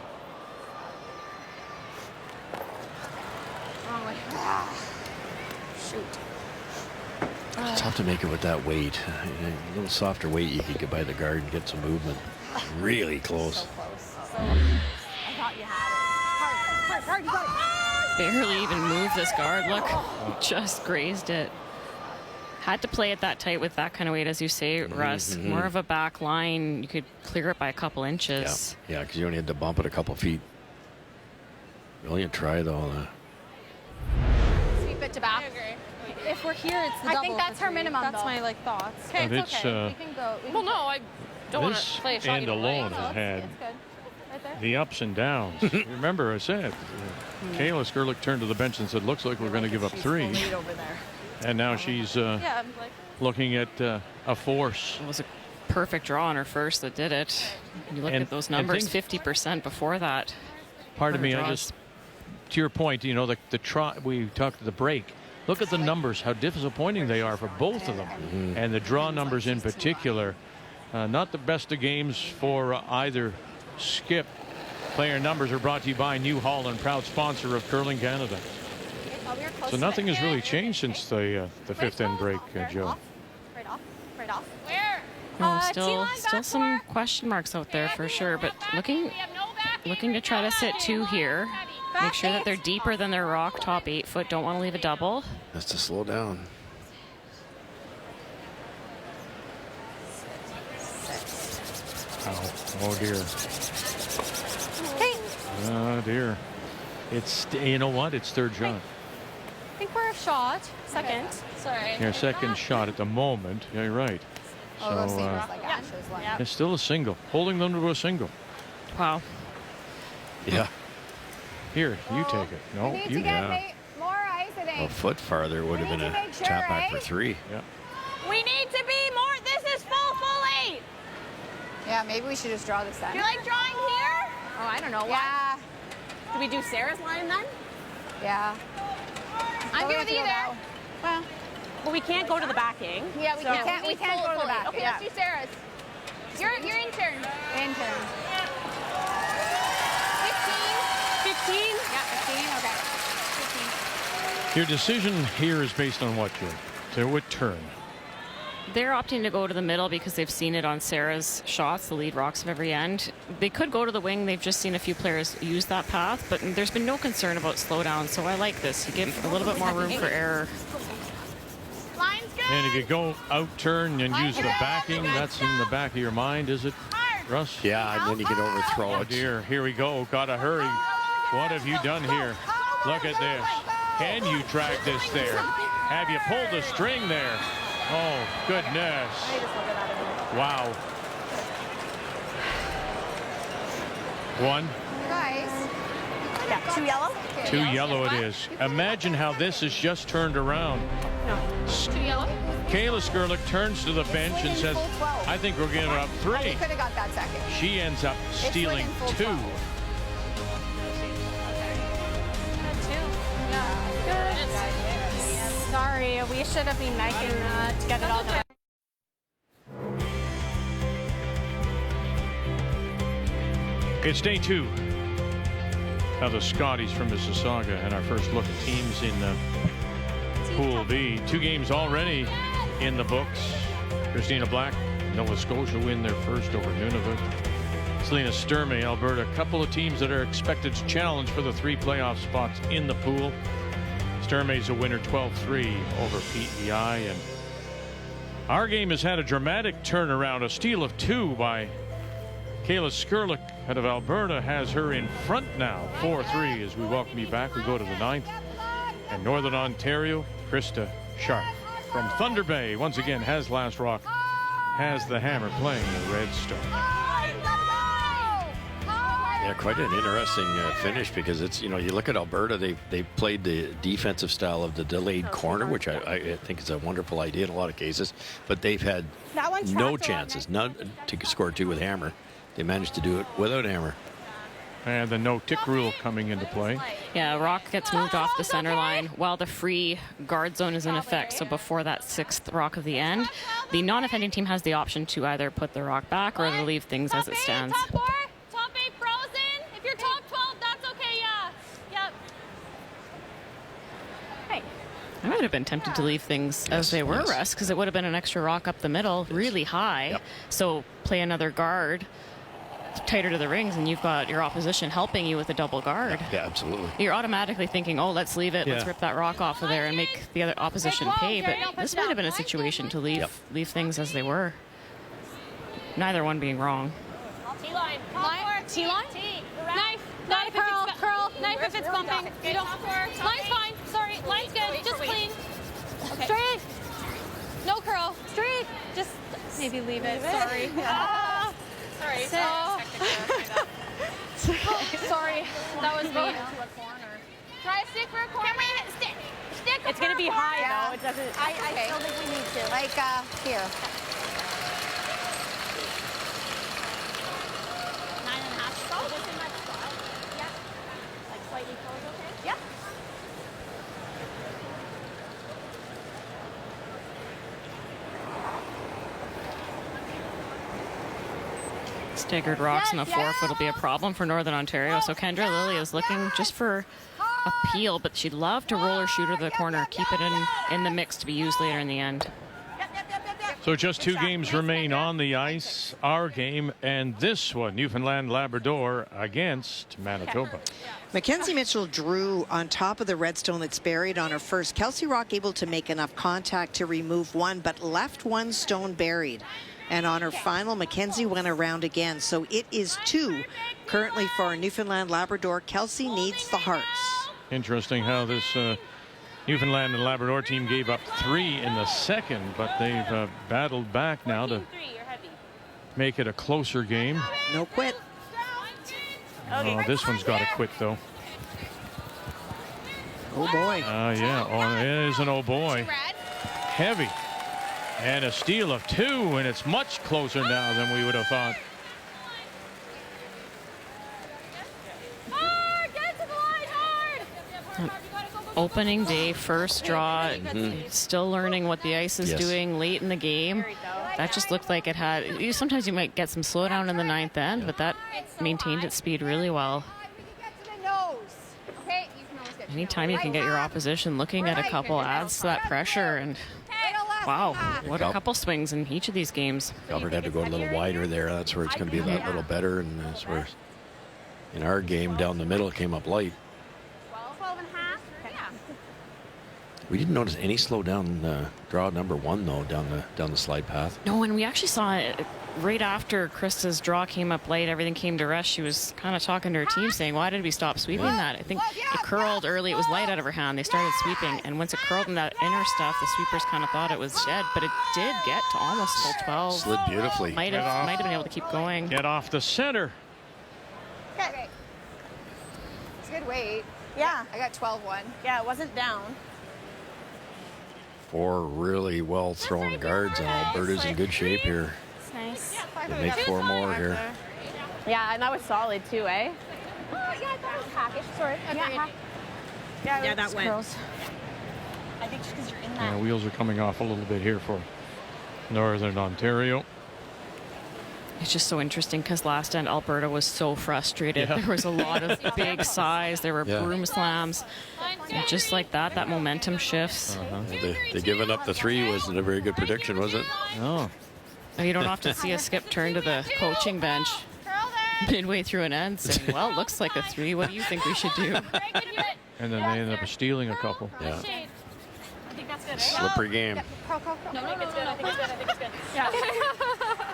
Wrong way. Shoot. It's tough to make it with that weight. A little softer weight, you could get by the guard and get some movement. Really close. So close. I thought you had it. Hard, you got it. Barely even moved this guard. Look, just grazed it. Had to play it that tight with that kind of weight, as you say, Russ. More of a back line. You could clear it by a couple inches. Yeah, because you only had to bump it a couple feet. Brilliant try, though. Sweep it to back. If we're here, it's the double. I think that's her minimum. That's my thoughts. Okay, it's okay. We can go. Well, no, I don't want to play a shot end either way. alone has had It's good. Right there. the ups and downs. Remember, I said, Kayla Skrlik turned to the bench and said, "Looks like we're going to give up 3." Over there. And now she's looking at a force. It was a perfect draw on her first that did it. You look at those numbers, 50% before that. Pardon me, draws. I just, to your point, you know, the try, we talked at the break. Look at the numbers, how disappointing they are for both of them. And the draw numbers in particular, not the best of games for either skip. Player numbers are brought to you by New Holland, proud sponsor of Curling Canada. So nothing has really changed since the fifth end break, Joe. Right off. Right off. Where? Still some question marks out there for sure, but looking to try to sit 2 here. Make sure that they're deeper than their rock top 8 foot. Don't want to leave a double. That's to slow down. Oh dear. Hey. Oh dear. It's, you know what? It's third shot. I think we're a shot. Second. Sorry. Your second shot at the moment. Yeah, you're right. Oh, those things like Ashes like. It's still a single. Holding them to a single. Wow. Yeah. Here, you take it. No, We need you. to get more ice, I think. A foot farther would have been a make sure, tap back eh? for 3. Yeah. We need to be more. This is full 8. Yeah, maybe we should just draw this then. You like drawing here? Oh, I don't know. Yeah. Do we do Sarah's line then? Yeah. I'm good with either. Well, we can't go to the backing. yeah, we can't go to the back. Okay, yeah. let's do Sarah's. Your intern. Intern. 15. Yeah, 15. Okay. 15. Your decision here is based on what, Joe? So what turn? They're opting to go to the middle because they've seen it on Sarah's shots, the lead rocks of every end. They could go to the wing. They've just seen a few players use that path, but there's been no concern about slowdown, so I like this. You give a little bit more room for error. Line's good. And if you go out turn and use the backing, that's in the back of your mind, is it, Russ? Yeah, and then you can overthrow Oh it. dear, here we go. Gotta hurry. What have you done here? Look at this. Can you drag this there? Have you pulled the string there? Oh, goodness. Wow. 1. Guys. Yeah, 2 yellow. 2 yellow it is. Imagine how this is just turned around. No. 2 yellow. Kayla Skrlik turns to the bench and says, I think we're giving up 3. We could have got that second. She ends up stealing within full 2. 12. Sorry, we should have been making to get it all done. It's day 2 of the Scotties from Mississauga, and our first look at teams in Pool B. 2 games already in the books. Christina Black, Nova Scotia win their first over Nunavut. Selena Sturmey, Alberta. A couple of teams that are expected to challenge for the 3 playoff spots in the pool. Sturmey's a winner 12-3 over PEI, and our game has had a dramatic turnaround. A steal of 2 by Kayla Skrlik out of Alberta has her in front now, 4-3. As we welcome you back, we go to the 9th. And Northern Ontario, Krista Scharf from Thunder Bay once again has last rock, has the hammer playing the Red Star. Yeah, quite an interesting finish, because it's, you know, you look at Alberta, they've played the defensive style of the delayed corner, which I think is a wonderful idea in a lot of cases, but they've had no chances, none to score 2 with hammer. They managed to do it without hammer. And the no-tick rule coming into play. Yeah, rock gets moved off the center line while the free guard zone is in effect. So before that 6th rock of the end, the non-offending team has the option to either put the rock back or to leave things as it stands. Top 4, top 8 frozen. If you're top 12, that's okay, yeah. Yep. Hey. I would have been tempted to leave things as they were, Russ, because it would have been an extra rock up the middle, really high. Yep. So play another guard tighter to the rings, and you've got your opposition helping you with a double guard. Yeah, absolutely. You're automatically thinking, oh, let's leave it. Let's rip that rock off of there and make the other opposition pay. But this might have been a situation to leave things as they were. Neither one being wrong. T-line. T-line? Knife. Knife curl. Knife if it's bumping. You don't. Line's fine. Sorry. Line's good. Just clean. Straight. No curl. Straight. Just maybe leave it. Sorry. Sorry. Sorry. That was me. Try a stick for a corner. Stick. It's going to be high, though. It doesn't. I still think we need to. Like, here. 9.5. So just in that spot. Yeah. Like slightly close, okay? Yeah. Staggered rocks in the 4th will be a problem for Northern Ontario. So Kendra Lilly is looking just for a peel, but she'd love to roller shoot her to the corner, keep it in the mix to be used later in the end. So just 2 games remain on the ice. Our game and this one, Newfoundland Labrador against Manitoba. Mackenzie Mitchell drew on top of the redstone that's buried on her first. Kelsey Rock able to make enough contact to remove one, but left one stone buried. And on her final, Mackenzie went around again. So it is 2 currently for Newfoundland Labrador. Kelsey needs the hearts. Interesting how this Newfoundland and Labrador team gave up 3 in the second, but they've battled back now to make it a closer game. No quit. Oh, this one's got to quit, though. Oh, boy. Yeah. Oh, it is an oh, boy. Heavy. And a steal of 2, and it's much closer now than we would have thought. Opening day, first draw, still learning what the ice is doing late in the game. That just looked like it had, sometimes you might get some slowdown in the 9th end, but that maintained its speed really well. Anytime you can get your opposition looking at a couple adds to that pressure, and wow, what a couple swings in each of these games. Albert had to go a little wider there. That's where it's going to be that little better, and that's where in our game down the middle came up light. 12.5. Yeah. We didn't notice any slowdown draw number 1 though down the slide path. No, and we actually saw it right after Krista's draw came up late, everything came to rest. She was kind of talking to her team saying, why did we stop sweeping that? I think it curled early. It was light out of her hand. They started sweeping, and once it curled in that inner stuff, the sweepers kind of thought it was dead, but it did get to almost full 12. Slid beautifully. Might have been able to keep going. Get off the center. Okay. It's good weight. Yeah. I got 12-1. Yeah, it wasn't down. 4 really well thrown guards, and Alberta's in good shape here. It's nice. They make 4 more here. Yeah, and that was solid too, eh? Oh, yeah, I thought it was hackish. Sorry. Yeah, that went. Girls. I think just because you're in that. Wheels are coming off a little bit here for Northern Ontario. It's just so interesting because last end Alberta was so frustrated. There was a lot of big size. There were broom slams. And just like that, that momentum shifts. They giving up the 3 wasn't a very good prediction, was it? No. You don't often see a skip turn to the coaching bench midway through an end saying, well, it looks like a 3. What do you think we should do? And then they ended up stealing a couple. Yeah. I think that's good. Slippery game. No, I think it's good. I think it's good. I think it's good. Yeah.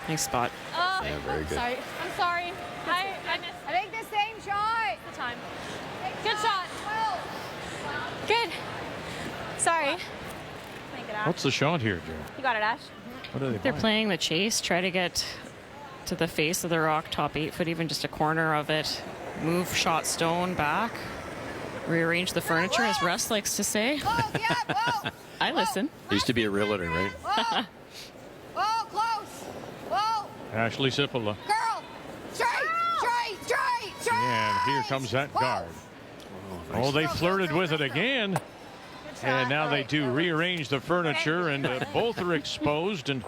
Nice spot. Yeah, very good. Sorry. I'm sorry. I missed. I think the same shot. The time. Good shot. Good. Sorry. What's the shot here, Joe? You got it, Ash. What are they They're playing the chase, try to get to the face of the rock, top 8 foot, even just a corner of it. Move shot stone back. Rearrange the furniture, as Russ likes to say. I listen. Used to be a realtor, right? Whoa, close. Whoa. Ashley Sipola. Girl. Straight. And here comes that guard. Oh, they flirted with it again. And now they do rearrange the furniture, and both are exposed. And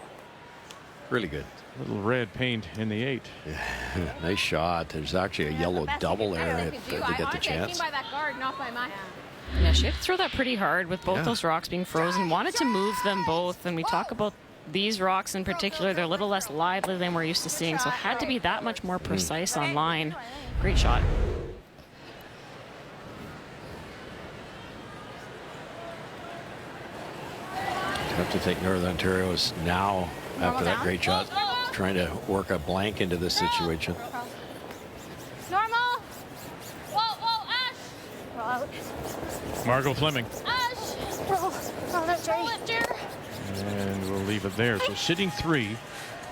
really good. Little red paint in the 8. Yeah. Nice shot. There's actually a yellow double there if they get the chance. by that guard, not by my hand. Yeah, she had to throw that pretty hard with both those rocks being frozen. Wanted to move them both, and we talk about these rocks in particular. They're a little less lively than we're used to seeing, so had to be that much more precise on line. Great shot. I have to think Northern Ontario is now, after that great shot, trying to work a blank into this situation. Normal. Whoa, Ash. Roll out. Margot Fleming. Ash. Roll out, Jerry. Roll it, dear. And we'll leave it there. So sitting 3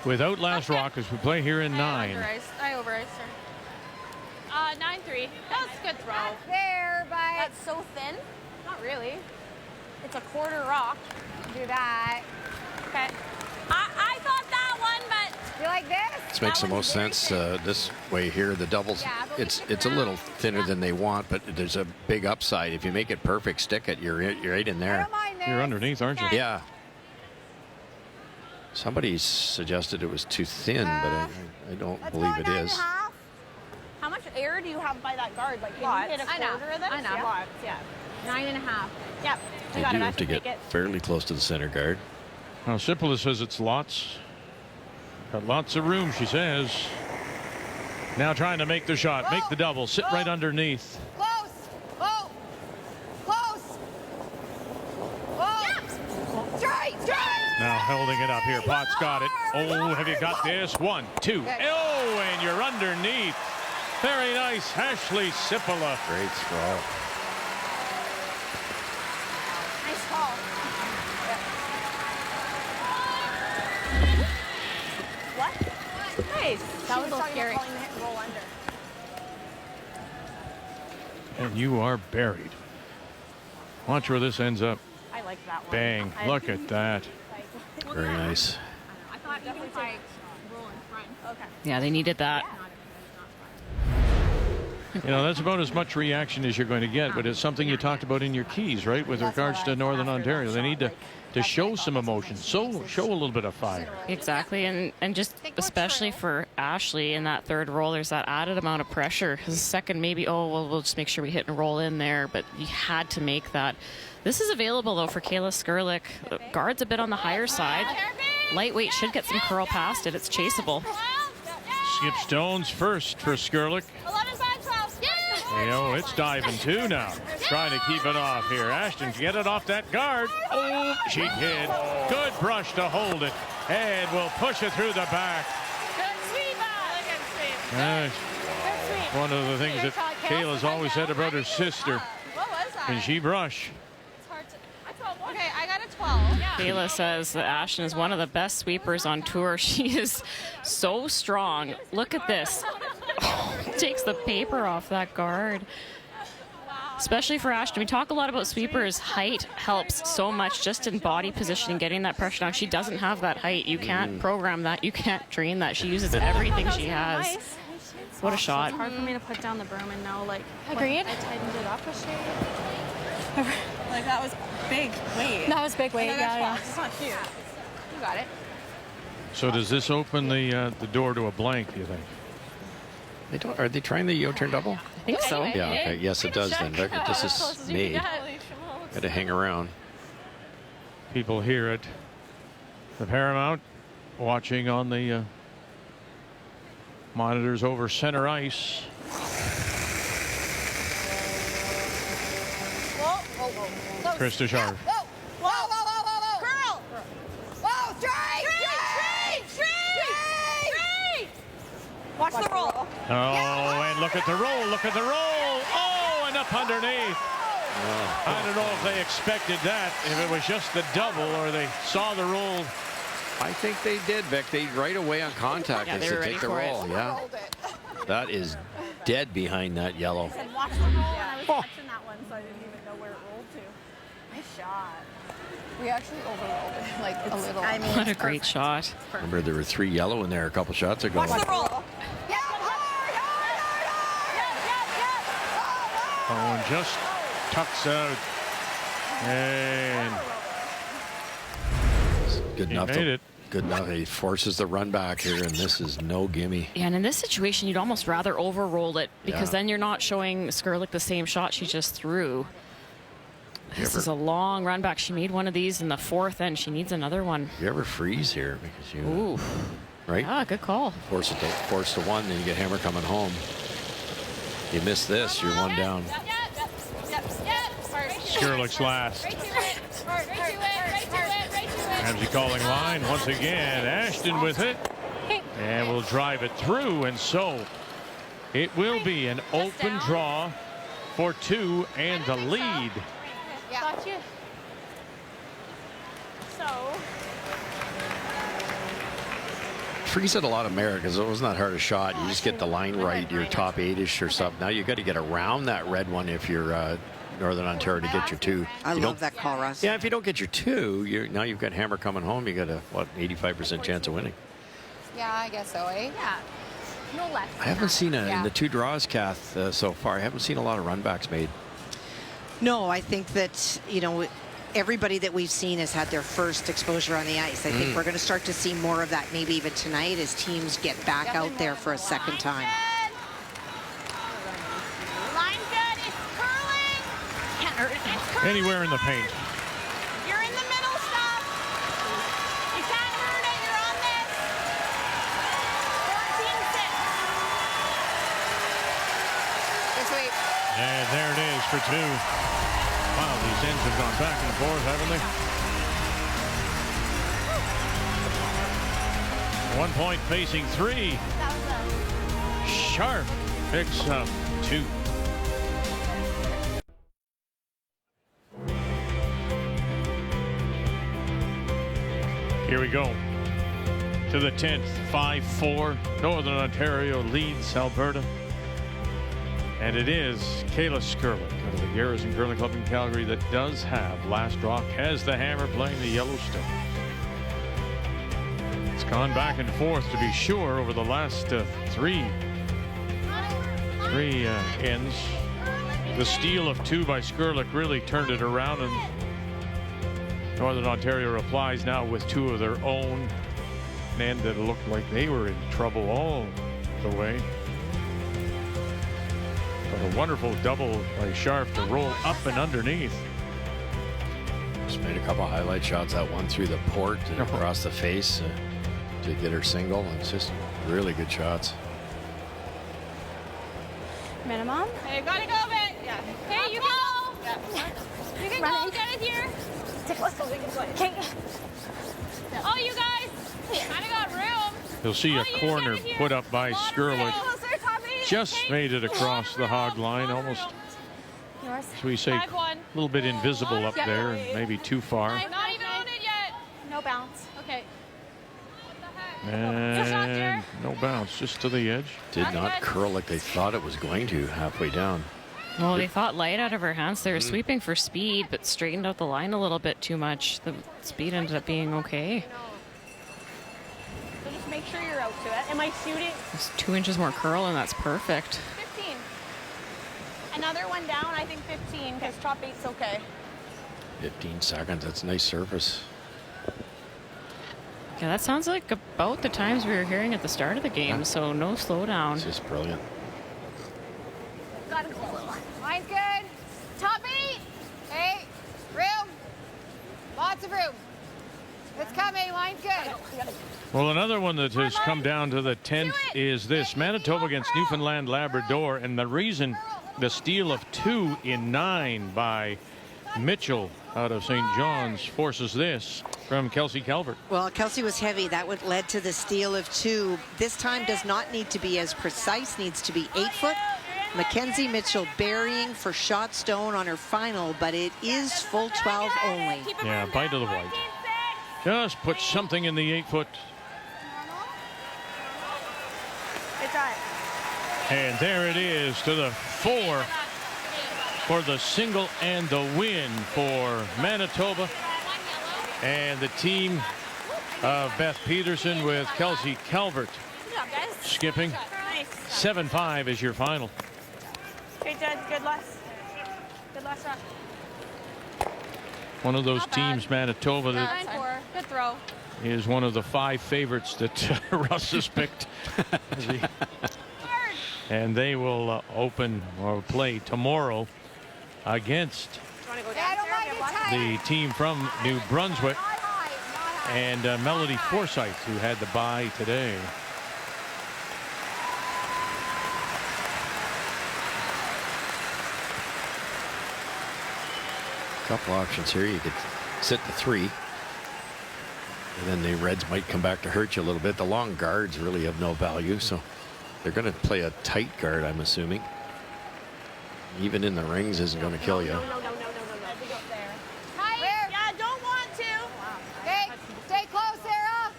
without last rock as we play here in 9. I over-iced her. 9-3. That was a good throw. There, but That's so thin. not really. It's a quarter rock. Do that. Okay. I thought that one, but You like this? This makes the most sense this way here. The doubles, it's a little thinner than they want, but there's a big upside. If you make it perfect, stick it, you're right in there. You're underneath, aren't you? Yeah. Somebody suggested it was too thin, but I don't believe it is. how much air do you have by that guard? Like, can you hit a quarter of this? I know. Yeah. Lots, yeah. 9.5. Yep. You We got do it. I have to should get take it. fairly close to the center guard. Now, Simple says it's lots. Got lots of room, she says. Now trying to make the shot, make the double, sit right underneath. Close. Oh. Close. Oh. Straight. Now holding it up here. Potts got it. Oh, have you got this? 1, 2. Oh, and you're underneath. Very nice, Ashley Sipola. Great throw. Nice call. What? Nice. That was a little scary. Roll under. And you are buried. Watch where this ends up. I like that one. Bang. Look at that. Very nice. I thought even if I roll in front. Okay. Yeah, they needed that. You know, that's about as much reaction as you're going to get, but it's something you talked about in your keys, right, with regards to Northern Ontario. They need to show some emotion, show a little bit of fire. Exactly, and just especially for Ashley in that third roll, there's that added amount of pressure. The second, maybe, we'll just make sure we hit and roll in there, but you had to make that. This is available, though, for Kayla Skrlik. Guard's a bit on the higher side. Lightweight should get some curl past it. It's chaseable. Skip Stones first for Skrlik. 11 by 12. You know, it's diving too now. Trying to keep it off here. Ashton, get it off that guard. Oh, she did. Good brush to hold it. And will push it through the back. Good sweep. Good sweep. One of the things that Kayla's always said about her sister. What was that? Can she brush? It's hard to. I thought one. Okay, I got a 12. Yeah. Kayla says that Ashton is one of the best sweepers on tour. She is so strong. Look at this. Takes the paper off that guard. Especially for Ashton. We talk a lot about sweepers. Height helps so much just in body positioning, getting that pressure down. She doesn't have that height. You can't program that. You can't train that. She uses everything she has. What a shot. It's hard for me to put down the broom and know, like, Agreed. I tightened it up a shade. Like, that was big weight. That was big weight, yeah. It's not huge. You got it. So does this open the door to a blank, do you think? They don't. Are they trying the U-turn double? I think so. Yeah. Okay. Yes, it does. Then this is made. Got to hang around. People here at the Paramount watching on the monitors over center ice. Whoa. Krista Scharf. Whoa. Curl. Whoa, straight. Watch the roll. Oh, and look at the roll. Look at the roll. Oh, and up underneath. I don't know if they expected that, if it was just the double or they saw the roll. I think they did, Vic. They right away on contact. Yeah, they they were said ready take the for it. roll. Yeah. That is dead behind that yellow. I said, watch the roll, and I was watching that one, so I didn't even know where it rolled to. Nice shot. We actually overrolled it, like a little. I mean, what a great shot. Remember, there were 3 yellow in there a couple shots ago. Watch the roll. Yeah, hard. and just tucks out. And good he enough. made it. Good enough. He forces the run back here, and this is no gimme. Yeah, and in this situation, you'd almost rather overroll it because Yeah. then you're not showing Skrlik the same shot she just threw. This is a long run back. She made one of these in the fourth, and she needs another one. You ever freeze here because you, Ooh, right? yeah, good call. Force to one, then you get hammer coming home. You miss this, you're one down. Skrlik's last. Ramsey calling line once again. Ashton with it. And will drive it through. And so it will be an open draw for 2 and the lead. Got you. So. Freeze had a lot of merit because it was not hard a shot. You just get the line right, your top 8-ish or something. Now you got to get around that red one if you're Northern Ontario to get your 2. I You love don't- that call, Russ. Yeah, if you don't get your 2, now you've got hammer coming home. You got a, what, 85% chance of winning. Yeah, I guess so, eh? Yeah. No less. I haven't seen in the 2 draws, Kath, so far. I haven't seen a lot of runbacks made. No, I think that, everybody that we've seen has had their first exposure on the ice. I think we're going to start to see more of that maybe even tonight as teams get back out there for a second time. Line good. It's curling. Can't hurt it. It's curling. Anywhere in the paint. You're in the middle, stop. You can't hurt it. You're on this. 14-6. This way. And there it is for 2. Wow, these ends have gone back and forth, haven't they? 1 point facing 3. Scharf picks up 2. Here we go. To the 10th, 5-4. Northern Ontario leads Alberta. And it is Kayla Skrlik out of the Garrison Curling Club in Calgary that does have last rock as the hammer playing the Yellowstone. It's gone back and forth to be sure over the last three ends. The steal of 2 by Skrlik really turned it around, and Northern Ontario replies now with 2 of their own. An end that looked like they were in trouble all the way. But a wonderful double by Scharf to roll up and underneath. Just made a couple highlight shots. That one through the port and across the face to get her single. And it's just really good shots. Minimum. Hey, you gotta go, Vic. Yeah. Hey, you can go. Yeah. You can go. Get it here. Okay. Oh, you guys. Kind of got room. You'll see a corner put up by Skrlik. Just made it across the hog line, almost, Yours. so we say, a little bit invisible up there and maybe too far. Not even on it yet. No bounce. Okay. And no bounce, just to the edge. Did not curl like they thought it was going to halfway down. Well, they thought light out of her hands. They were sweeping for speed, but straightened out the line a little bit too much. The speed ended up being okay. So just make sure you're out to it. Am I shooting? It's 2 inches more curl, and that's perfect. 15. Another one down, I think 15, because top 8's okay. 15 seconds. That's a nice surface. Yeah, that sounds like about the times we were hearing at the start of the game, so no slowdown. It's just brilliant. Got it. Line's good. Top 8. Hey, room. Lots of room. It's coming. Line's good. Well, another one that has come down to the 10th is this. Manitoba against Newfoundland Labrador, and the reason the steal of 2 in 9 by Mitchell out of St. John's forces this from Kelsey Calvert. Well, Kelsey was heavy. That would led to the steal of 2. This time does not need to be as precise, needs to be 8 foot. Mackenzie Mitchell burying for shot stone on her final, but it is full 12 only. Yeah, bite of the white. Just put something in the 8 foot. It's right. And there it is to the 4 for the single and the win for Manitoba. And the team of Beth Peterson with Kelsey Calvert Good job, guys. skipping. Nice. 7-5 is your final. Great, Judge. Good luck. Good last shot. One of those teams, Manitoba, that 9-4. Good throw. is one of the 5 favorites that Russ has picked. And they will open or play tomorrow against the team from New Brunswick and Melody Forsyth, who had the bye today. Couple options here. You could sit the 3. And then the Reds might come back to hurt you a little bit. The long guards really have no value, so they're going to play a tight guard, I'm assuming. Even in the rings isn't going to kill you. Yeah, don't want to. Okay, stay close, Sarah.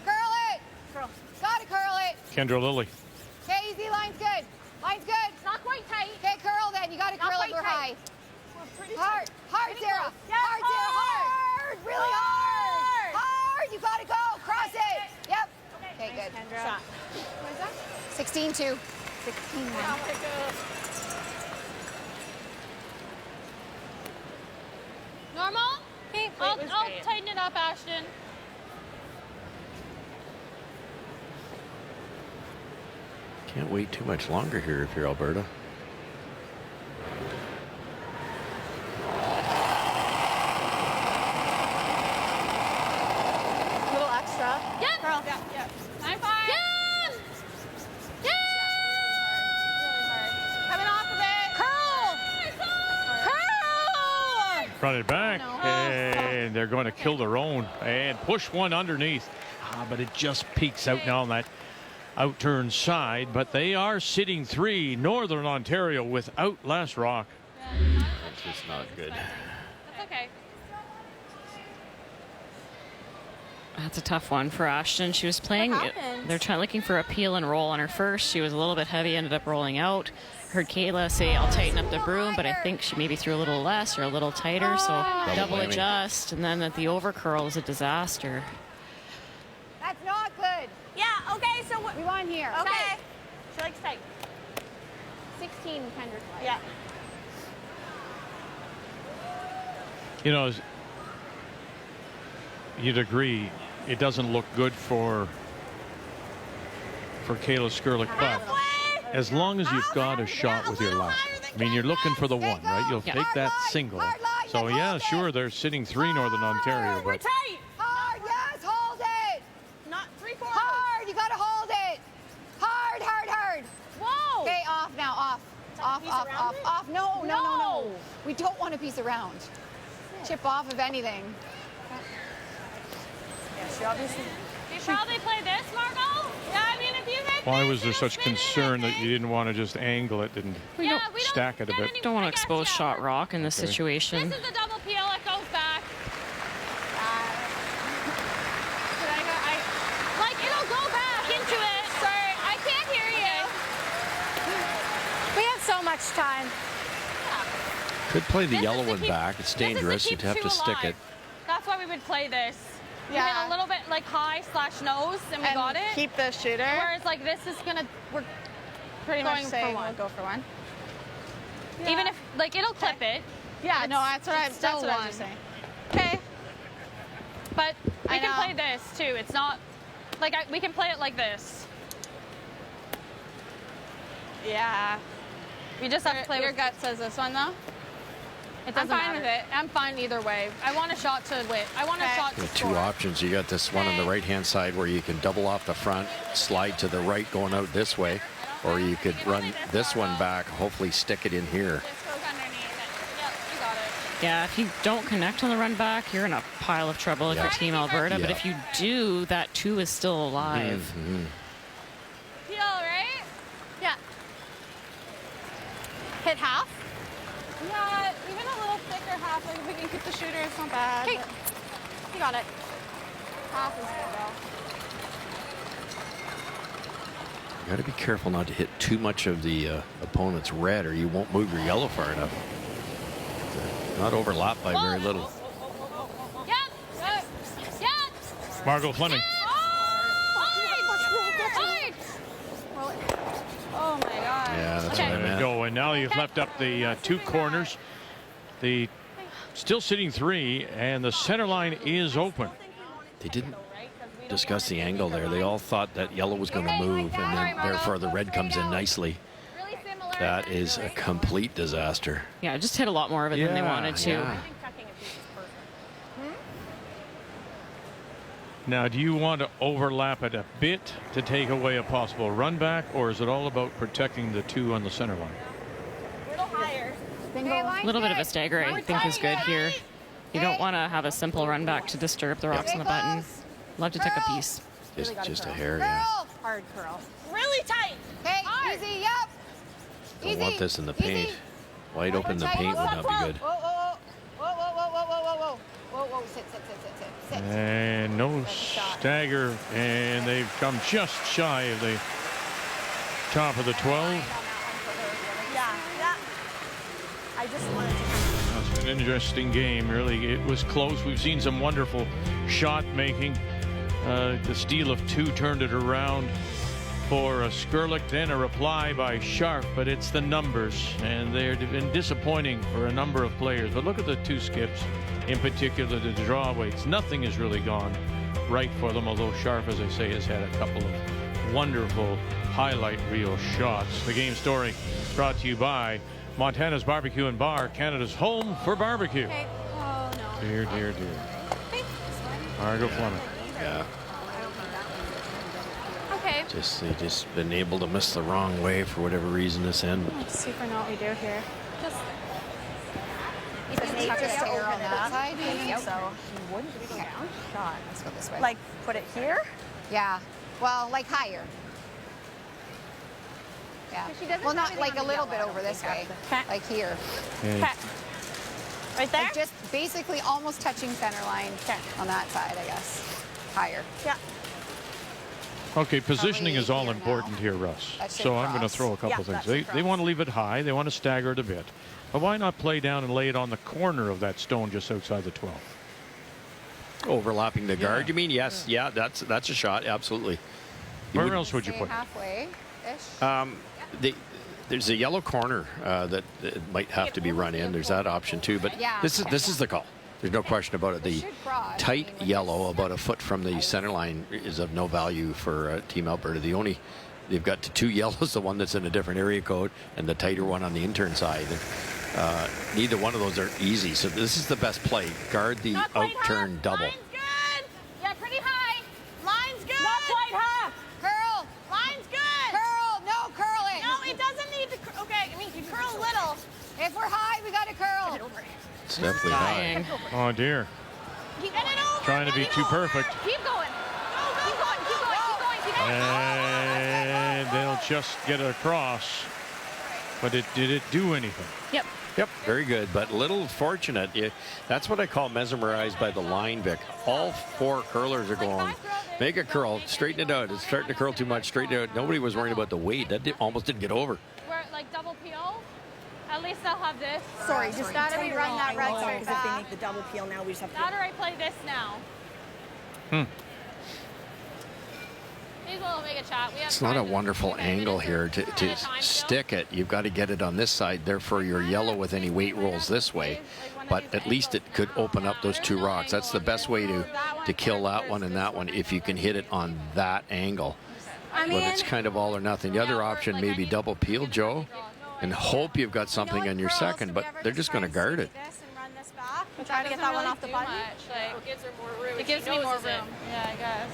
Curl it. Gotta curl it. Kendra Lilly. Okay, easy. Line's good. Line's good. It's not quite tight. Okay, curl then. You gotta curl it. We're high. Hard, hard, Sarah. Hard, Sarah. Hard. Really hard. Hard. You gotta go. Cross it. Yep. Okay, good. Shot. What is that? 16-2. 16-1. Normal? Okay, I'll tighten it up, Ashton. Can't wait too much longer here if you're Alberta. A little extra. Yep. Girl. Yep. High five. Yes. Yes. Coming off of it. Curl. Curl. Run it back. And they're going to kill their own and push one underneath. But it just peeks out now on that out-turn side. But they are sitting 3, Northern Ontario, without Les Rock. That's just not good. That's okay. That's a tough one for Ashton. She was playing. They're looking for a peel and roll on her first. She was a little bit heavy, ended up rolling out. Heard Kayla say, "I'll tighten up the broom," but I think she maybe threw a little less or a little tighter. So double adjust, and then at the over curl is a disaster. That's not good. Yeah. Okay. So what? We want here. Okay. Tight. She likes tight. 16, Kendra's life. Yeah. You know, you'd agree it doesn't look good for Kayla Skrlik, but as long as you've got a shot with your left, I mean, you're looking for the one, right? You'll take that single. So yeah, sure, they're sitting 3, Northern Ontario, but Tight. Hard, yes, hold it. Not 3/4. Hard, you gotta hold it. Hard, hard, hard. Whoa. Okay, off now, off. Off, off, off, off. No, no, no, no. We don't want a piece around. Chip off of anything. Yeah, she obviously. You probably play this, Margot? Yeah, I mean, if you hit why was there such concern that you didn't want to just angle it and stack it a bit? Don't want to expose shot rock in this situation. This is a double peel. It goes back. Like, it'll go back into it. Sorry, I can't hear you. We have so much time. Could play the yellow one back. It's dangerous. You'd have to stick it. That's why we would play this. Yeah. Hit a little bit like high / nose, and we got it. Keep the shooter. Whereas like this is gonna, we're pretty much saying we'll go for one. Yeah. Even if like it'll clip it. Yeah, no, that's what I'm just saying. Okay. But we can play this too. It's not like we can play it like this. Yeah. We just have to play. Your gut says this one though. It doesn't matter. I'm fine with it. I'm fine either way. I want a shot to win. I want a shot to score. 2 options. You got this one on the right-hand side where you can double off the front, slide to the right going out this way, or you could run this one back, hopefully stick it in here. Yeah, if you don't connect on the run back, you're in a pile of trouble if you're Team Alberta. But if you do, that 2 is still alive. Peel, right? Yeah. Hit half? Yeah, even a little thicker half. Like if we can keep the shooter, it's not bad. Okay. You got it. Half is good, though. You got to be careful not to hit too much of the opponent's red, or you won't move your yellow far enough. Not overlap by very little. Yep. Margot Fleming. Oh my God. Yeah, that's There what I you meant. go. And now you've left up the 2 corners. The still sitting 3, and the center line is open. They didn't discuss the angle there. They all thought that yellow was going to move, and then therefore the red comes in nicely. That is a complete disaster. Yeah, just hit a lot more of it than they wanted to. Yeah. Now, do you want to overlap it a bit to take away a possible run back, or is it all about protecting the 2 on the center line? A little higher. A little bit of a stagger, I think, is good here. You don't want to have a simple run back to disturb the rocks on the button. Love to take a piece. Just a hair, yeah. Hard curl. Really tight. Okay, easy, yep. Don't want this in the paint. Wide open in the paint would not be good. Whoa, whoa, whoa, whoa, whoa, whoa, whoa, whoa, whoa, whoa, whoa, sit. And no stagger, and they've come just shy of the top of the 12. Yeah. I just wanted to. It's been an interesting game, really. It was close. We've seen some wonderful shot making. The steal of 2 turned it around for Skrlik, then a reply by Scharf, but it's the numbers, and they've been disappointing for a number of players. But look at the 2 skips, in particular the draw weights. Nothing has really gone right for them, although Scharf, as I say, has had a couple of wonderful highlight reel shots. The game story brought to you by Montana's Barbecue and Bar, Canada's home for barbecue. Okay. Oh, no. Dear. Margo Fleming. Yeah. Okay. They just been able to miss the wrong way for whatever reason this end. Let's see if we know what we do here. Just Just to err on that side, so you wouldn't go down. Shot. Let's go this way. like put it here. Yeah. Well, like higher. Yeah. Well, not like a little bit over this way. Like here. Okay. Right there? Like just basically almost touching center line on that side, I guess. Higher. Yeah. Okay, positioning is all important here, Russ. So I'm going to throw a couple things. They want to leave it high. They want to stagger it a bit. But why not play down and lay it on the corner of that stone just outside the 12? Overlapping the guard, you mean? Yes. Yeah, that's a shot. Absolutely. Where else would you put it? Halfway-ish. There's a yellow corner that might have to be run in. There's that option too. But this is the call. There's no question about it. The tight yellow, about a foot from the center line, is of no value for Team Alberta. They've got 2 yellows, the one that's in a different area code, and the tighter one on the intern side. Neither one of those are easy. So this is the best play. Guard the out-turn double. Line's good. Yeah, pretty high. Line's good. Not quite half. Curl. Line's good. Curl. No, curl it. No, it doesn't need to. Okay, I mean, you curl a little. If we're high, we got to curl. It's definitely high. Oh, dear. Keep it over. Trying to be too perfect. Keep going. Keep going. And they'll just get it across. But did it do anything? Yep, very good, but a little fortunate. That's what I call mesmerized by the line, Vic. All 4 curlers are going, make a curl, straighten it out. It's starting to curl too much, straighten it out. Nobody was worried about the weight. That almost didn't get over. We're like double peel. At least I'll have this. Sorry, just that we run that right straight Because if they back. make the double peel now, we just have to. That or I play this now. May as well make a shot. It's not a wonderful angle here to stick it. You've got to get it on this side. Therefore, you're yellow with any weight rolls this way. But at least it could open up those 2 rocks. That's the best way to kill that one and that one, if you can hit it on that angle. But it's kind of all or nothing. The other option may be double peel, Joe, and hope you've got something on your second, but they're just going to guard it. I'm trying to get that one off the button. It gives her more room. It gives me more room. Yeah, I guess.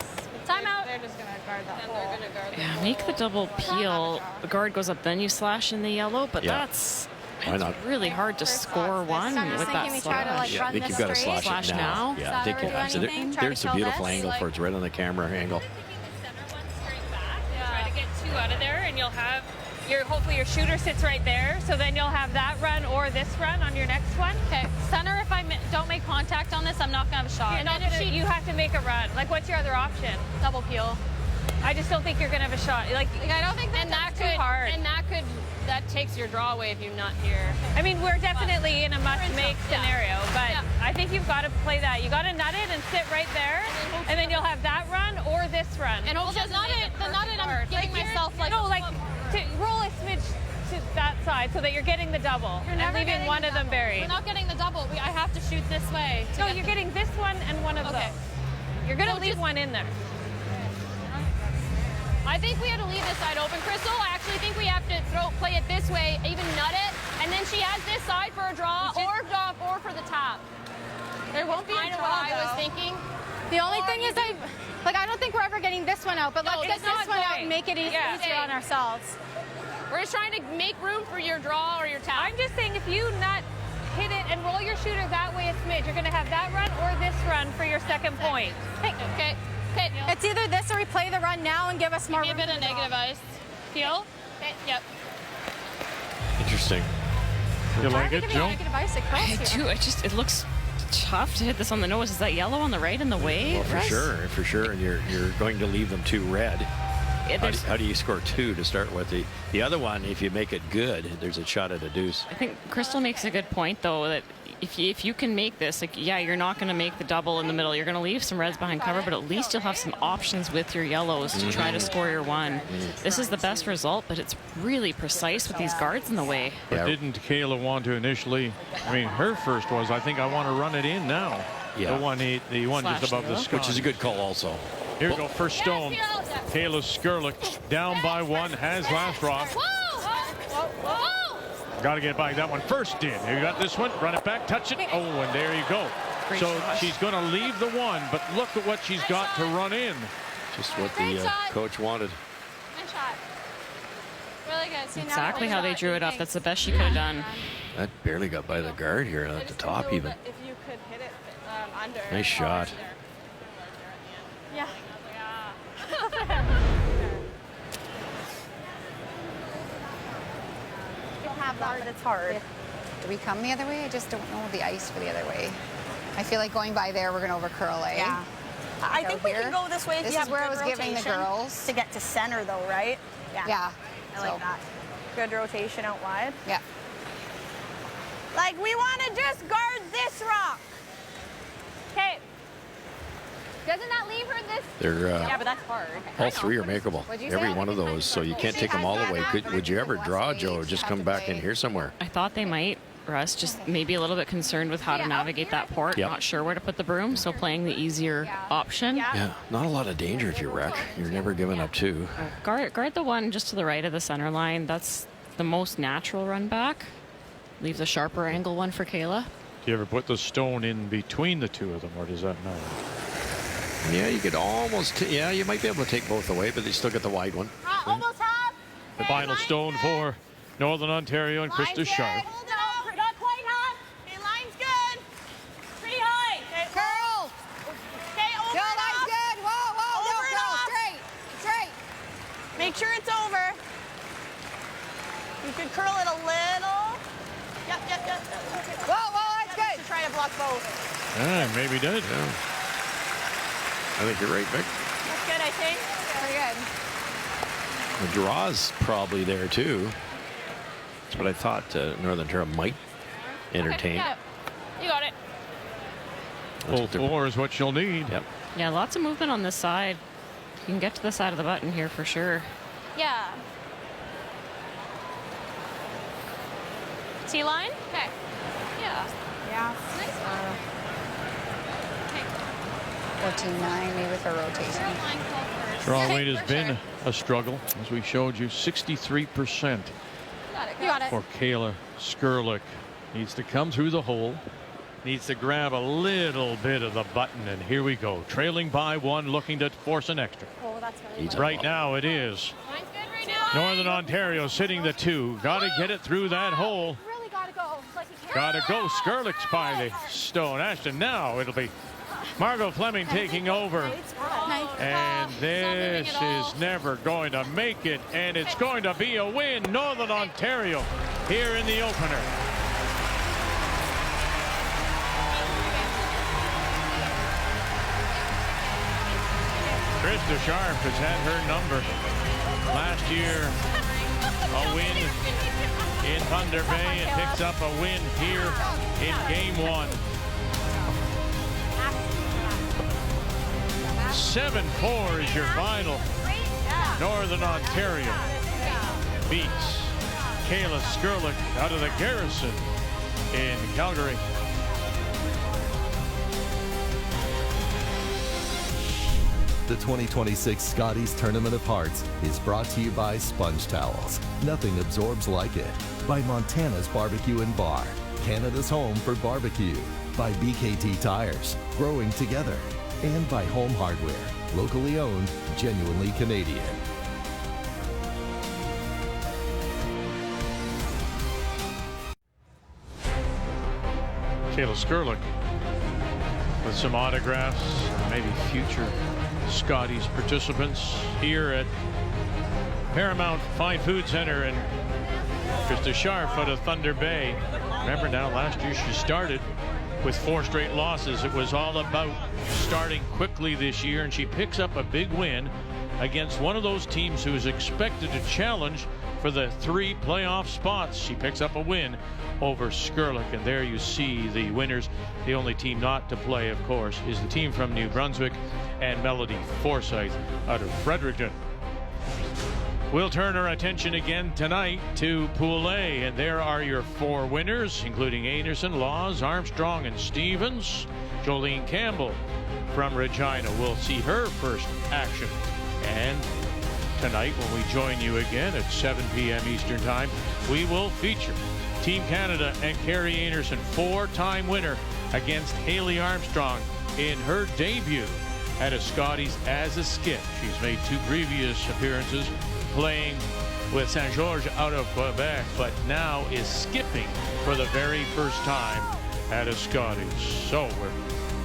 Time out. They're just going to guard that hole. Yeah, make the double peel. The guard goes up, then you slash in the yellow, but that's Why not? really hard to score one with that slash. Yeah, I think you've got to slash it now. Yeah, I think you have to. There's a beautiful angle for it. It's right on the camera angle. Try to get 2 out of there, and you'll have hopefully your shooter sits right there, so then you'll have that run or this run on your next one. Okay, center, if I don't make contact on this, I'm not gonna have a shot. You have to make a run. Like, what's your other option? Double peel. I just don't think you're gonna have a shot. Like I don't think that's too hard. And that takes your draw away if you're not here. I mean, we're definitely in a must-make scenario, but I think you've got to play that. You got to nut it and sit right there, and then you'll have that run or this run. And the nut it, I'm giving myself like to roll a smidge to that side so that you're getting the double and leaving one of them buried. We're not getting the double. I have to shoot this way. No, you're getting this one and one of those. You're going to leave one in there. I think we have to leave this side open, Crystal. I actually think we have to play it this way, even nut it, and then she has this side for a draw or for the tap. There won't be a draw, what I was thinking. The only thing is I don't think we're ever getting this one out, but let's get this one out and make it easier on ourselves. We're just trying to make room for your draw or your tap. I'm just saying if you nut, hit it, and roll your shooter that way a smidge, you're going to have that run or this run for your second point. Okay. It's either this or we play the run now and give us more room. A bit of negative ice. Peel? Okay. Yep. Interesting. You like it, Joe? I do. It looks tough to hit this on the nose. Is that yellow on the right in the way? Well, for sure. And you're going to leave them 2 red. How do you score 2 to start with? The other one, if you make it good, there's a shot at a deuce. I think Crystal makes a good point, though, that if you can make this, you're not going to make the double in the middle. You're going to leave some reds behind cover, but at least you'll have some options with your yellows to try to score your one. This is the best result, but it's really precise with these guards in the way. But didn't Kayla want to initially? I mean, her first was, I think I want to run it in now. Yeah. The one just above the sky. Which is a good call also. Here we go, first stone. Kayla Skrlik down by 1, has last rock. Got to get back. That one first did. You got this one. Run it back, touch it. Oh, and there you go. So she's going to leave the 1, but look at what she's got to run in. Just what the coach wanted. Good shot. Really good. See, Exactly how they drew it up. That's the best she could have done. That barely got by the guard here at the top even. If you could hit it under. Nice shot. Yeah. Have that, but it's hard. Do we come the other way? I just don't know the ice for the other way. I feel like going by there, we're going to overcurl, eh? Yeah. I think we can go this way if This you is have where I good was giving the rotation girls. to get to center, though, right? Yeah. I like that. Good rotation out wide. Yeah. Like, we want to just guard this rock. Okay. Doesn't that leave her this? They're Yeah, but that's hard. all 3 are makeable. What'd you Every say? one of those. So you can't take them all the way. Would you ever draw, Joe, or just come back in here somewhere? I thought they might. Russ just maybe a little bit concerned with how to navigate that port. Yep. Not sure where to put the broom, so playing the easier option. Yeah, not a lot of danger if you wreck. You're never giving up 2. Guard the one just to the right of the center line. That's the most natural run back. Leave the sharper angle one for Kayla. Do you ever put the stone in between the 2 of them, or does that matter? Yeah, you could almost. Yeah, you might be able to take both away, but they still get the wide one. Almost half. The final stone for Northern Ontario and Krista Scharf. Not quite half. Okay, line's good. Pretty high. Okay, Curl. Okay, over Joe, and line's off. good. Whoa, whoa, Over no, and go. off. Straight. Make sure it's over. You could curl it a little. Yep. Whoa, that's good. Try to block both. Yeah, maybe did. Yeah. I think you're right, Vic. That's good, I think. Pretty good. The draw's probably there too. That's what I thought Northern Ontario might entertain. Okay, you got it. Full 4 is what you'll need. Yep. Yeah, lots of movement on this side. You can get to the side of the button here for sure. Yeah. T-line? Okay. Yeah. Yeah. Nice one. 14-9, maybe with a rotation. Draw weight has been a struggle, as we showed you. 63% You got it. for Kayla Skrlik. Needs to come through the hole. Needs to grab a little bit of the button, and here we go. Trailing by 1, looking to force an extra. Oh, that's really good. Right now it is. Line's good right now. Northern Ontario sitting the 2. Got to get it through that hole. Really gotta go. Like you Got to go. Skrlik's by the stone. Ashton, now it'll be Margot Fleming taking over. And this is never going to make it. And it's going to be a win. Northern Ontario here in the opener. Krista Scharf has had her number. Last year, a win in Thunder Bay, and picks up a win here in Game 1. 7-4 is your final. Northern Ontario beats Kayla Skrlik out of the Garrison in Calgary. The 2026 Scotties Tournament of Hearts is brought to you by Sponge Towels. Nothing absorbs like it. By Montana's Barbecue and Bar, Canada's home for barbecue. By BKT Tires, growing together. And by Home Hardware, locally owned, genuinely Canadian. Kayla Skrlik with some autographs, maybe future Scotties participants here at Paramount Fine Food Center, and Krista Scharf out of Thunder Bay. Remember now, last year she started with 4 straight losses. It was all about starting quickly this year, and she picks up a big win against one of those teams who is expected to challenge for the 3 playoff spots. She picks up a win over Skrlik, and there you see the winners. The only team not to play, of course, is the team from New Brunswick and Melody Forsyth out of Fredericton. We'll turn our attention again tonight to Pool A, and there are your 4 winners, including Anderson, Laws, Armstrong, and Stevens. Jolene Campbell from Regina will see her first action. And tonight, when we join you again at 7 p.m. Eastern Time, we will feature Team Canada and Carrie Anderson, 4-time winner against Haley Armstrong in her debut at a Scotties as a skip. She's made 2 previous appearances playing with Saint Georges out of Quebec, but now is skipping for the very first time at a Scotties. So we're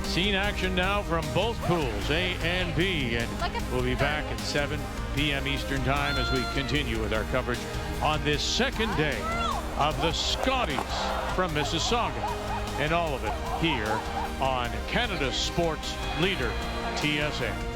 seeing action now from both pools, A and B, and we'll be back at 7 p.m. Eastern Time as we continue with our coverage on this second day of the Scotties from Mississauga, and all of it here on Canada's sports leader, TSN.